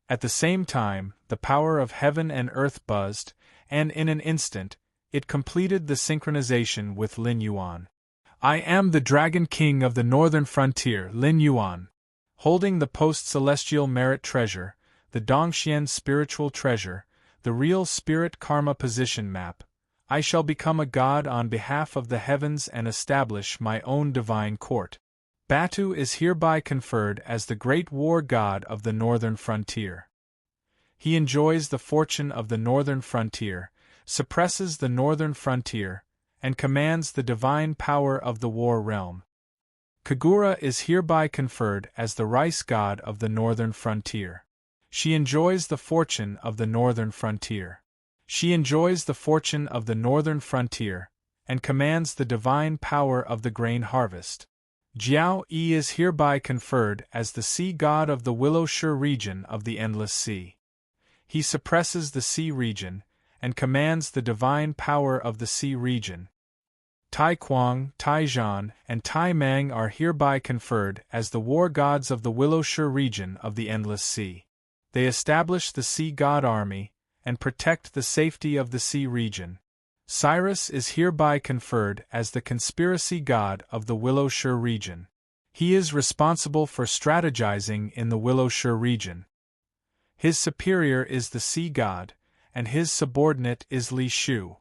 [SPEAKER 1] At the same time, the power of heaven and earth buzzed, and in an instant, it completed the synchronization with Lin Yuan. I am the Dragon King of the Northern Frontier, Lin Yuan. Holding the post-celestial merit treasure, the Dongxian spiritual treasure, the real spirit karma position map, I shall become a god on behalf of the heavens and establish my own divine court. Batu is hereby conferred as the great war god of the northern frontier. He enjoys the fortune of the northern frontier, suppresses the northern frontier, and commands the divine power of the war realm. Kagura is hereby conferred as the rice god of the northern frontier. She enjoys the fortune of the northern frontier. She enjoys the fortune of the northern frontier, and commands the divine power of the grain harvest. Jiao Yi is hereby conferred as the sea god of the Willowshire region of the Endless Sea. He suppresses the sea region, and commands the divine power of the sea region. Tai Kuang, Tai Zhan, and Tai Mang are hereby conferred as the war gods of the Willowshire region of the Endless Sea. They establish the sea god army, and protect the safety of the sea region. Cyrus is hereby conferred as the conspiracy god of the Willowshire region. He is responsible for strategizing in the Willowshire region. His superior is the sea god, and his subordinate is Li Shu.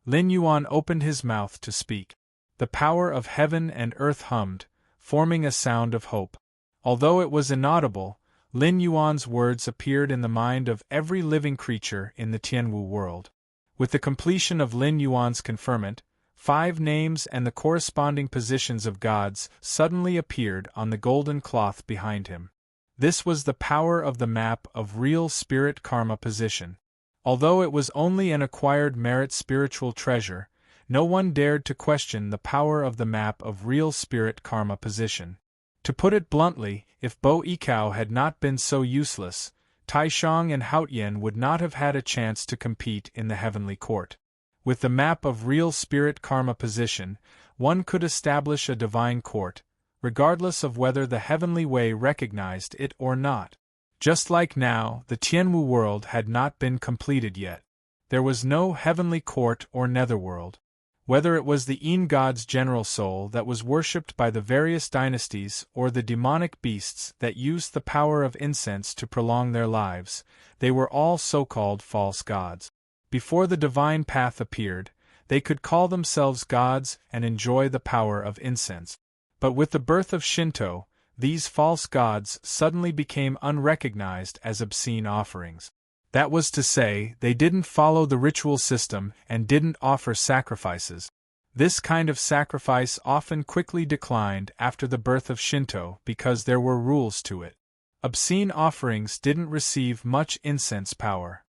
[SPEAKER 1] Lin Yuan opened his mouth to speak. The power of heaven and earth hummed, forming a sound of hope. Although it was inaudible, Lin Yuan's words appeared in the mind of every living creature in the Tianwu world. With the completion of Lin Yuan's conferment, 5 names and the corresponding positions of gods suddenly appeared on the golden cloth behind him. This was the power of the map of real spirit karma position. Although it was only an acquired merit spiritual treasure, no one dared to question the power of the map of real spirit karma position. To put it bluntly, if Bo Yikao had not been so useless, Taishang and Haotian would not have had a chance to compete in the heavenly court. With the map of real spirit karma position, one could establish a divine court, regardless of whether the heavenly way recognized it or not. Just like now, the Tianwu world had not been completed yet. There was no heavenly court or netherworld. Whether it was the Yin god's general soul that was worshipped by the various dynasties or the demonic beasts that used the power of incense to prolong their lives, they were all so-called false gods. Before the divine path appeared, they could call themselves gods and enjoy the power of incense. But with the birth of Shinto, these false gods suddenly became unrecognized as obscene offerings. That was to say, they didn't follow the ritual system and didn't offer sacrifices. This kind of sacrifice often quickly declined after the birth of Shinto because there were rules to it. Obscene offerings didn't receive much incense power.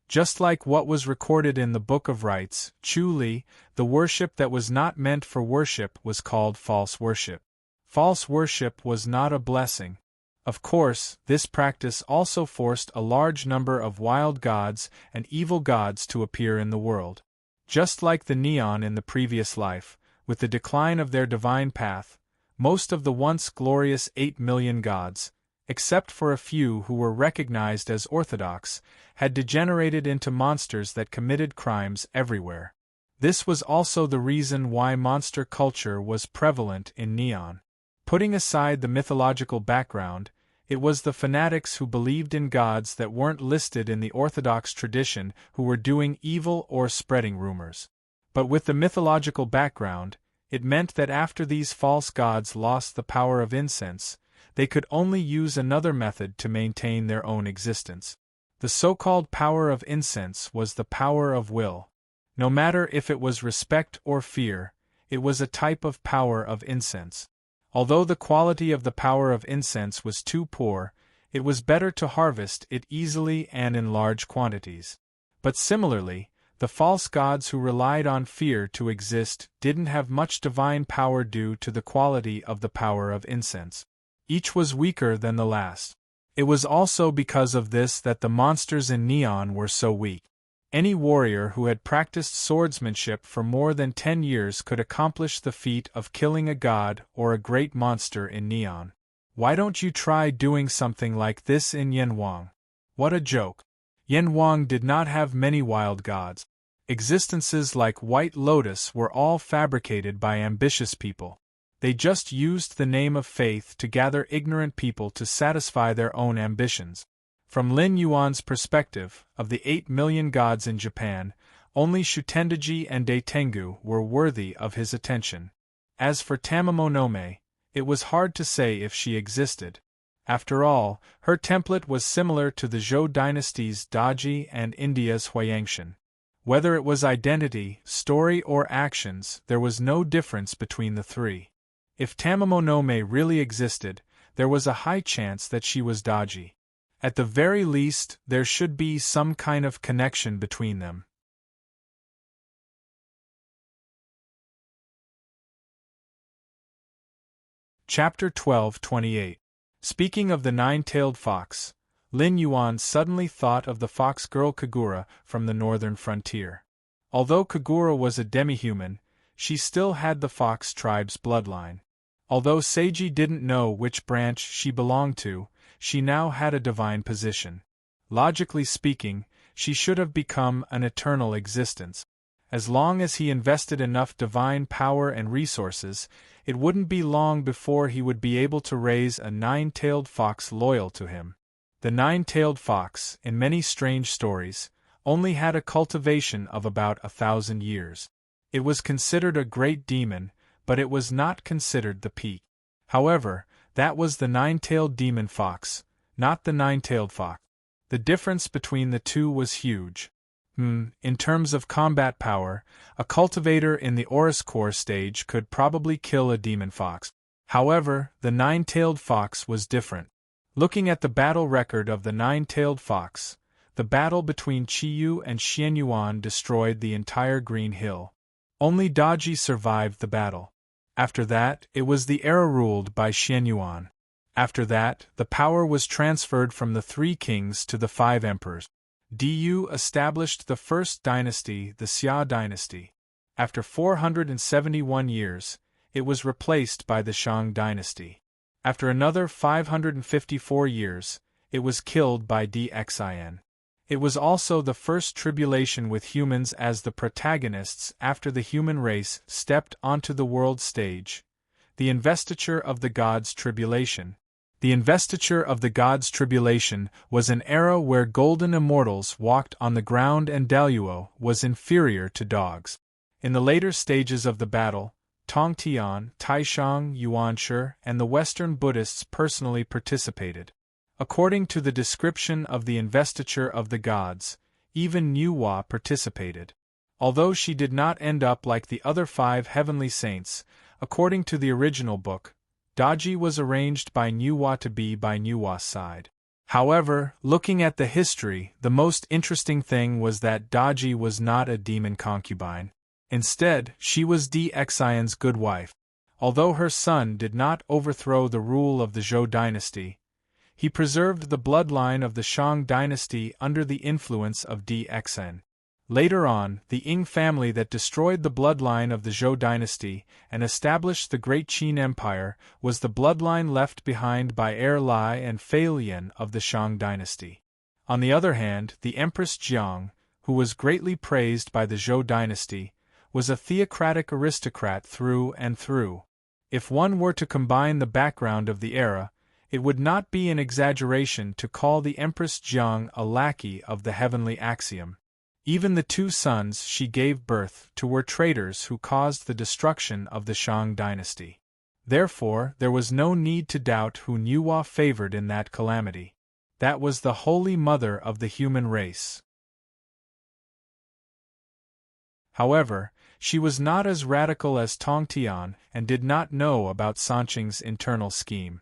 [SPEAKER 1] Just like what was recorded in the Book of Rites, Chu Li, the worship that was not meant for worship was called false worship. False worship was not a blessing. Of course, this practice also forced a large number of wild gods and evil gods to appear in the world. Just like the neon in the previous life, with the decline of their divine path, most of the once glorious 8 million gods, except for a few who were recognized as orthodox, had degenerated into monsters that committed crimes everywhere. This was also the reason why monster culture was prevalent in Neon. Putting aside the mythological background, it was the fanatics who believed in gods that weren't listed in the Orthodox tradition who were doing evil or spreading rumors. But with the mythological background, it meant that after these false gods lost the power of incense, they could only use another method to maintain their own existence. The so-called power of incense was the power of will. No matter if it was respect or fear, it was a type of power of incense. Although the quality of the power of incense was too poor, it was better to harvest it easily and in large quantities. But similarly, the false gods who relied on fear to exist didn't have much divine power due to the quality of the power of incense. Each was weaker than the last. It was also because of this that the monsters in Neon were so weak. Any warrior who had practiced swordsmanship for more than 10 years could accomplish the feat of killing a god or a great monster in Neon. Why don't you try doing something like this in Yenwang? What a joke! Yenwang did not have many wild gods. Existences like White Lotus were all fabricated by ambitious people. They just used the name of faith to gather ignorant people to satisfy their own ambitions. From Lin Yuan's perspective, of the 8 million gods in Japan, only Shutendaji and Daitengu were worthy of his attention. As for Tamamonome, it was hard to say if she existed. After all, her template was similar to the Zhou dynasty's Daji and India's Huayangshan. Whether it was identity, story or actions, there was no difference between the three. If Tamamonome really existed, there was a high chance that she was Daji. At the very least, there should be some kind of connection between them. Chapter 12:28. Speaking of the nine-tailed fox, Lin Yuan suddenly thought of the fox girl Kagura from the northern frontier. Although Kagura was a demi-human, she still had the fox tribe's bloodline. Although Seiji didn't know which branch she belonged to, she now had a divine position. Logically speaking, she should have become an eternal existence. As long as he invested enough divine power and resources, it wouldn't be long before he would be able to raise a nine-tailed fox loyal to him. The nine-tailed fox, in many strange stories, only had a cultivation of about 1,000 years. It was considered a great demon, but it was not considered the peak. However, that was the nine-tailed demon fox, not the nine-tailed fox. The difference between the two was huge. In terms of combat power, a cultivator in the Oris Core stage could probably kill a demon fox. However, the nine-tailed fox was different. Looking at the battle record of the nine-tailed fox, the battle between Qiyu and Xianyuan destroyed the entire Green Hill. Only Daji survived the battle. After that, it was the era ruled by Xianyuan. After that, the power was transferred from the 3 kings to the 5 emperors. Du established the first dynasty, the Xia dynasty. After 471 years, it was replaced by the Shang dynasty. After another 554 years, it was killed by Dxin. It was also the first tribulation with humans as the protagonists after the human race stepped onto the world stage. The investiture of the gods' tribulation. The investiture of the gods' tribulation was an era where golden immortals walked on the ground and Daluo was inferior to dogs. In the later stages of the battle, Tongtian, Taishang, Yuanshi, and the Western Buddhists personally participated. According to the description of the investiture of the gods, even Nuwa participated. Although she did not end up like the other 5 heavenly saints, according to the original book, Daji was arranged by Nuwa to be by Nuwa's side. However, looking at the history, the most interesting thing was that Daji was not a demon concubine. Instead, she was Dxin's good wife. Although her son did not overthrow the rule of the Zhou dynasty, He preserved the bloodline of the Shang dynasty under the influence of DXN. Later on, the Ying family that destroyed the bloodline of the Zhou dynasty and established the Great Qin Empire was the bloodline left behind by Heir Lai and Fei Lian of the Shang dynasty. On the other hand, the Empress Jiang, who was greatly praised by the Zhou dynasty, was a theocratic aristocrat through and through. If one were to combine the background of the era, it would not be an exaggeration to call the Empress Jiang a lackey of the heavenly axiom. Even the two sons she gave birth to were traitors who caused the destruction of the Shang dynasty. Therefore, there was no need to doubt who Niuhua favored in that calamity. That was the Holy Mother of the human race. However, she was not as radical as Tong Tian and did not know about Sanqing's internal scheme.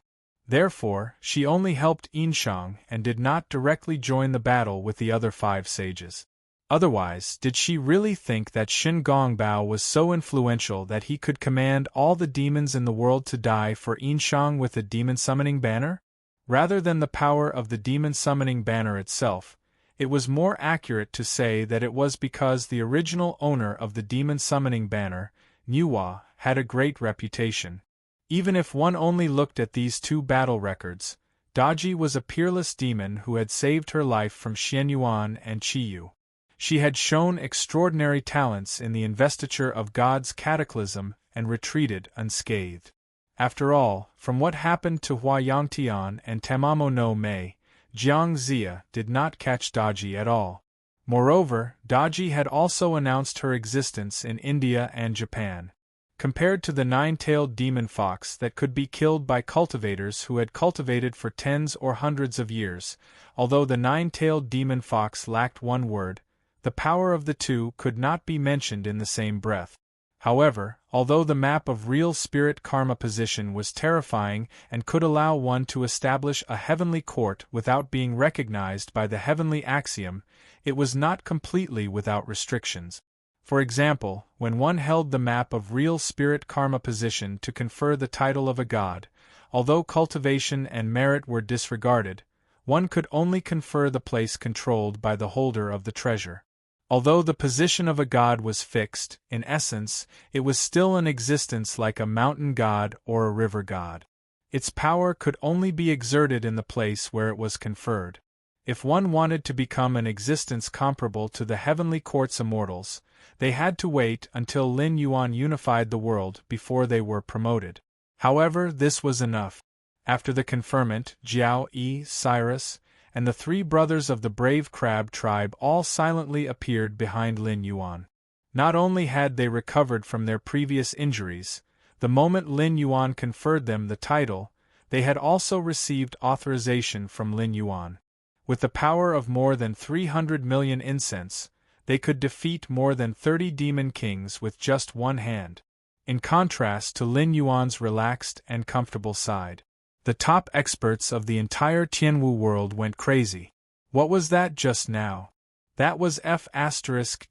[SPEAKER 1] Therefore, she only helped Yinshang and did not directly join the battle with the other 5 sages. Otherwise, did she really think that Shen Gongbao was so influential that he could command all the demons in the world to die for Yinshang with a demon-summoning banner? Rather than the power of the demon-summoning banner itself, it was more accurate to say that it was because the original owner of the demon-summoning banner, Niuhua, had a great reputation. Even if one only looked at these 2 battle records, Daji was a peerless demon who had saved her life from Xianyuan and Qiyu. She had shown extraordinary talents in the investiture of God's cataclysm and retreated unscathed. After all, from what happened to Hua Yangtian and Tamamo no Mei, Jiang Zia did not catch Daji at all. Moreover, Daji had also announced her existence in India and Japan. Compared to the 9-tailed demon fox that could be killed by cultivators who had cultivated for tens or hundreds of years, although the 9-tailed demon fox lacked one word, the power of the two could not be mentioned in the same breath. However, although the map of real spirit karma position was terrifying and could allow one to establish a heavenly court without being recognized by the heavenly axiom, it was not completely without restrictions. For example, when one held the map of real spirit karma position to confer the title of a god, although cultivation and merit were disregarded, one could only confer the place controlled by the holder of the treasure. Although the position of a god was fixed, in essence, it was still in existence like a mountain god or a river god. Its power could only be exerted in the place where it was conferred. If one wanted to become an existence comparable to the heavenly court's immortals, they had to wait until Lin Yuan unified the world before they were promoted. However, this was enough. After the conferment, Jiao Yi, Cyrus, and the 3 brothers of the brave crab tribe all silently appeared behind Lin Yuan. Not only had they recovered from their previous injuries, the moment Lin Yuan conferred them the title, they had also received authorization from Lin Yuan. With the power of more than 300 million incense, they could defeat more than 30 demon kings with just one hand. In contrast to Lin Yuan's relaxed and comfortable side, the top experts of the entire Tianwu world went crazy. What was that just now? That was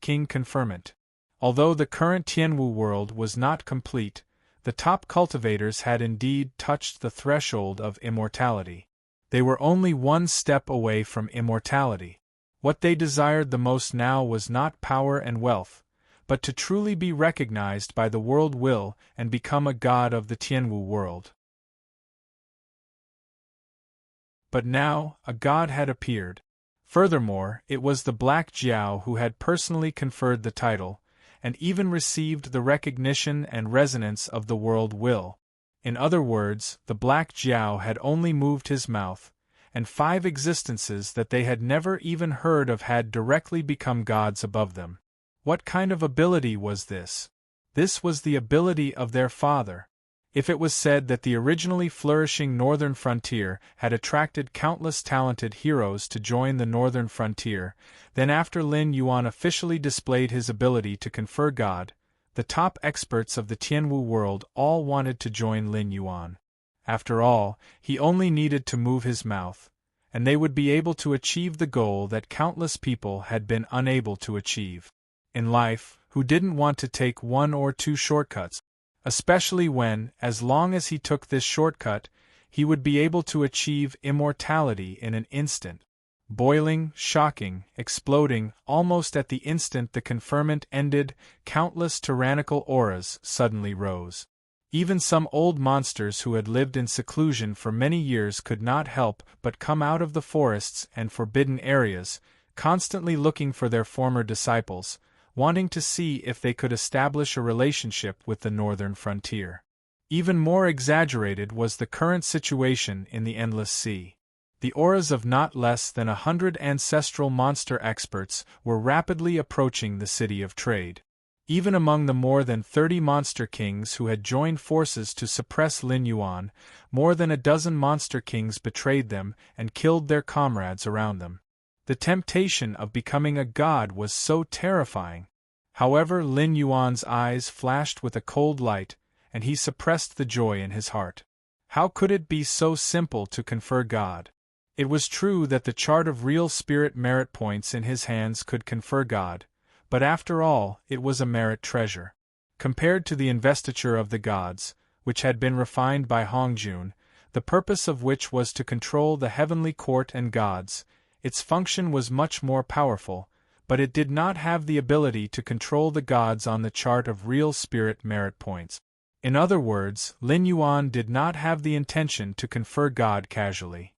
[SPEAKER 1] King conferment. Although the current Tianwu world was not complete, the top cultivators had indeed touched the threshold of immortality. They were only one step away from immortality. What they desired the most now was not power and wealth, but to truly be recognized by the world will and become a god of the Tianwu world. But now, a god had appeared. Furthermore, it was the Black Jiao who had personally conferred the title, and even received the recognition and resonance of the world will. In other words, the Black Jiao had only moved his mouth, and 5 existences that they had never even heard of had directly become gods above them. What kind of ability was this? This was the ability of their father. If it was said that the originally flourishing northern frontier had attracted countless talented heroes to join the northern frontier, then after Lin Yuan officially displayed his ability to confer God, the top experts of the Tianwu world all wanted to join Lin Yuan. After all, he only needed to move his mouth, and they would be able to achieve the goal that countless people had been unable to achieve. In life, who didn't want to take 1 or 2 shortcuts? Especially when, as long as he took this shortcut, he would be able to achieve immortality in an instant. Boiling, shocking, exploding, almost at the instant the conferment ended, countless tyrannical auras suddenly rose. Even some old monsters who had lived in seclusion for many years could not help but come out of the forests and forbidden areas, constantly looking for their former disciples, wanting to see if they could establish a relationship with the northern frontier. Even more exaggerated was the current situation in the Endless Sea. The auras of not less than 100 ancestral monster experts were rapidly approaching the city of trade. Even among the more than 30 monster kings who had joined forces to suppress Lin Yuan, more than a dozen monster kings betrayed them and killed their comrades around them. The temptation of becoming a god was so terrifying. However, Lin Yuan's eyes flashed with a cold light, and he suppressed the joy in his heart. How could it be so simple to confer God? It was true that the chart of real spirit merit points in his hands could confer God, but after all, it was a merit treasure. Compared to the investiture of the gods, which had been refined by Hongjun, the purpose of which was to control the heavenly court and gods, its function was much more powerful, but it did not have the ability to control the gods on the chart of real spirit merit points. In other words, Lin Yuan did not have the intention to confer God casually.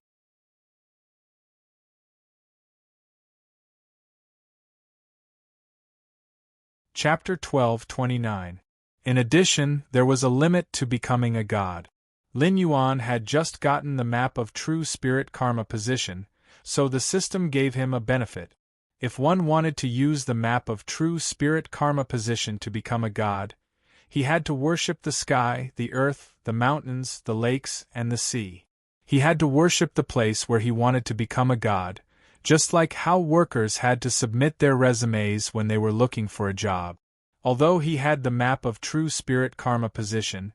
[SPEAKER 1] Chapter 12:29. In addition, there was a limit to becoming a god. Lin Yuan had just gotten the map of true spirit karma position, so the system gave him a benefit. If one wanted to use the map of true spirit karma position to become a god, he had to worship the sky, the earth, the mountains, the lakes, and the sea. He had to worship the place where he wanted to become a god, just like how workers had to submit their resumes when they were looking for a job. Although he had the map of true spirit karma position,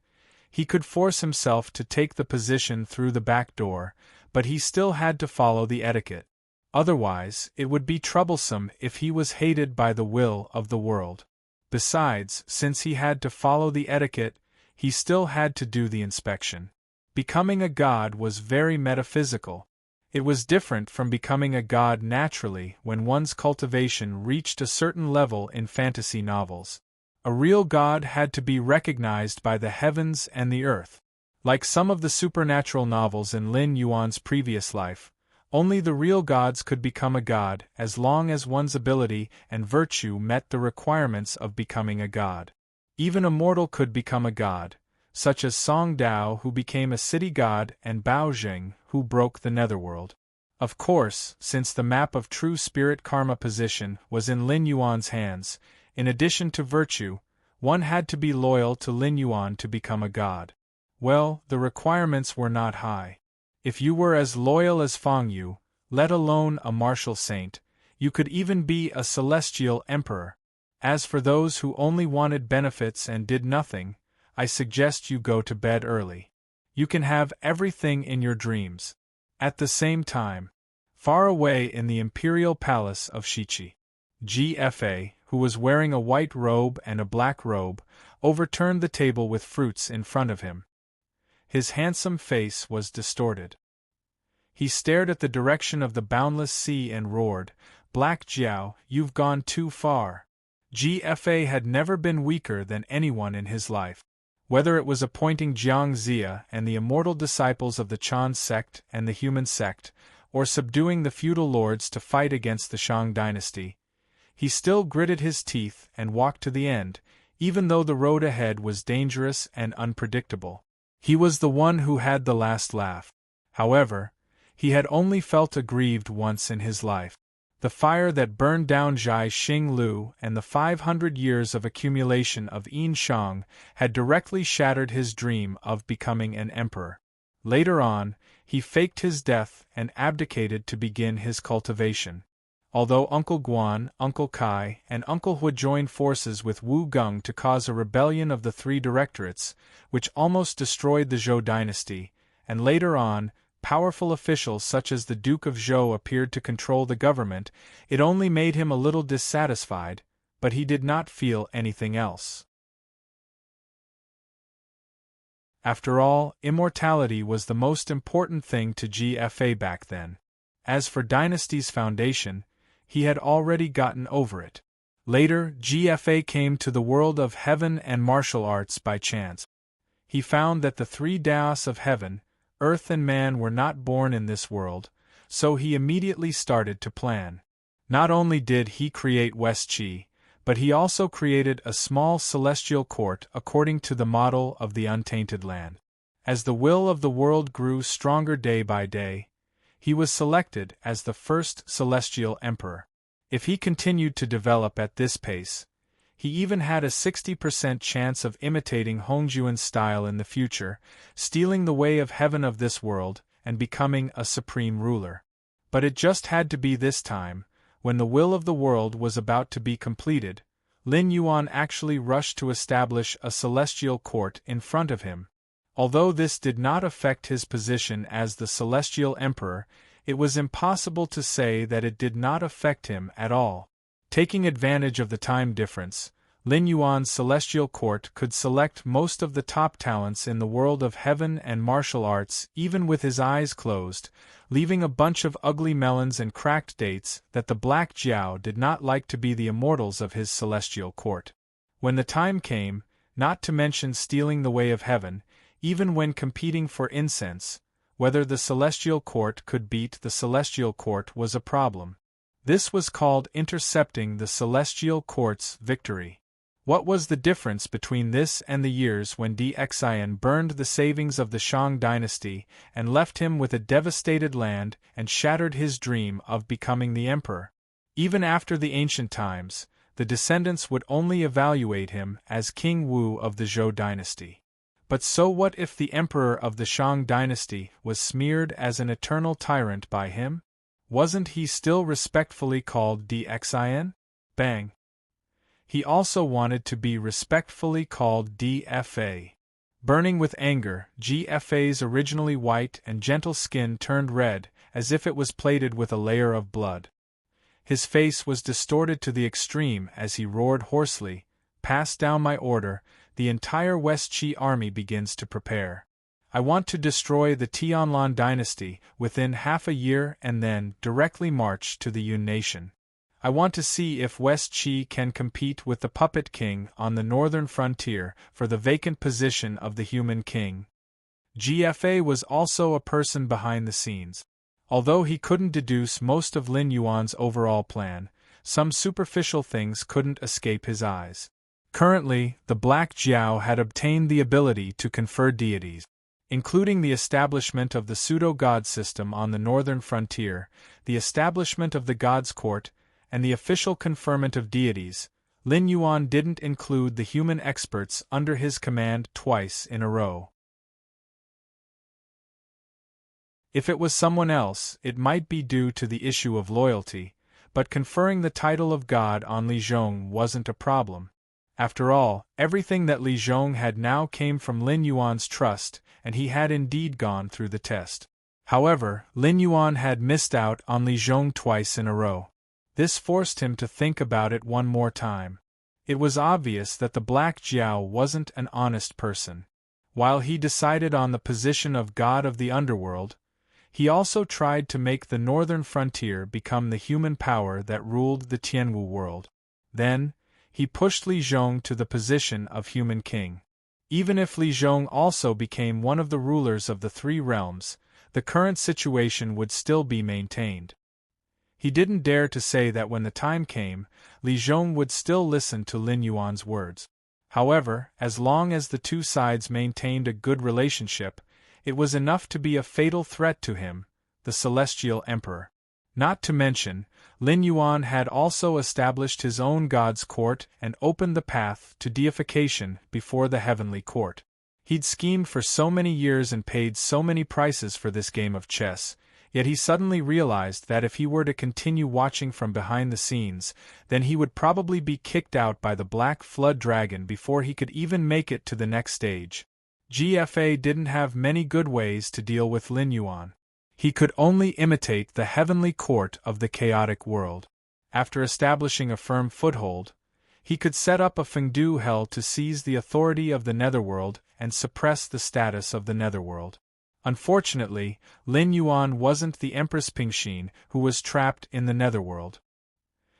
[SPEAKER 1] he could force himself to take the position through the back door, but he still had to follow the etiquette. Otherwise, it would be troublesome if he was hated by the will of the world. Besides, since he had to follow the etiquette, he still had to do the inspection. Becoming a god was very metaphysical. It was different from becoming a god naturally when one's cultivation reached a certain level in fantasy novels. A real god had to be recognized by the heavens and the earth. Like some of the supernatural novels in Lin Yuan's previous life, only the real gods could become a god as long as one's ability and virtue met the requirements of becoming a god. Even a mortal could become a god, such as Song Dao, who became a city god, and Bao Jing, who broke the netherworld. Of course, since the map of true spirit karma position was in Lin Yuan's hands, in addition to virtue, one had to be loyal to Lin Yuan to become a god. Well, the requirements were not high. If you were as loyal as Fang Yu, let alone a martial saint, you could even be a celestial emperor. As for those who only wanted benefits and did nothing, I suggest you go to bed early. You can have everything in your dreams. At the same time, far away in the imperial palace of Shichi, GFA, who was wearing a white robe and a black robe, overturned the table with fruits in front of him. His handsome face was distorted. He stared at the direction of the boundless sea and roared, "Black Jiao, you've gone too far." GFA had never been weaker than anyone in his life. Whether it was appointing Jiang Zia and the immortal disciples of the Chan sect and the human sect, or subduing the feudal lords to fight against the Shang dynasty, he still gritted his teeth and walked to the end, even though the road ahead was dangerous and unpredictable. He was the one who had the last laugh. However, he had only felt aggrieved once in his life. The fire that burned down Zhai Xinglu and the 500 years of accumulation of Yin Shang had directly shattered his dream of becoming an emperor. Later on, he faked his death and abdicated to begin his cultivation. Although Uncle Guan, Uncle Kai, and Uncle Hu joined forces with Wu Geng to cause a rebellion of the three directorates, which almost destroyed the Zhou dynasty, and later on, powerful officials such as the Duke of Zhou appeared to control the government, it only made him a little dissatisfied, but he did not feel anything else. After all, immortality was the most important thing to GFA back then. As for Dynasty's foundation, he had already gotten over it. Later, GFA came to the world of heaven and martial arts by chance. He found that the three Daos of heaven, earth and man were not born in this world, so he immediately started to plan. Not only did he create West Chi, but he also created a small celestial court according to the model of the untainted land. As the will of the world grew stronger day by day, he was selected as the first celestial emperor. If he continued to develop at this pace, he even had a 60% chance of imitating Hongjuan's style in the future, stealing the way of heaven of this world, and becoming a supreme ruler. But it just had to be this time. When the will of the world was about to be completed, Lin Yuan actually rushed to establish a celestial court in front of him. Although this did not affect his position as the celestial emperor, it was impossible to say that it did not affect him at all. Taking advantage of the time difference, Lin Yuan's celestial court could select most of the top talents in the world of heaven and martial arts even with his eyes closed, leaving a bunch of ugly melons and cracked dates that the Black Jiao did not like to be the immortals of his celestial court. When the time came, not to mention stealing the way of heaven, even when competing for incense, whether the celestial court could beat the celestial court was a problem. This was called intercepting the celestial court's victory. What was the difference between this and the years when Dxian burned the savings of the Shang dynasty and left him with a devastated land and shattered his dream of becoming the emperor? Even after the ancient times, the descendants would only evaluate him as King Wu of the Zhou dynasty. But so what if the emperor of the Shang dynasty was smeared as an eternal tyrant by him? Wasn't he still respectfully called Dxian? Bang! He also wanted to be respectfully called DFA. Burning with anger, GFA's originally white and gentle skin turned red, as if it was plated with a layer of blood. His face was distorted to the extreme as he roared hoarsely, "Pass down my order, the entire West Qi army begins to prepare. I want to destroy the Tianlan dynasty within half a year and then directly march to the Yun nation. I want to see if West Qi can compete with the Puppet King on the northern frontier for the vacant position of the Human King." GFA was also a person behind the scenes. Although he couldn't deduce most of Lin Yuan's overall plan, some superficial things couldn't escape his eyes. Currently, the Black Jiao had obtained the ability to confer deities, including the establishment of the pseudo-god system on the northern frontier, the establishment of the God's Court, and the official conferment of deities. Lin Yuan didn't include the human experts under his command twice in a row. If it was someone else, it might be due to the issue of loyalty, but conferring the title of God on Li Zhong wasn't a problem. After all, everything that Li Zhong had now came from Lin Yuan's trust, and he had indeed gone through the test. However, Lin Yuan had missed out on Li Zhong twice in a row. This forced him to think about it one more time. It was obvious that the Black Jiao wasn't an honest person. While he decided on the position of God of the underworld, he also tried to make the northern frontier become the human power that ruled the Tianwu world. Then, he pushed Li Zhong to the position of Human King. Even if Li Zhong also became one of the rulers of the three realms, the current situation would still be maintained. He didn't dare to say that when the time came, Li Zhong would still listen to Lin Yuan's words. However, as long as the two sides maintained a good relationship, it was enough to be a fatal threat to him, the Celestial Emperor. Not to mention, Lin Yuan had also established his own God's Court and opened the path to deification before the Heavenly Court. He'd schemed for so many years and paid so many prices for this game of chess, yet he suddenly realized that if he were to continue watching from behind the scenes, then he would probably be kicked out by the Black Flood Dragon before he could even make it to the next stage. GFA didn't have many good ways to deal with Lin Yuan. He could only imitate the heavenly court of the chaotic world. After establishing a firm foothold, He could set up a Fengdu hell to seize the authority of the netherworld and suppress the status of the netherworld. Unfortunately, Lin Yuan wasn't the Empress Pingxin who was trapped in the netherworld.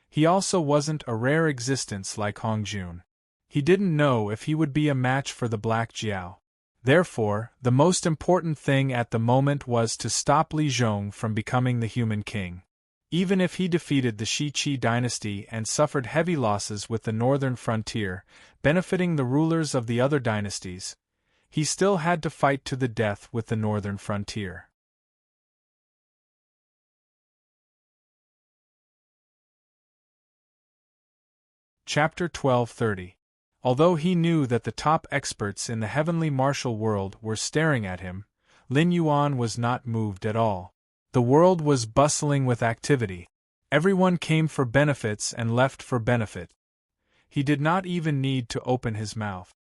[SPEAKER 1] He also wasn't a rare existence like Hong Jun. He didn't know if he would be a match for the Black Jiao. Therefore, the most important thing at the moment was to stop Li Zhong from becoming the human king. Even if he defeated the Shi Qi dynasty and suffered heavy losses with the northern frontier, benefiting the rulers of the other dynasties, he still had to fight to the death with the northern frontier. Chapter 1230. Although he knew that the top experts in the heavenly martial world were staring at him, Lin Yuan was not moved at all. The world was bustling with activity. Everyone came for benefits and left for benefit. He did not even need to open his mouth.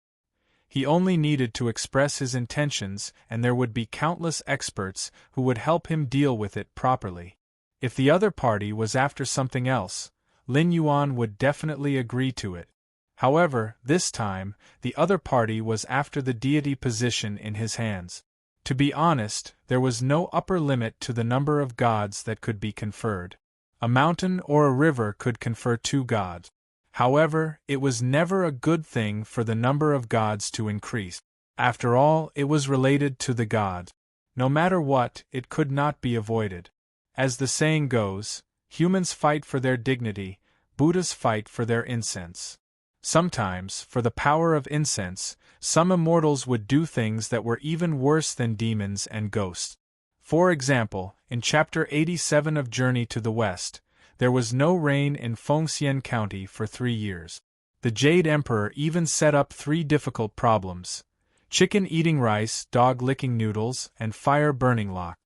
[SPEAKER 1] He only needed to express his intentions, and there would be countless experts who would help him deal with it properly. If the other party was after something else, Lin Yuan would definitely agree to it. However, this time, the other party was after the deity position in his hands. To be honest, there was no upper limit to the number of gods that could be conferred. A mountain or a river could confer 2 gods. However, it was never a good thing for the number of gods to increase. After all, it was related to the gods. No matter what, it could not be avoided. As the saying goes, humans fight for their dignity, Buddhas fight for their incense. Sometimes, for the power of incense, some immortals would do things that were even worse than demons and ghosts. For example, in Chapter 87 of Journey to the West, there was no rain in Fengxian County for 3 years. The Jade Emperor even set up 3 difficult problems: chicken eating rice, dog licking noodles, and fire burning lock.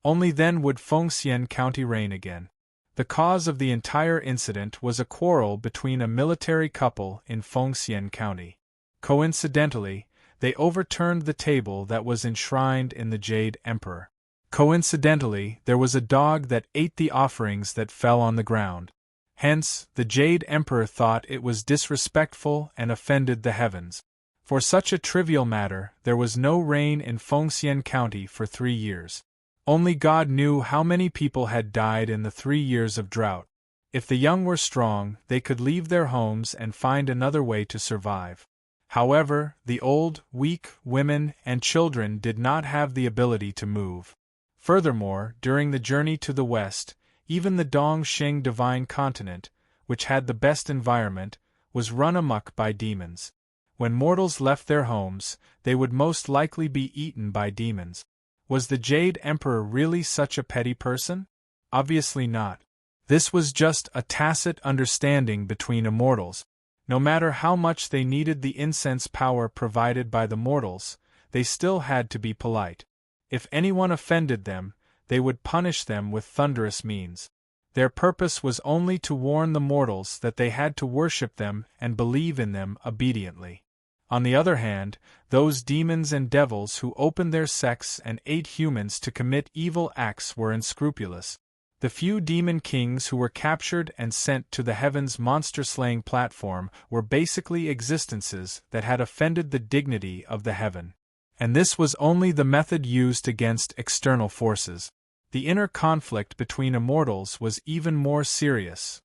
[SPEAKER 1] Only then would Fengxian County rain again. The cause of the entire incident was a quarrel between a military couple in Fengxian County. Coincidentally, they overturned the table that was enshrined in the Jade Emperor. Coincidentally, there was a dog that ate the offerings that fell on the ground. Hence, the Jade Emperor thought it was disrespectful and offended the heavens. For such a trivial matter, there was no rain in Fengxian County for 3 years. Only God knew how many people had died in the 3 years of drought. If the young were strong, they could leave their homes and find another way to survive. However, the old, weak, women, and children did not have the ability to move. Furthermore, during the journey to the west, even the Dongxing Divine Continent, which had the best environment, was run amok by demons. When mortals left their homes, they would most likely be eaten by demons. Was the Jade Emperor really such a petty person? Obviously not. This was just a tacit understanding between immortals. No matter how much they needed the incense power provided by the mortals, they still had to be polite. If anyone offended them, they would punish them with thunderous means. Their purpose was only to warn the mortals that they had to worship them and believe in them obediently. On the other hand, those demons and devils who opened their sects and ate humans to commit evil acts were unscrupulous. The few demon kings who were captured and sent to the heavens monster-slaying platform were basically existences that had offended the dignity of the heaven. And this was only the method used against external forces. The inner conflict between immortals was even more serious.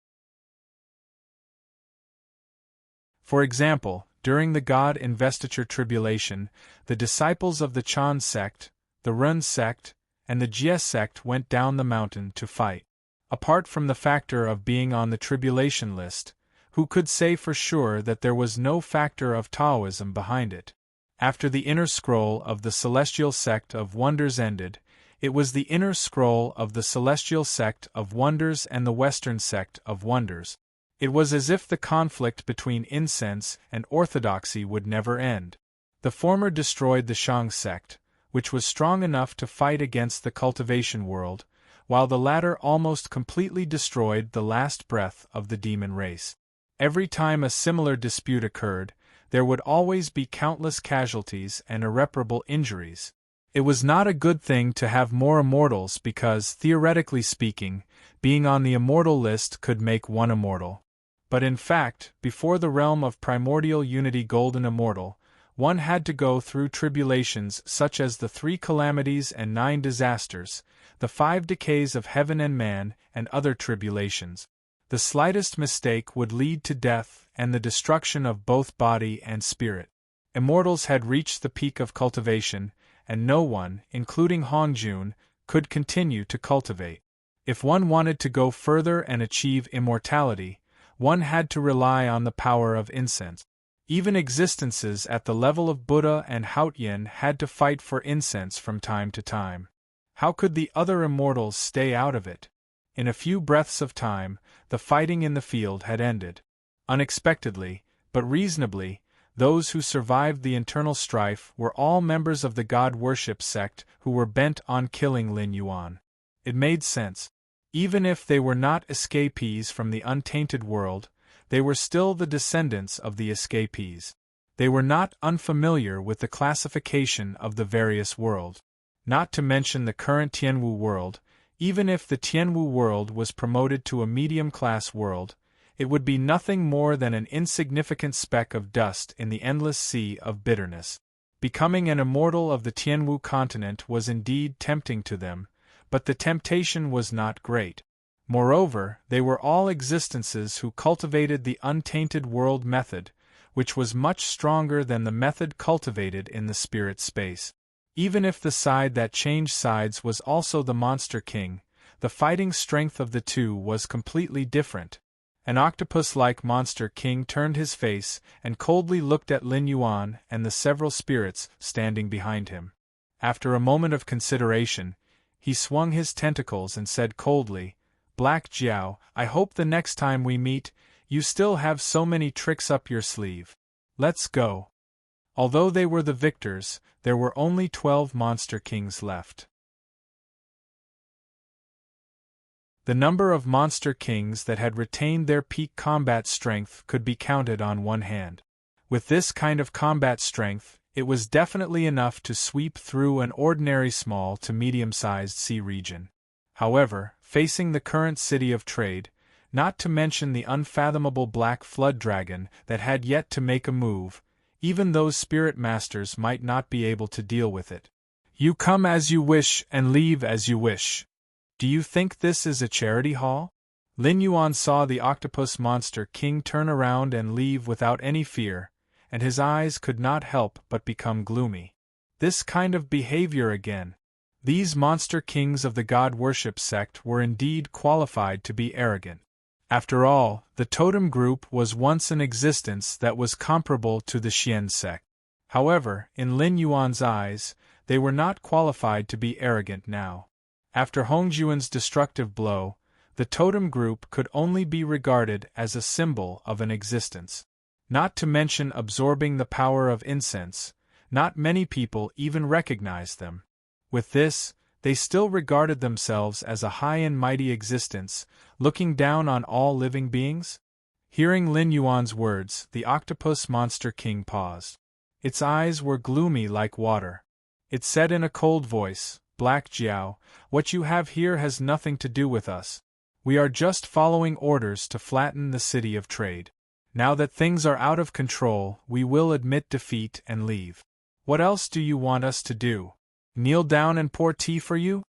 [SPEAKER 1] For example, during the God Investiture Tribulation, the disciples of the Chan sect, the Run sect, and the Jie sect went down the mountain to fight. Apart from the factor of being on the tribulation list, who could say for sure that there was no factor of Taoism behind it? After the inner scroll of the Celestial Sect of Wonders ended, it was the inner scroll of the Celestial Sect of Wonders and the Western Sect of Wonders. It was as if the conflict between incense and orthodoxy would never end. The former destroyed the Shang sect, which was strong enough to fight against the cultivation world, while the latter almost completely destroyed the last breath of the demon race. Every time a similar dispute occurred, there would always be countless casualties and irreparable injuries. It was not a good thing to have more immortals because, theoretically speaking, being on the immortal list could make one immortal. But in fact, before the realm of primordial unity golden immortal, one had to go through tribulations such as the 3 calamities and 9 disasters, the 5 decays of heaven and man, and other tribulations. The slightest mistake would lead to death and the destruction of both body and spirit. Immortals had reached the peak of cultivation, and no one, including Hongjun, could continue to cultivate. If one wanted to go further and achieve immortality, one had to rely on the power of incense. Even existences at the level of Buddha and Haotian had to fight for incense from time to time. How could the other immortals stay out of it? In a few breaths of time, the fighting in the field had ended. Unexpectedly, but reasonably, those who survived the internal strife were all members of the God worship sect who were bent on killing Lin Yuan. It made sense. Even if they were not escapees from the untainted world, they were still the descendants of the escapees. They were not unfamiliar with the classification of the various worlds. Not to mention the current Tianwu world, even if the Tianwu world was promoted to a medium-class world, it would be nothing more than an insignificant speck of dust in the endless sea of bitterness. Becoming an immortal of the Tianwu continent was indeed tempting to them, but the temptation was not great. Moreover, they were all existences who cultivated the untainted world method, which was much stronger than the method cultivated in the spirit space. Even if the side that changed sides was also the Monster King, the fighting strength of the two was completely different. An octopus-like Monster King turned his face and coldly looked at Lin Yuan and the several spirits standing behind him. After a moment of consideration, he swung his tentacles and said coldly, "Black Jiao, I hope the next time we meet, you still have so many tricks up your sleeve. Let's go." Although they were the victors, there were only 12 Monster Kings left. The number of Monster Kings that had retained their peak combat strength could be counted on one hand. With this kind of combat strength, it was definitely enough to sweep through an ordinary small to medium-sized sea region. However, facing the current city of trade, not to mention the unfathomable black flood dragon that had yet to make a move, even those spirit masters might not be able to deal with it. You come as you wish and leave as you wish. Do you think this is a charity hall? Lin Yuan saw the octopus monster king turn around and leave without any fear, and his eyes could not help but become gloomy. This kind of behavior again. These monster kings of the god worship sect were indeed qualified to be arrogant. After all, the totem group was once an existence that was comparable to the Xian sect. However, in Lin Yuan's eyes, they were not qualified to be arrogant now. After Hongjuan's destructive blow, the totem group could only be regarded as a symbol of an existence. Not to mention absorbing the power of incense, not many people even recognized them. With this, they still regarded themselves as a high and mighty existence, looking down on all living beings? Hearing Lin Yuan's words, the octopus monster king paused. Its eyes were gloomy like water. It said in a cold voice, "Black Jiao, what you have here has nothing to do with us. We are just following orders to flatten the city of trade. Now that things are out of control, we will admit defeat and leave. What else do you want us to do? Kneel down and pour tea for you?"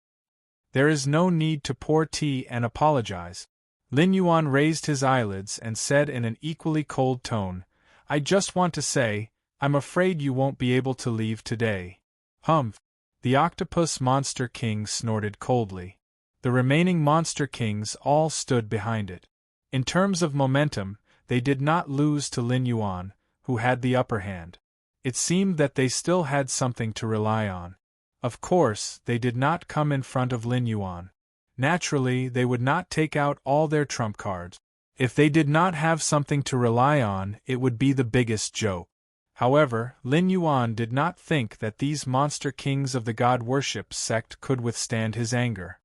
[SPEAKER 1] "There is no need to pour tea and apologize." Lin Yuan raised his eyelids and said in an equally cold tone, "I just want to say, I'm afraid you won't be able to leave today." "Humph." The octopus monster king snorted coldly. The remaining monster kings all stood behind it. In terms of momentum, they did not lose to Lin Yuan, who had the upper hand. It seemed that they still had something to rely on. Of course, they did not come in front of Lin Yuan. Naturally, they would not take out all their trump cards. If they did not have something to rely on, it would be the biggest joke. However, Lin Yuan did not think that these monster kings of the god worship sect could withstand his anger.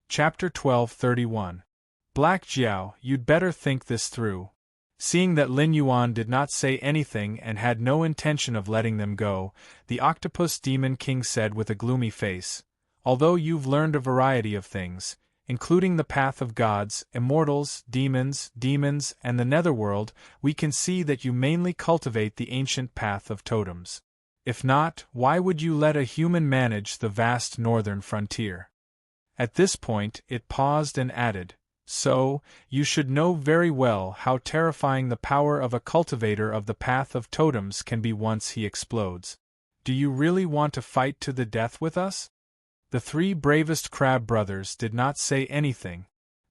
[SPEAKER 1] Chapter 12:31. Black Jiao, you'd better think this through. Seeing that Lin Yuan did not say anything and had no intention of letting them go, the octopus demon king said with a gloomy face, Although you've learned a variety of things, including the path of gods, immortals, demons, and the netherworld, we can see that you mainly cultivate the ancient path of totems. If not, why would you let a human manage the vast northern frontier? At this point, it paused and added, "So, you should know very well how terrifying the power of a cultivator of the path of totems can be once he explodes. Do you really want to fight to the death with us?" The three bravest crab brothers did not say anything.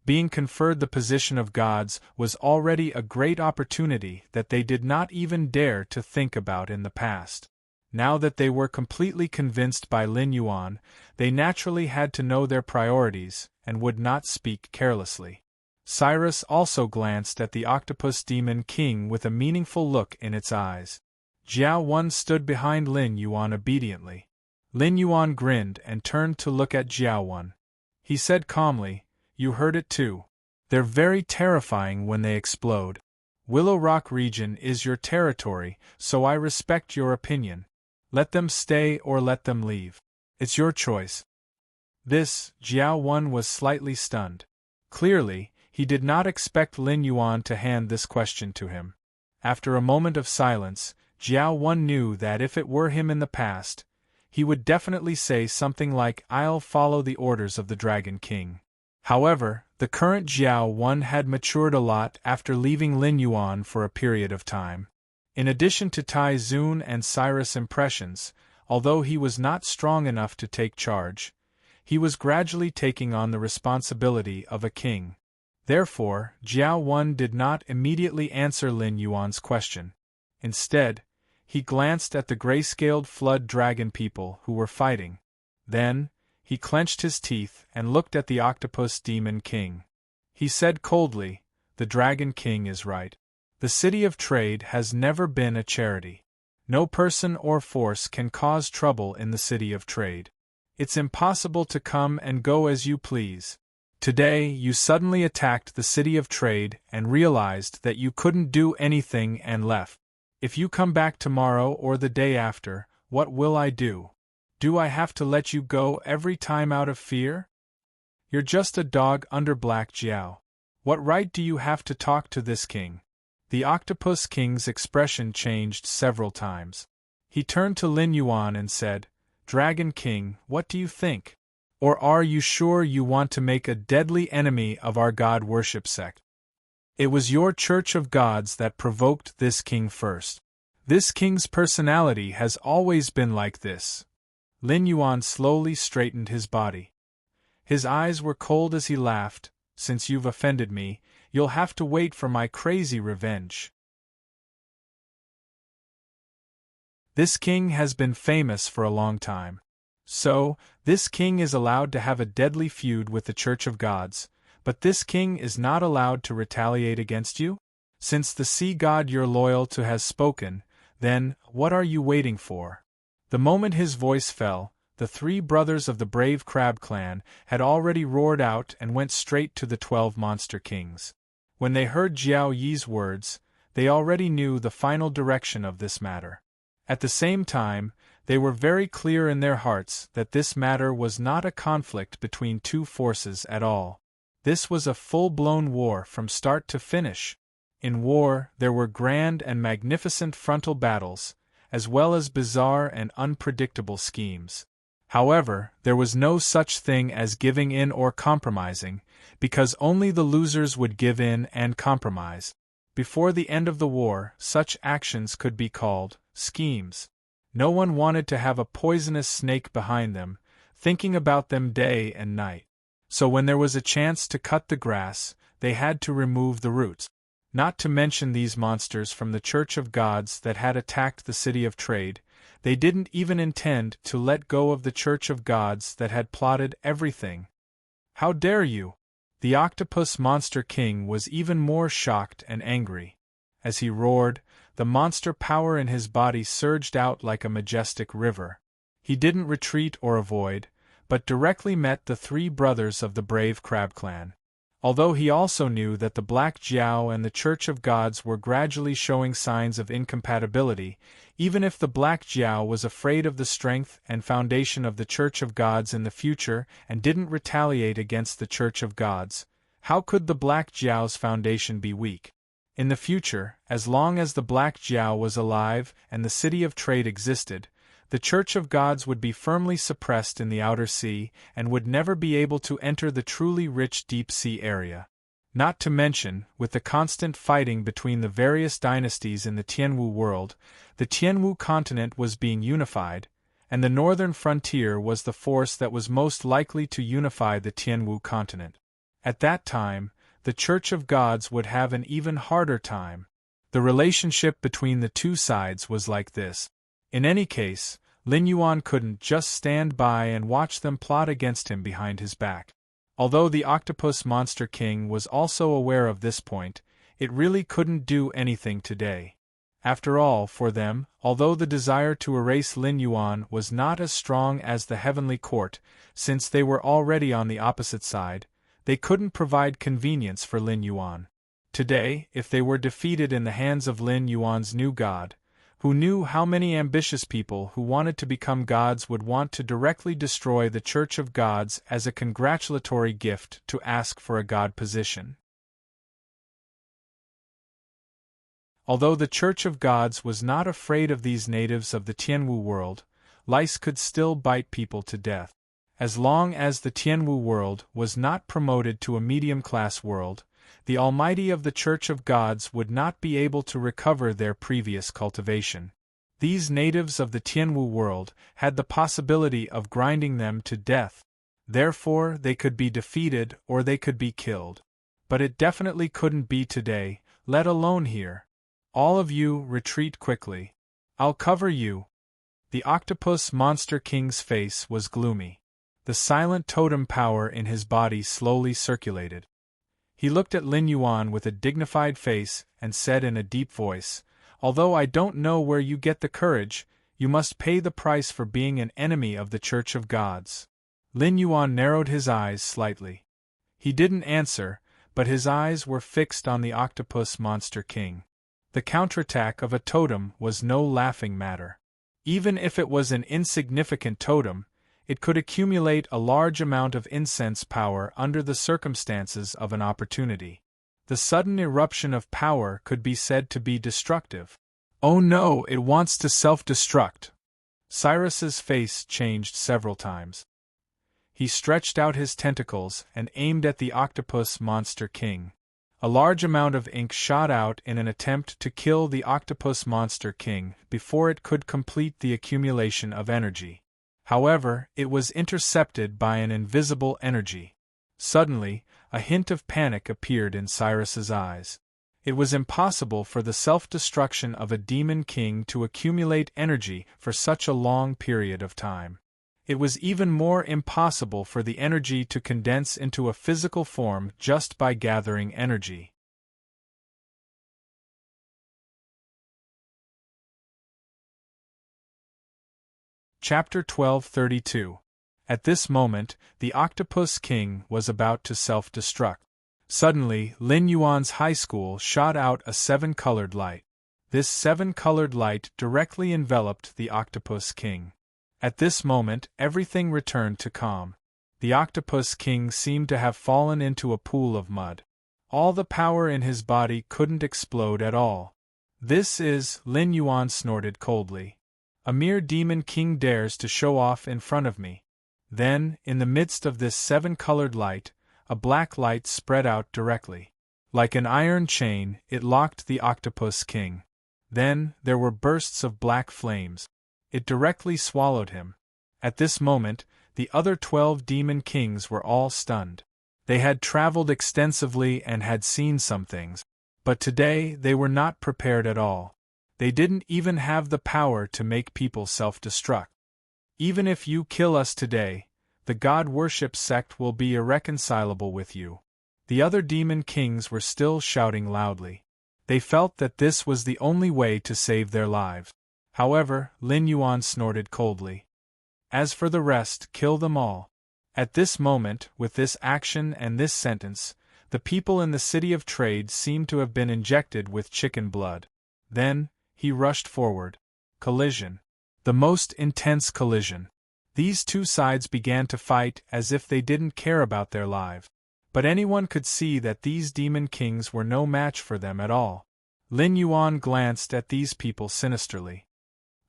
[SPEAKER 1] Being conferred the position of gods was already a great opportunity that they did not even dare to think about in the past. Now that they were completely convinced by Lin Yuan, they naturally had to know their priorities, and would not speak carelessly. Cyrus also glanced at the octopus demon king with a meaningful look in its eyes. Jiao Wen stood behind Lin Yuan obediently. Lin Yuan grinned and turned to look at Jiao Wen. He said calmly, "You heard it too. They're very terrifying when they explode. Willow Rock region is your territory, so I respect your opinion. Let them stay or let them leave. It's your choice." Jiao Wen was slightly stunned. Clearly, he did not expect Lin Yuan to hand this question to him. After a moment of silence, Jiao Wen knew that if it were him in the past, he would definitely say something like, "I'll follow the orders of the Dragon King." However, the current Jiao Wen had matured a lot after leaving Lin Yuan for a period of time. In addition to Tai Zun and Cyrus' impressions, although he was not strong enough to take charge, he was gradually taking on the responsibility of a king. Therefore, Jiao Wen did not immediately answer Lin Yuan's question. Instead, he glanced at the gray-scaled flood dragon people who were fighting. Then, he clenched his teeth and looked at the octopus demon king. He said coldly, "The Dragon King is right. The City of Trade has never been a charity. No person or force can cause trouble in the City of Trade. It's impossible to come and go as you please. Today you suddenly attacked the City of Trade and realized that you couldn't do anything and left. If you come back tomorrow or the day after, what will I do? Do I have to let you go every time out of fear? You're just a dog under Black Jiao. What right do you have to talk to this king?" The Octopus King's expression changed several times. He turned to Lin Yuan and said, "Dragon King, what do you think? Or are you sure you want to make a deadly enemy of our god worship sect? It was your Church of Gods that provoked this king first. This king's personality has always been like this." Lin Yuan slowly straightened his body. His eyes were cold as he laughed. "Since you've offended me, you'll have to wait for my crazy revenge." This king has been famous for a long time. So, this king is allowed to have a deadly feud with the Church of Gods, but this king is not allowed to retaliate against you? Since the sea god you're loyal to has spoken, then, what are you waiting for? The moment his voice fell, the three brothers of the brave Crab clan had already roared out and went straight to the 12 monster kings. When they heard Jiao Yi's words, they already knew the final direction of this matter. At the same time, they were very clear in their hearts that this matter was not a conflict between two forces at all. This was a full-blown war from start to finish. In war, there were grand and magnificent frontal battles, as well as bizarre and unpredictable schemes. However, there was no such thing as giving in or compromising, because only the losers would give in and compromise. Before the end of the war, such actions could be called schemes. No one wanted to have a poisonous snake behind them, thinking about them day and night. So when there was a chance to cut the grass, they had to remove the roots. Not to mention these monsters from the Church of Gods that had attacked the City of Trade, they didn't even intend to let go of the Church of Gods that had plotted everything. "How dare you?" The Octopus Monster King was even more shocked and angry. As he roared, the monster power in his body surged out like a majestic river. He didn't retreat or avoid, but directly met the three brothers of the brave Crab clan. Although he also knew that the Black Jiao and the Church of Gods were gradually showing signs of incompatibility, even if the Black Jiao was afraid of the strength and foundation of the Church of Gods in the future and didn't retaliate against the Church of Gods, how could the Black Jiao's foundation be weak? In the future, as long as the Black Jiao was alive and the City of Trade existed, the Church of Gods would be firmly suppressed in the Outer Sea and would never be able to enter the truly rich deep sea area. Not to mention, with the constant fighting between the various dynasties in the Tianwu world, the Tianwu continent was being unified, and the northern frontier was the force that was most likely to unify the Tianwu continent. At that time, the Church of Gods would have an even harder time. The relationship between the two sides was like this. In any case, Lin Yuan couldn't just stand by and watch them plot against him behind his back. Although the Octopus Monster King was also aware of this point, it really couldn't do anything today. After all, for them, although the desire to erase Lin Yuan was not as strong as the Heavenly Court, since they were already on the opposite side, they couldn't provide convenience for Lin Yuan. Today, if they were defeated in the hands of Lin Yuan's new god, who knew how many ambitious people who wanted to become gods would want to directly destroy the Church of Gods as a congratulatory gift to ask for a god position. Although the Church of Gods was not afraid of these natives of the Tianwu world, lice could still bite people to death. As long as the Tianwu world was not promoted to a medium-class world, the Almighty of the Church of Gods would not be able to recover their previous cultivation. These natives of the Tianwu world had the possibility of grinding them to death. Therefore, they could be defeated or they could be killed. But it definitely couldn't be today, let alone here. All of you retreat quickly. I'll cover you. The Octopus Monster King's face was gloomy. The silent totem power in his body slowly circulated. He looked at Lin Yuan with a dignified face and said in a deep voice, "Although I don't know where you get the courage, you must pay the price for being an enemy of the Church of Gods." Lin Yuan narrowed his eyes slightly. He didn't answer, but his eyes were fixed on the Octopus Monster King. The counterattack of a totem was no laughing matter. Even if it was an insignificant totem, it could accumulate a large amount of incense power under the circumstances of an opportunity. The sudden eruption of power could be said to be destructive. Oh no, it wants to self-destruct. Cyrus's face changed several times. He stretched out his tentacles and aimed at the Octopus Monster King. A large amount of ink shot out in an attempt to kill the Octopus Monster King before it could complete the accumulation of energy. However, it was intercepted by an invisible energy. Suddenly, a hint of panic appeared in Cyrus's eyes. It was impossible for the self-destruction of a demon king to accumulate energy for such a long period of time. It was even more impossible for the energy to condense into a physical form just by gathering energy. Chapter 1232. At this moment, the Octopus King was about to self-destruct. Suddenly, Lin Yuan's high school shot out a seven-colored light. This seven-colored light directly enveloped the Octopus King. At this moment, everything returned to calm. The Octopus King seemed to have fallen into a pool of mud. All the power in his body couldn't explode at all. "This is," Lin Yuan snorted coldly. "A mere demon king dares to show off in front of me." Then, in the midst of this seven-colored light, a black light spread out directly. Like an iron chain, it locked the Octopus King. Then, there were bursts of black flames. It directly swallowed him. At this moment, the other 12 demon kings were all stunned. They had traveled extensively and had seen some things, but today they were not prepared at all. They didn't even have the power to make people self-destruct. "Even if you kill us today, the god-worship sect will be irreconcilable with you." The other demon kings were still shouting loudly. They felt that this was the only way to save their lives. However, Lin Yuan snorted coldly. "As for the rest, kill them all." At this moment, with this action and this sentence, The people in the city of trade seemed to have been injected with chicken blood. Then, he rushed forward. Collision. The most intense collision. These two sides began to fight as if they didn't care about their lives. But anyone could see that these demon kings were no match for them at all. Lin Yuan glanced at these people sinisterly.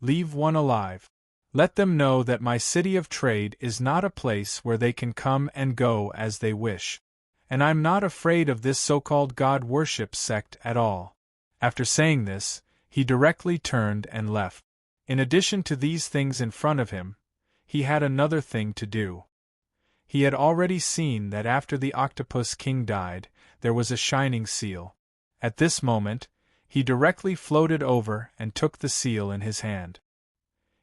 [SPEAKER 1] Leave one alive. Let them know that my city of trade is not a place where they can come and go as they wish. And I'm not afraid of this so-called God worship sect at all. After saying this, he directly turned and left. In addition to these things in front of him, he had another thing to do. He had already seen that after the Octopus King died, there was a shining seal. At this moment, he directly floated over and took the seal in his hand.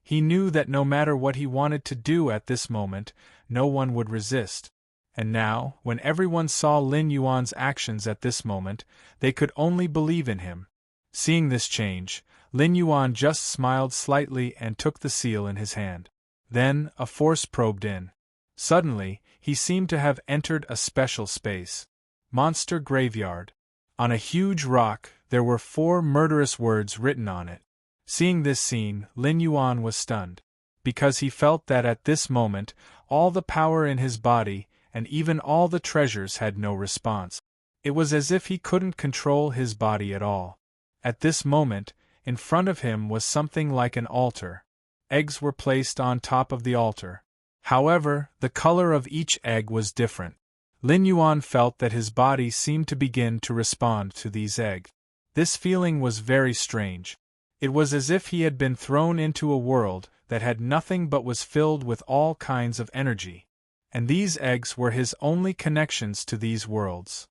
[SPEAKER 1] He knew that no matter what he wanted to do at this moment, no one would resist. And now, when everyone saw Lin Yuan's actions at this moment, they could only believe in him. Seeing this change, Lin Yuan just smiled slightly and took the seal in his hand. Then, a force probed in. Suddenly, he seemed to have entered a special space. Monster Graveyard. On a huge rock, there were 4 murderous words written on it. Seeing this scene, Lin Yuan was stunned. Because he felt that at this moment, all the power in his body, and even all the treasures had no response. It was as if he couldn't control his body at all. At this moment, in front of him was something like an altar. Eggs were placed on top of the altar. However, the color of each egg was different. Lin Yuan felt that his body seemed to begin to respond to these eggs. This feeling was very strange. It was as if he had been thrown into a world that had nothing but was filled with all kinds of energy. And these eggs were his only connections to these worlds.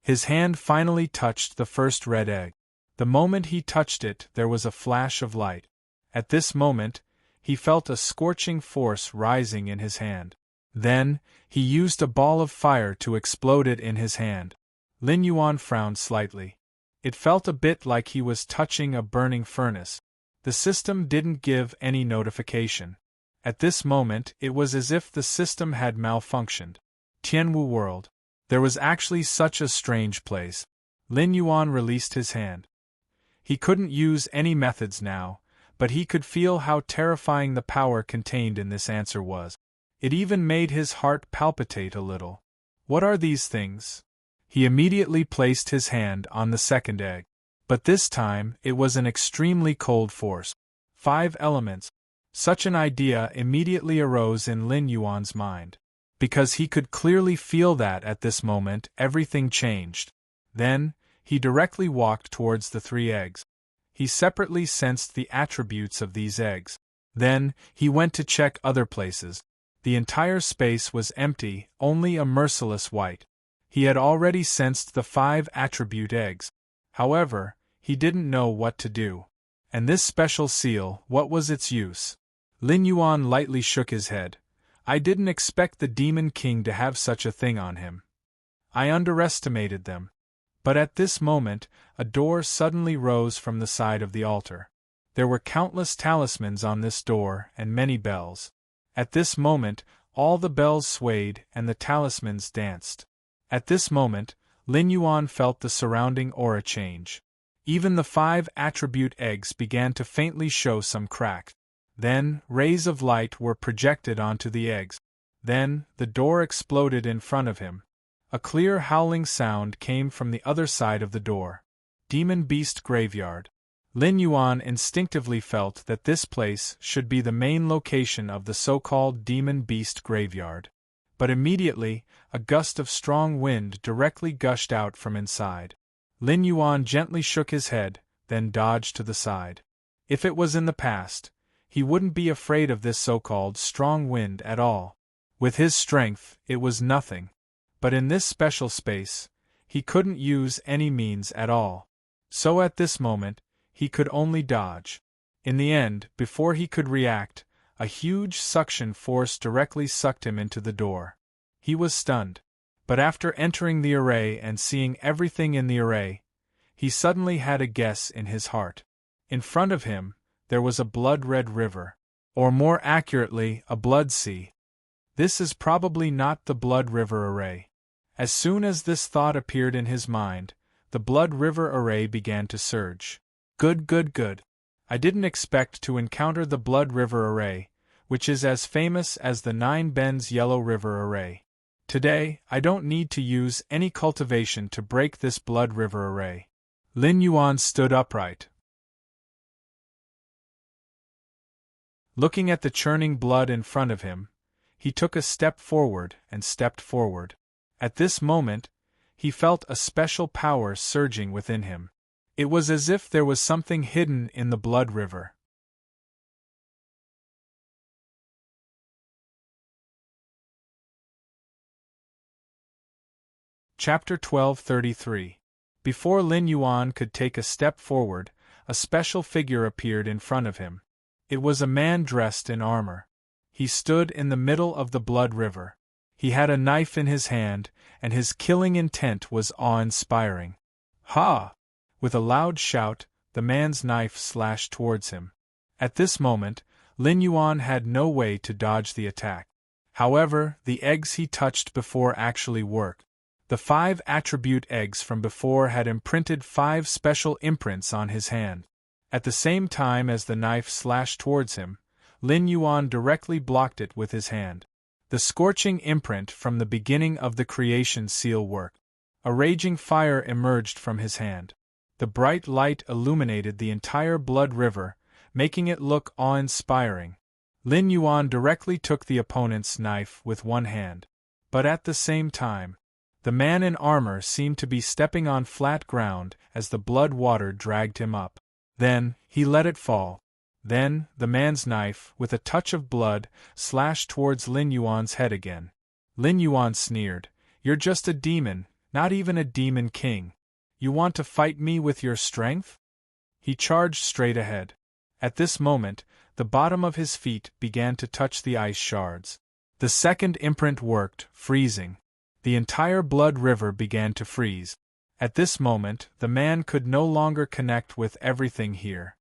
[SPEAKER 1] His hand finally touched the first red egg. The moment he touched it, there was a flash of light. At this moment, he felt a scorching force rising in his hand. Then, he used a ball of fire to explode it in his hand. Lin Yuan frowned slightly. It felt a bit like he was touching a burning furnace. The system didn't give any notification. At this moment, it was as if the system had malfunctioned. Tianwu World. There was actually such a strange place. Lin Yuan released his hand. He couldn't use any methods now, but he could feel how terrifying the power contained in this answer was. It even made his heart palpitate a little. What are these things? He immediately placed his hand on the second egg. But this time, it was an extremely cold force. 5 elements. Such an idea immediately arose in Lin Yuan's mind. Because he could clearly feel that at this moment everything changed. Then, he directly walked towards the 3 eggs. He separately sensed the attributes of these eggs. Then, he went to check other places. The entire space was empty, only a merciless white. He had already sensed the 5 attribute eggs. However, he didn't know what to do. And this special seal, what was its use? Lin Yuan lightly shook his head. I didn't expect the Demon King to have such a thing on him. I underestimated them. But at this moment, a door suddenly rose from the side of the altar. There were countless talismans on this door and many bells. At this moment, all the bells swayed and the talismans danced. At this moment, Lin Yuan felt the surrounding aura change. Even the 5 attribute eggs began to faintly show some cracks. Then, rays of light were projected onto the eggs. Then, the door exploded in front of him. A clear howling sound came from the other side of the door. Demon Beast Graveyard. Lin Yuan instinctively felt that this place should be the main location of the so-called Demon Beast Graveyard. But immediately, a gust of strong wind directly gushed out from inside. Lin Yuan gently shook his head, then dodged to the side. If it was in the past, he wouldn't be afraid of this so-called strong wind at all. With his strength, it was nothing. But in this special space, he couldn't use any means at all. So at this moment, he could only dodge. In the end, before he could react, a huge suction force directly sucked him into the door. He was stunned. But after entering the array and seeing everything in the array, he suddenly had a guess in his heart. In front of him, there was a blood-red river. Or more accurately, a blood sea. This is probably not the Blood River Array. As soon as this thought appeared in his mind, the Blood River Array began to surge. Good, good, good. I didn't expect to encounter the Blood River Array, which is as famous as the Nine Bends Yellow River Array. Today, I don't need to use any cultivation to break this Blood River Array. Lin Yuan stood upright. Looking at the churning blood in front of him, he took a step forward and stepped forward. At this moment, he felt a special power surging within him. It was as if there was something hidden in the blood river. Chapter 1233. Before Lin Yuan could take a step forward, a special figure appeared in front of him. It was a man dressed in armor. He stood in the middle of the blood river. He had a knife in his hand, and his killing intent was awe-inspiring. Ha! With a loud shout, the man's knife slashed towards him. At this moment, Lin Yuan had no way to dodge the attack. However, the eggs he touched before actually worked. The 5 attribute eggs from before had imprinted 5 special imprints on his hand. At the same time as the knife slashed towards him, Lin Yuan directly blocked it with his hand. The scorching imprint from the beginning of the creation seal worked. A raging fire emerged from his hand. The bright light illuminated the entire blood river, making it look awe-inspiring. Lin Yuan directly took the opponent's knife with one hand. But at the same time, the man in armor seemed to be stepping on flat ground as the blood water dragged him up. Then, he let it fall. Then, the man's knife, with a touch of blood, slashed towards Lin Yuan's head again. Lin Yuan sneered, "You're just a demon, not even a demon king. You want to fight me with your strength?" He charged straight ahead. At this moment, the bottom of his feet began to touch the ice shards. The second imprint worked, freezing. The entire blood river began to freeze. At this moment, the man could no longer connect with everything here.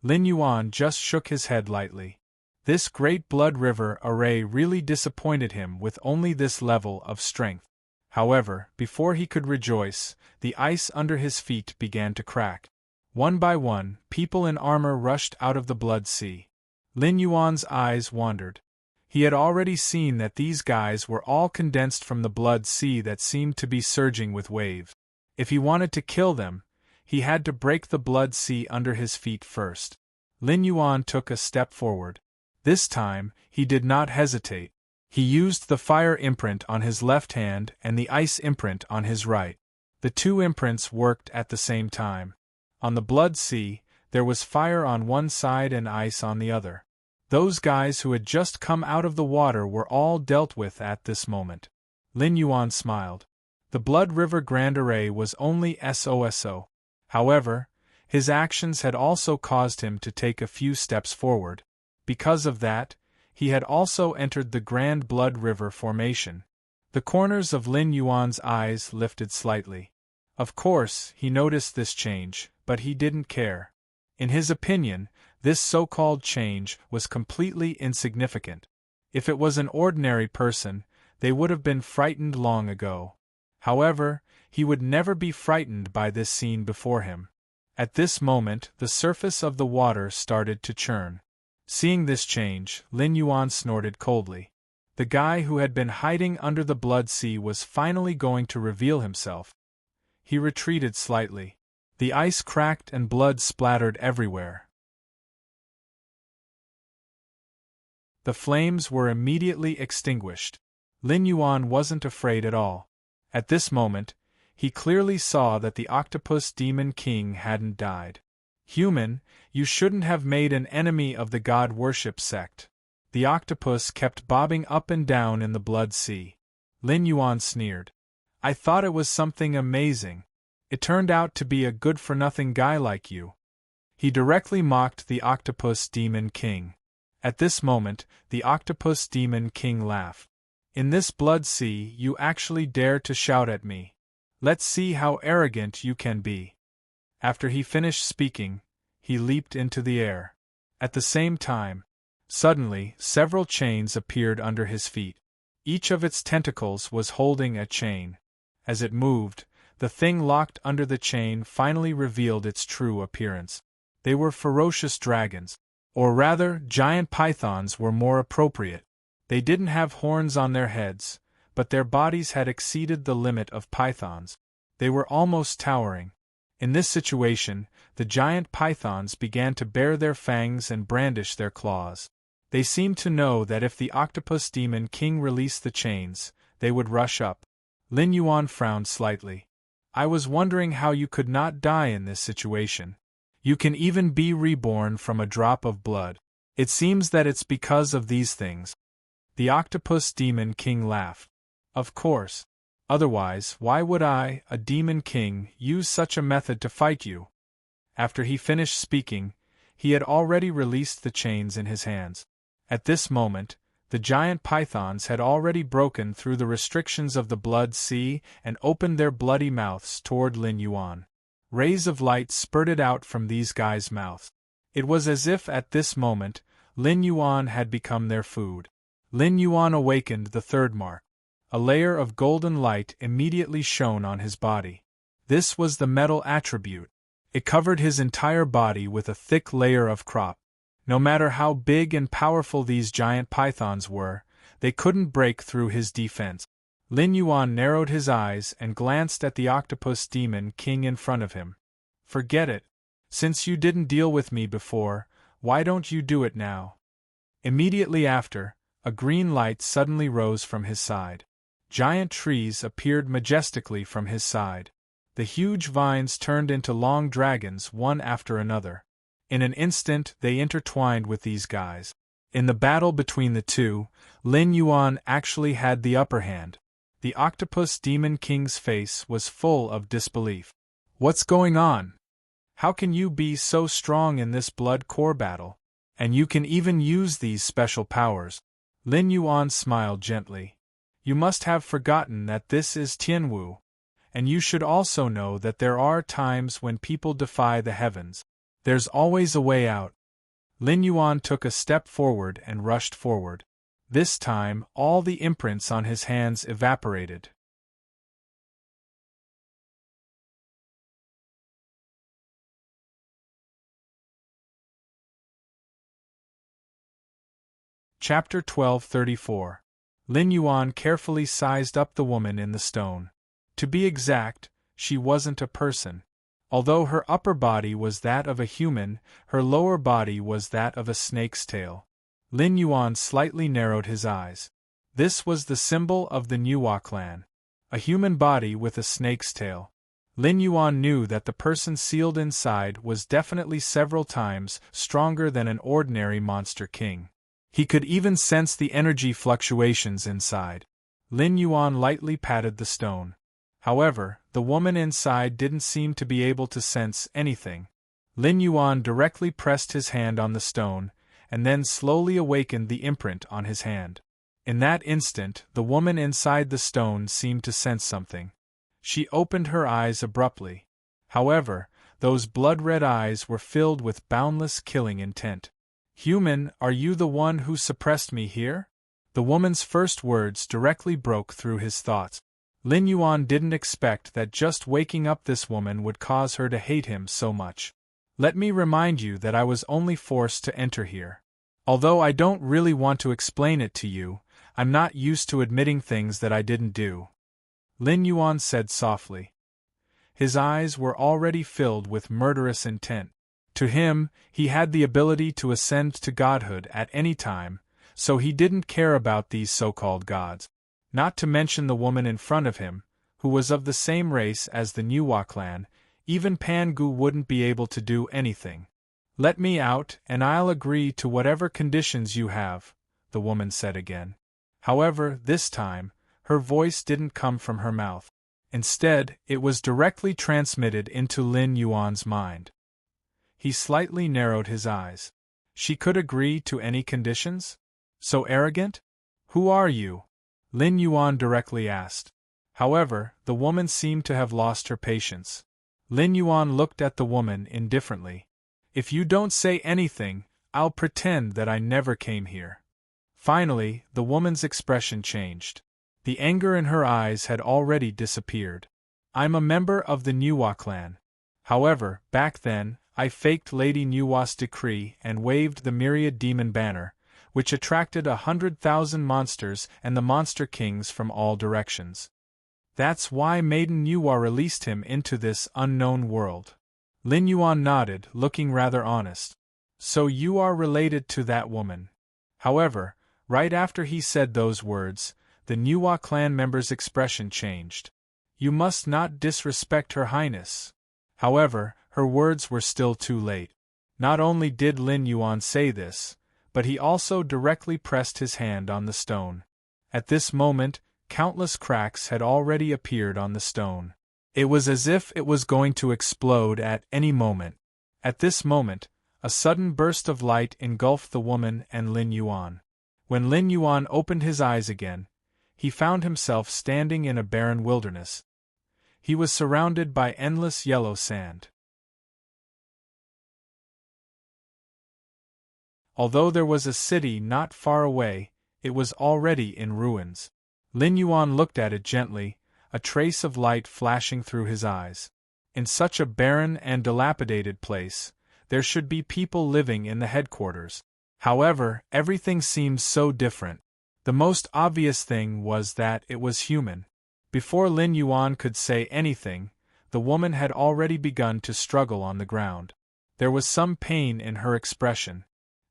[SPEAKER 1] Lin Yuan just shook his head lightly. This great blood river array really disappointed him with only this level of strength. However, before he could rejoice, the ice under his feet began to crack. One by one, people in armor rushed out of the blood sea. Lin Yuan's eyes wandered. He had already seen that these guys were all condensed from the blood sea that seemed to be surging with waves. If he wanted to kill them, he had to break the blood sea under his feet first. Lin Yuan took a step forward. This time, he did not hesitate. He used the fire imprint on his left hand and the ice imprint on his right. The 2 imprints worked at the same time. On the blood sea, there was fire on one side and ice on the other. Those guys who had just come out of the water were all dealt with at this moment. Lin Yuan smiled. The Blood River Grand Array was only SOSO. However, his actions had also caused him to take a few steps forward. Because of that, he had also entered the Grand Blood River formation. The corners of Lin Yuan's eyes lifted slightly. Of course, he noticed this change, but he didn't care. In his opinion, this so-called change was completely insignificant. If it was an ordinary person, they would have been frightened long ago. However, he would never be frightened by this scene before him. At this moment, the surface of the water started to churn. Seeing this change, Lin Yuan snorted coldly. The guy who had been hiding under the blood sea was finally going to reveal himself. He retreated slightly. The ice cracked and blood splattered everywhere. The flames were immediately extinguished. Lin Yuan wasn't afraid at all. At this moment, he clearly saw that the Octopus Demon King hadn't died. "Human, you shouldn't have made an enemy of the god worship sect." The octopus kept bobbing up and down in the blood sea. Lin Yuan sneered. "I thought it was something amazing. It turned out to be a good-for-nothing guy like you." He directly mocked the Octopus Demon King. At this moment, the Octopus Demon King laughed. "In this blood sea, you actually dare to shout at me. Let's see how arrogant you can be." After he finished speaking, he leaped into the air. At the same time, suddenly, several chains appeared under his feet. Each of its tentacles was holding a chain. As it moved, the thing locked under the chain finally revealed its true appearance. They were ferocious dragons. Or rather, giant pythons were more appropriate. They didn't have horns on their heads, but their bodies had exceeded the limit of pythons. They were almost towering. In this situation, the giant pythons began to bare their fangs and brandish their claws. They seemed to know that if the octopus demon king released the chains, they would rush up. Lin Yuan frowned slightly. I was wondering how you could not die in this situation. You can even be reborn from a drop of blood. It seems that it's because of these things. The octopus demon king laughed. Of course. Otherwise, why would I, a demon king, use such a method to fight you? After he finished speaking, he had already released the chains in his hands. At this moment, the giant pythons had already broken through the restrictions of the blood sea and opened their bloody mouths toward Lin Yuan. Rays of light spurted out from these guys' mouths. It was as if at this moment, Lin Yuan had become their food. Lin Yuan awakened the third mark. A layer of golden light immediately shone on his body. This was the metal attribute. It covered his entire body with a thick layer of crop. No matter how big and powerful these giant pythons were, they couldn't break through his defense. Lin Yuan narrowed his eyes and glanced at the octopus demon king in front of him. Forget it. Since you didn't deal with me before, why don't you do it now? Immediately after, a green light suddenly rose from his side. Giant trees appeared majestically from his side. The huge vines turned into long dragons one after another. In an instant they intertwined with these guys. In the battle between the two, Lin Yuan actually had the upper hand. The octopus demon king's face was full of disbelief. What's going on? How can you be so strong in this blood core battle? And you can even use these special powers? Lin Yuan smiled gently. You must have forgotten that this is Tianwu. And you should also know that there are times when people defy the heavens. There's always a way out. Lin Yuan took a step forward and rushed forward. This time, all the imprints on his hands evaporated. Chapter 1234. Lin Yuan carefully sized up the woman in the stone. To be exact, she wasn't a person. Although her upper body was that of a human, her lower body was that of a snake's tail. Lin Yuan slightly narrowed his eyes. This was the symbol of the Nuwa clan. A human body with a snake's tail. Lin Yuan knew that the person sealed inside was definitely several times stronger than an ordinary monster king. He could even sense the energy fluctuations inside. Lin Yuan lightly patted the stone. However, the woman inside didn't seem to be able to sense anything. Lin Yuan directly pressed his hand on the stone, and then slowly awakened the imprint on his hand. In that instant, the woman inside the stone seemed to sense something. She opened her eyes abruptly. However, those blood-red eyes were filled with boundless killing intent. Human, are you the one who suppressed me here? The woman's first words directly broke through his thoughts. Lin Yuan didn't expect that just waking up this woman would cause her to hate him so much. Let me remind you that I was only forced to enter here. Although I don't really want to explain it to you, I'm not used to admitting things that I didn't do. Lin Yuan said softly. His eyes were already filled with murderous intent. To him, he had the ability to ascend to godhood at any time, so he didn't care about these so-called gods. Not to mention the woman in front of him, who was of the same race as the Nuwa clan, even Pangu wouldn't be able to do anything. Let me out, and I'll agree to whatever conditions you have, the woman said again. However, this time, her voice didn't come from her mouth. Instead, it was directly transmitted into Lin Yuan's mind. He slightly narrowed his eyes. She could agree to any conditions? So arrogant? Who are you? Lin Yuan directly asked. However, the woman seemed to have lost her patience. Lin Yuan looked at the woman indifferently. If you don't say anything, I'll pretend that I never came here. Finally, the woman's expression changed. The anger in her eyes had already disappeared. I'm a member of the Nuwa clan. However, back then, I faked Lady Nuwa's decree and waved the myriad demon banner, which attracted 100,000 monsters and the monster kings from all directions. That's why Maiden Nuwa released him into this unknown world. Lin Yuan nodded, looking rather honest. So you are related to that woman. However, right after he said those words, the Nuwa clan member's expression changed. You must not disrespect Her Highness. However, her words were still too late. Not only did Lin Yuan say this, but he also directly pressed his hand on the stone. At this moment, countless cracks had already appeared on the stone. It was as if it was going to explode at any moment. At this moment, a sudden burst of light engulfed the woman and Lin Yuan. When Lin Yuan opened his eyes again, he found himself standing in a barren wilderness. He was surrounded by endless yellow sand. Although there was a city not far away, it was already in ruins. Lin Yuan looked at it gently, a trace of light flashing through his eyes. In such a barren and dilapidated place, there should be people living in the headquarters. However, everything seemed so different. The most obvious thing was that it was human. Before Lin Yuan could say anything, the woman had already begun to struggle on the ground. There was some pain in her expression.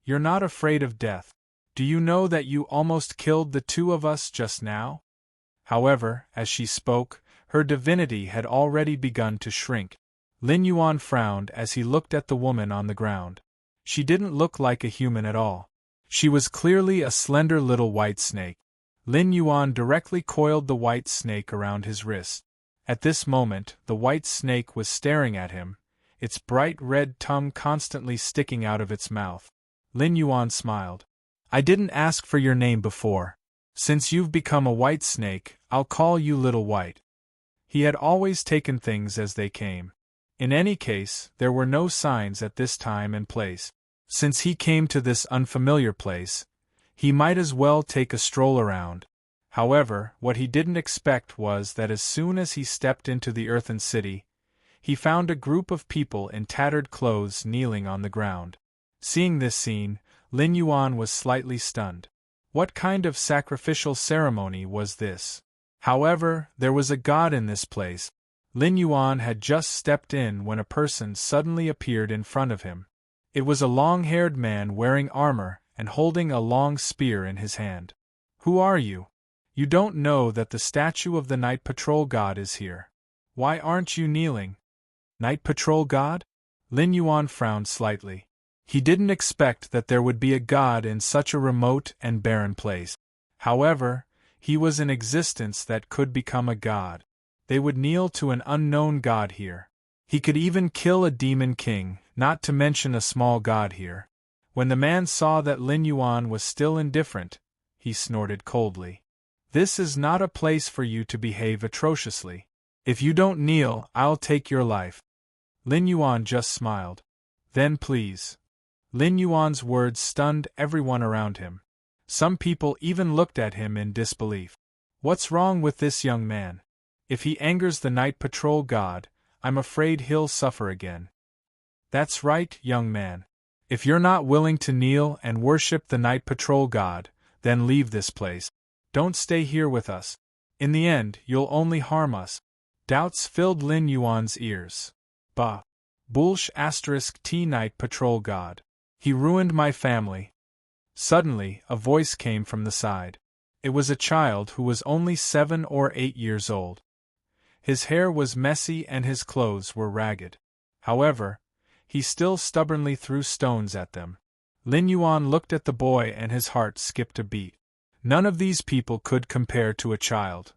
[SPEAKER 1] You're not afraid of death. Do you know that you almost killed the two of us just now? However, as she spoke, her divinity had already begun to shrink. Lin Yuan frowned as he looked at the woman on the ground. She didn't look like a human at all. She was clearly a slender little white snake. Lin Yuan directly coiled the white snake around his wrist. At this moment, the white snake was staring at him, its bright red tongue constantly sticking out of its mouth. Lin Yuan smiled. I didn't ask for your name before. Since you've become a white snake, I'll call you Little White. He had always taken things as they came. In any case, there were no signs at this time and place. Since he came to this unfamiliar place, he might as well take a stroll around. However, what he didn't expect was that as soon as he stepped into the earthen city, he found a group of people in tattered clothes kneeling on the ground. Seeing this scene, Lin Yuan was slightly stunned. What kind of sacrificial ceremony was this? However, there was a god in this place. Lin Yuan had just stepped in when a person suddenly appeared in front of him. It was a long-haired man wearing armor and holding a long spear in his hand. Who are you? You don't know that the statue of the Night Patrol God is here. Why aren't you kneeling? Night Patrol God? Lin Yuan frowned slightly. He didn't expect that there would be a god in such a remote and barren place. However, he was in existence that could become a god. They would kneel to an unknown god here. He could even kill a demon king, not to mention a small god here. When the man saw that Lin Yuan was still indifferent, he snorted coldly. This is not a place for you to behave atrociously. If you don't kneel, I'll take your life. Lin Yuan just smiled. Then please. Lin Yuan's words stunned everyone around him. Some people even looked at him in disbelief. What's wrong with this young man? If he angers the Night Patrol God, I'm afraid he'll suffer again. That's right, young man. If you're not willing to kneel and worship the Night Patrol God, then leave this place. Don't stay here with us. In the end, you'll only harm us. Doubts filled Lin Yuan's ears. Bah. Bullsh *T Night Patrol God. He ruined my family. Suddenly, a voice came from the side. It was a child who was only 7 or 8 years old. His hair was messy and his clothes were ragged. However, he still stubbornly threw stones at them. Lin Yuan looked at the boy and his heart skipped a beat. None of these people could compare to a child.